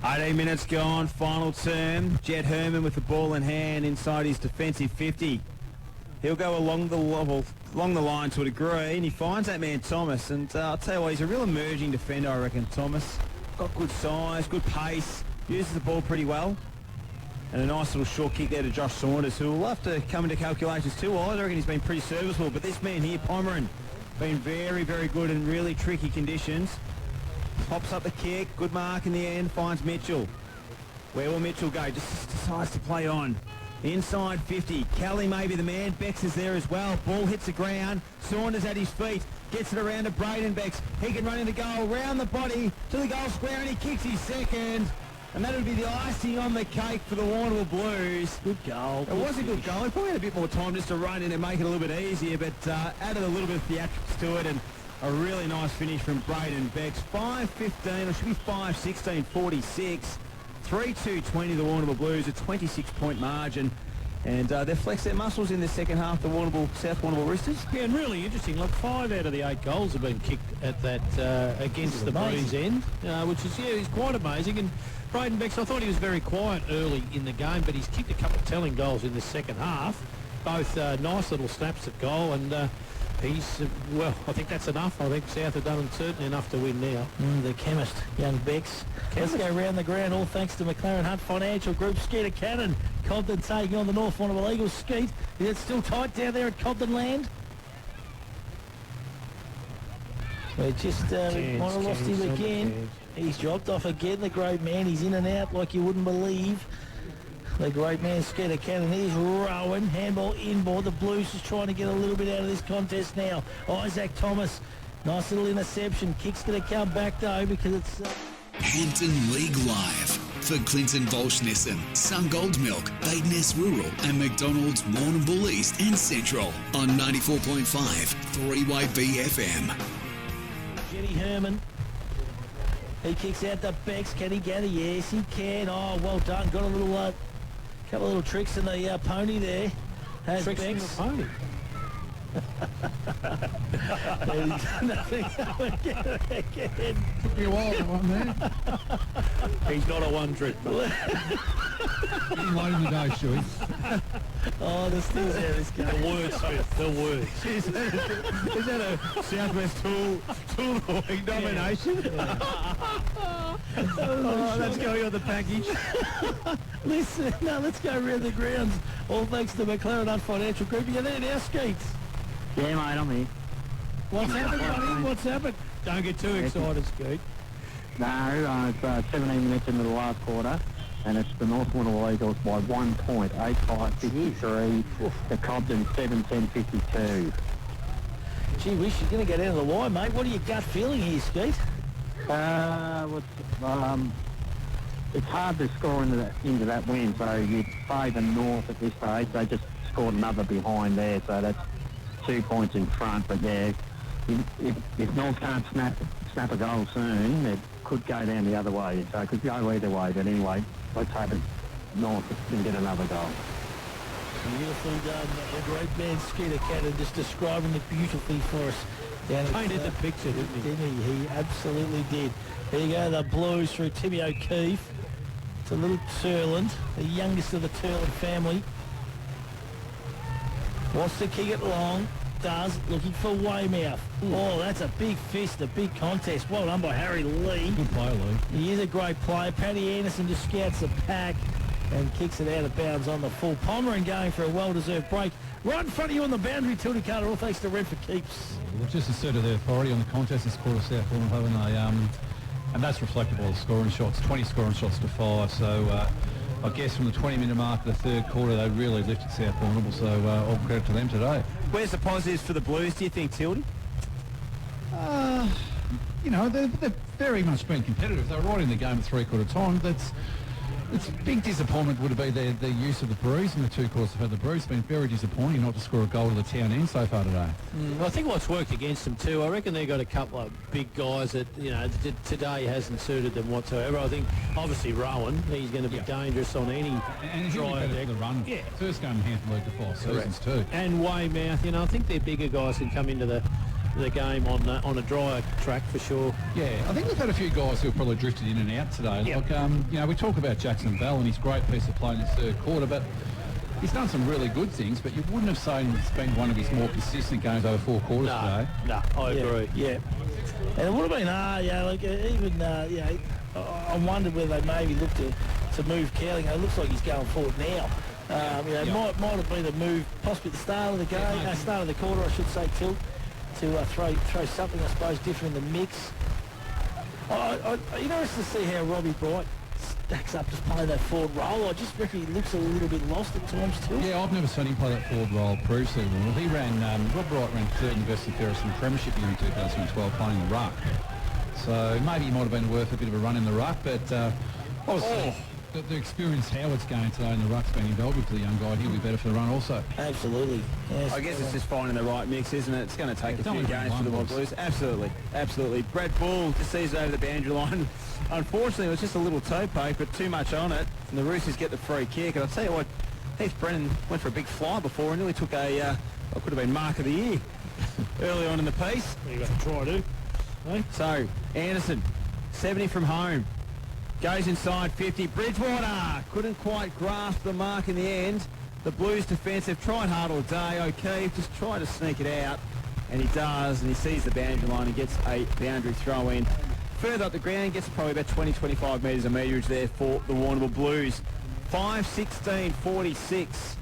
18 minutes gone, final term. Jet Herman with the ball in hand inside his defensive 50. He'll go along the line to a degree, and he finds that man Thomas. And I'll tell you what, he's a real emerging defender, I reckon, Thomas. Got good size, good pace, uses the ball pretty well. And a nice little short kick there to Josh Saunders, who will have to come into calculations too. I reckon he's been pretty serviceable. But this man here, Pomeran, been very, very good in really tricky conditions. Pops up the kick, good mark in the end, finds Mitchell. Where will Mitchell go? Just decides to play on. Inside 50. Kelly may be the man. Bex is there as well. Ball hits the ground. Saunders at his feet. Gets it around to Braden Bex. He can run in the goal. Round the body to the goal square, and he kicks his second. And that would be the icing on the cake for the Warrnambool Blues. Good goal. It was a good goal. He probably had a bit more time just to run in and make it a little bit easier, but added a little bit of theatrics to it, and a really nice finish from Braden Bex. 5:15, or should be 5:16, 46. 3-2-20 the Warrnambool Blues, a 26-point margin. And they've flexed their muscles in the second half, the South Warrnambool Roosters. Yeah, and really interesting. Look, 5 out of the 8 goals have been kicked at that against the Blues end, which is quite amazing. And Braden Bex, I thought he was very quiet early in the game, but he's kicked a couple of telling goals in the second half. Both nice little snaps at goal, and he's, well, I think that's enough. I think South have done certainly enough to win now. The chemist, young Bex. Let's go around the ground, all thanks to McLaren Hunt Financial Group. Skeeter Cannon, Cobden taking on the North Warrnambool Eagles. Skeet, is it still tight down there at Cobden Land? We just might have lost him again. He's dropped off again, the great man. He's in and out like you wouldn't believe. The great man, Skeeter Cannon. Here's Rowan. Handball inboard. The Blues is trying to get a little bit out of this contest now. Isaac Thomas. Nice little interception. Kick's going to come back, though, because it's... Hampton League Live for Clinton Volschnissen, Sungold Milk, Badeness Rural and McDonald's Warrnambool East and Central on 94.5 3way BFM. Jetty Herman. He kicks out the Bex. Can he get it? Yes, he can. Oh, well done. Got a little, couple of little tricks in the pony there. Has Tricks in Bex. the pony. Nothing. Again. Took me a while to one there. He's not a one trick. Getting late in the day, Shuey. Oh, the sting's out of this game. The words, Smith, the words. Is that a Southwest Tool of the Week nomination? Oh, that's going on the package. Listen, no, let's go around the grounds. All thanks to McLaren Hunt Financial Group. You're there now, Skeets. Yeah, mate, I'm here. What's happened, buddy? What's happened? Don't get too excited, Skeet. No, it's 17 minutes into the last quarter, and it's the North Warrnambool Eagles by 1 point, 8-5-53, the Cobden 7-10-52. Gee, wish you're going to get out of the line, mate. What are your gut feeling here, Skeet? It's hard to score into that win, so you'd favour North at this stage. They just scored another behind there, so that's 2 points in front. But yeah, if North can't snap a goal soon, it could go down the other way. So it could go either way. But anyway, let's hope North can get another goal. Beautifully done. The great man, Skeeter Cannon, just describing it beautifully for us. Painted the picture, didn't he? Didn't he? He absolutely did. There you go, the Blues through Timmy O'Keefe to little Turland, the youngest of the Turland family. Wants to kick it long, does, looking for Weymouth. Oh, that's a big fist, a big contest. Well done by Harry Lee. Good play, Lee. He is a great player. Paddy Anderson just scouts the pack and kicks it out of bounds on the full. Pomeran going for a well-deserved break. Right in front of you on the boundary, Tildy Carter, all thanks to Redford Keeps. Well, just asserted their authority on the contest and scored a South Warrnambool, haven't they? And that's reflective of the scoring shots, 20 scoring shots to 5. So I guess from the 20-minute mark of the third quarter, they really lifted South Warrnambool. So all credit to them today. Where's the positives for the Blues, do you think, Tildy? You know, they've very much been competitive. They were right in the game at three-quarter time. It's a big disappointment would have been their use of the breeze in the 2 quarters. They've had the breeze. It's been very disappointing not to score a goal to the town end so far today. I think what's worked against them too, I reckon they've got a couple of big guys that, you know, today hasn't suited them whatsoever. I think, obviously, Rowan, he's going to be dangerous on any and he'll be better for the run. Yeah. First game in Hampton League for 5 seasons too. And Weymouth, you know, I think their bigger guys can come into the the game on a drier track for sure. Yeah, I think we've had a few guys who have probably drifted in and out today. Yep. Like, we talk about Jackson Bell and his great piece of play in the third quarter, but he's done some really good things, but you wouldn't have seen it's been one of his more consistent games over 4 quarters today. No, I agree. Yeah. And it would have been I wondered whether they maybe looked to move Cowling. It looks like he's going forward now. Might have been a move possibly at the start of the game, start of the quarter, I should say, to throw something, I suppose, different in the mix. I'm interested to see how Robbie Bright stacks up just playing that forward role. I just reckon he looks a little bit lost at times too. Yeah, I've never seen him play that forward role previously. Well, he Rob Bright ran third in best and fairest in the premiership year in 2012 playing the ruck. So maybe he might have been worth a bit of a run in the ruck, but obviously the experience Howard's going today in the ruck's been invaluable for the young guy. He'll be better for the run also. Absolutely. Yes. I guess it's just finding the right mix, isn't it? It's going to take a few games for the Warrnambool Blues. Absolutely. Brad Bull just sees it over the boundary line. Unfortunately, it was just a little toe poke, but too much on it. And the Roosters get the free kick. And I'll tell you what, Heath Brennan went for a big fly before and nearly took what could have been mark of the year early on in the piece. You got to try to. Hey? So, Anderson, 70 from home. Goes inside 50. Bridgewater couldn't quite grasp the mark in the end. The Blues defence have tried hard all day. O'Keefe just tried to sneak it out, and he does, and he sees the boundary line and gets a boundary throw in. Further up the ground, gets probably about 20-25 metres of meterage there for the Warrnambool Blues. 5:16:46.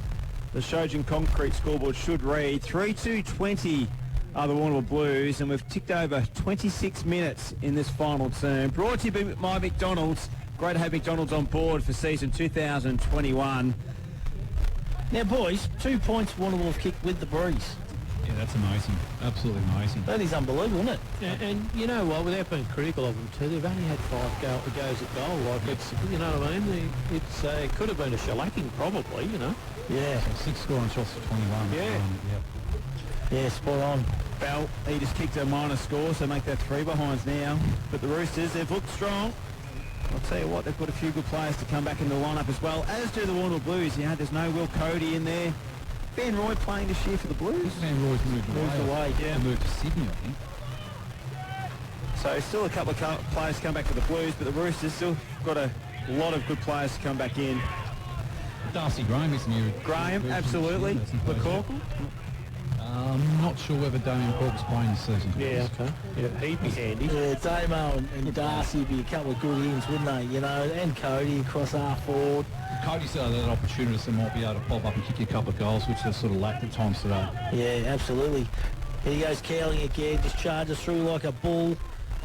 The Shojin Concrete scoreboard should read 3-2-20 are the Warrnambool Blues, and we've ticked over 26 minutes in this final term. Brought to you by McDonald's. Great to have McDonald's on board for season 2021. Now, boys, 2 points Warrnambool have kicked with the breeze. Yeah, that's amazing. Absolutely amazing. That is unbelievable, isn't it? And you know what, without being critical of them too, they've only had 5 goes at goal. Like, it's, you know what I mean? It could have been a shellacking probably, you know. Yeah. So 6 scoring shots for 21. Yeah, spot on. Bell, he just kicked a minor score, so make that 3 behinds now. But the Roosters, they've looked strong. I'll tell you what, they've got a few good players to come back in the lineup as well, as do the Warrnambool Blues. There's no Will Cody in there. Ben Roy playing this year for the Blues. Ben Roy's moved away. Yeah. Moved to Sydney, I think. So still a couple of players come back for the Blues, but the Roosters still got a lot of good players to come back in. Darcy Graham isn't here. Graham, absolutely. McCorkle. I'm not sure whether Damien Cork's playing this season. Yeah, okay. Yeah, he'd be handy. Yeah, Damo and Darcy would be a couple of good ins, wouldn't they? You know, and Cody across half forward. Cody's that opportunist that might be able to pop up and kick you a couple of goals, which they've sort of lacked at times today. Yeah, absolutely. Here goes Cowling again, just charges through like a bull.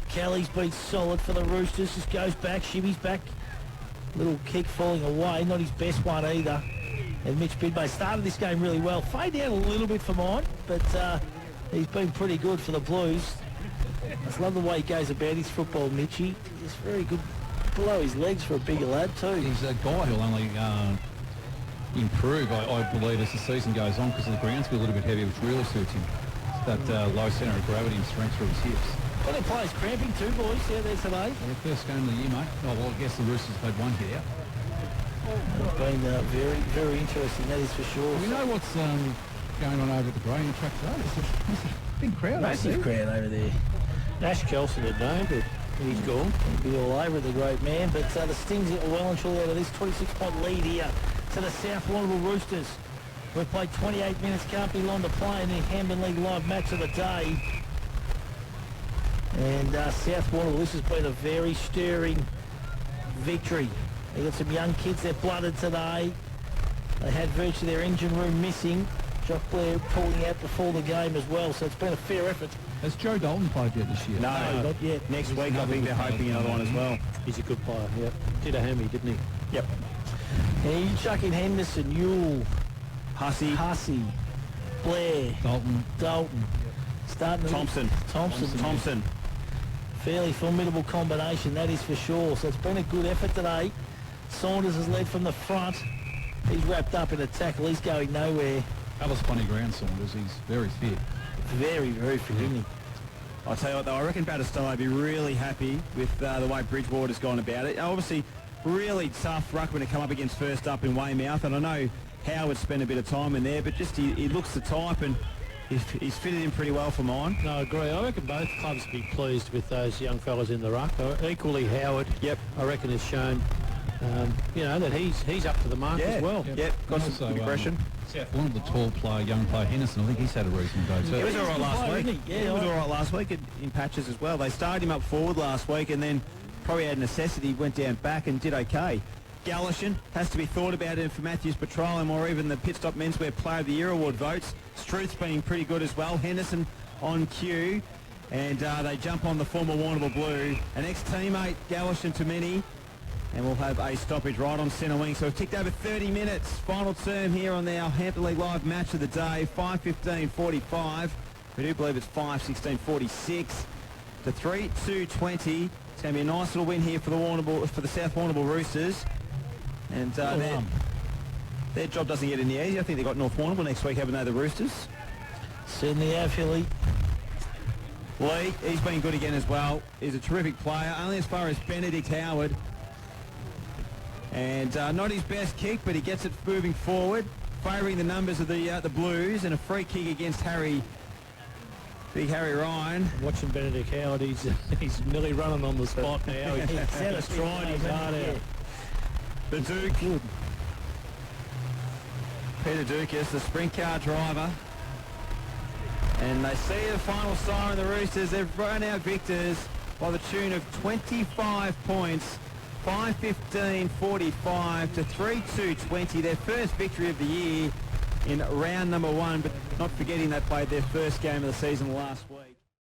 Kelly's been solid for the Roosters, just goes back, shimmies back. Little kick falling away, not his best one either. And Mitch Bidway started this game really well. Faded out a little bit for mine, but he's been pretty good for the Blues. I just love the way he goes about his football, Mitchie. He's very good below his legs for a bigger lad too. He's a guy who'll only improve, I believe, as the season goes on, because the ground's got a little bit heavier, which really suits him. It's that low centre of gravity and strength through his hips. Well, their players cramping too, boys, out there today. Yeah, first game of the year, mate. Oh, well, I guess the Roosters had one hit out. It's been very, very interesting, that is for sure. We know what's going on over at the grading track today. There's a big crowd. Massive crowd over there. Ash Kelson had known, but he's gone. He'll be all over the great man, but the Stings get well and truly out of this 26-point lead here to the South Warrnambool Roosters. We've played 28 minutes, can't be long to play in the Hamden League live match of the day. And South Warrnambool, this has been a very stirring victory. They've got some young kids, they're blooded today. They had virtually their engine room missing. Jock Blair pulling out before the game as well, so it's been a fair effort. Has Joe Dalton played yet this year? No, not yet. Next week I think they're hoping another one as well. He's a good player, yeah. Did a hammy, didn't he? Yep. And you chuck in Henderson, Yule, Hussey, Blair, Dalton. Starting Thompson. Fairly formidable combination, that is for sure. So it's been a good effort today. Saunders has led from the front. He's wrapped up in a tackle. He's going nowhere. Alice Bunny Ground Saunders. He's very fit. Very, very fit, isn't he? I'll tell you what, though, I reckon Battistelli would be really happy with the way Bridgewater's gone about it. Obviously, really tough ruckman to come up against first up in Weymouth, and I know Howard spent a bit of time in there, but just he looks the type, and He's fitted in pretty well for mine. No, I agree. I reckon both clubs would be pleased with those young fellas in the ruck. Equally, Howard, Yep. I reckon, has shown, that he's up to the mark as well. Yep, got some Also, good aggression. One of the tall player, young player, Henderson, I think he's had a recent go too. He was all right last player, week. isn't he? Yeah, he was all right last week in patches as well. They started him up forward last week and then probably had necessity, went down back and did okay. Galashan has to be thought about it for Matthews Petroleum or even the Pit Stop Menswear Player of the Year award votes. Struth's been pretty good as well. Henderson on cue. And they jump on the former Warrnambool Blue. An ex-teammate, Galashan to many. And we'll have a stoppage right on centre wing. So we've ticked over 30 minutes. Final term here on our Hampton League Live match of the day. 5:15:45. We do believe it's 5:16:46 to 3-2-20. It's going to be a nice little win here for the South Warrnambool Roosters. And their job doesn't get any easier. I think they've got North Warrnambool next week, haven't they, the Roosters? Certainly have, Hilly. Lee, he's been good again as well. He's a terrific player, only as far as Benedict Howard. And not his best kick, but he gets it moving forward, favouring the numbers of the Blues, and a free kick against Big Harry Ryan. Watching Benedict Howard, he's nearly running on the spot now. He's trying his heart out. The Duke. Peter Dukas, the sprint car driver. And they see the final siren, the Roosters. They've run out victors by the tune of 25 points. 5:15:45 to 3-2-20. Their first victory of the year in round number 1, but not forgetting they played their first game of the season last week.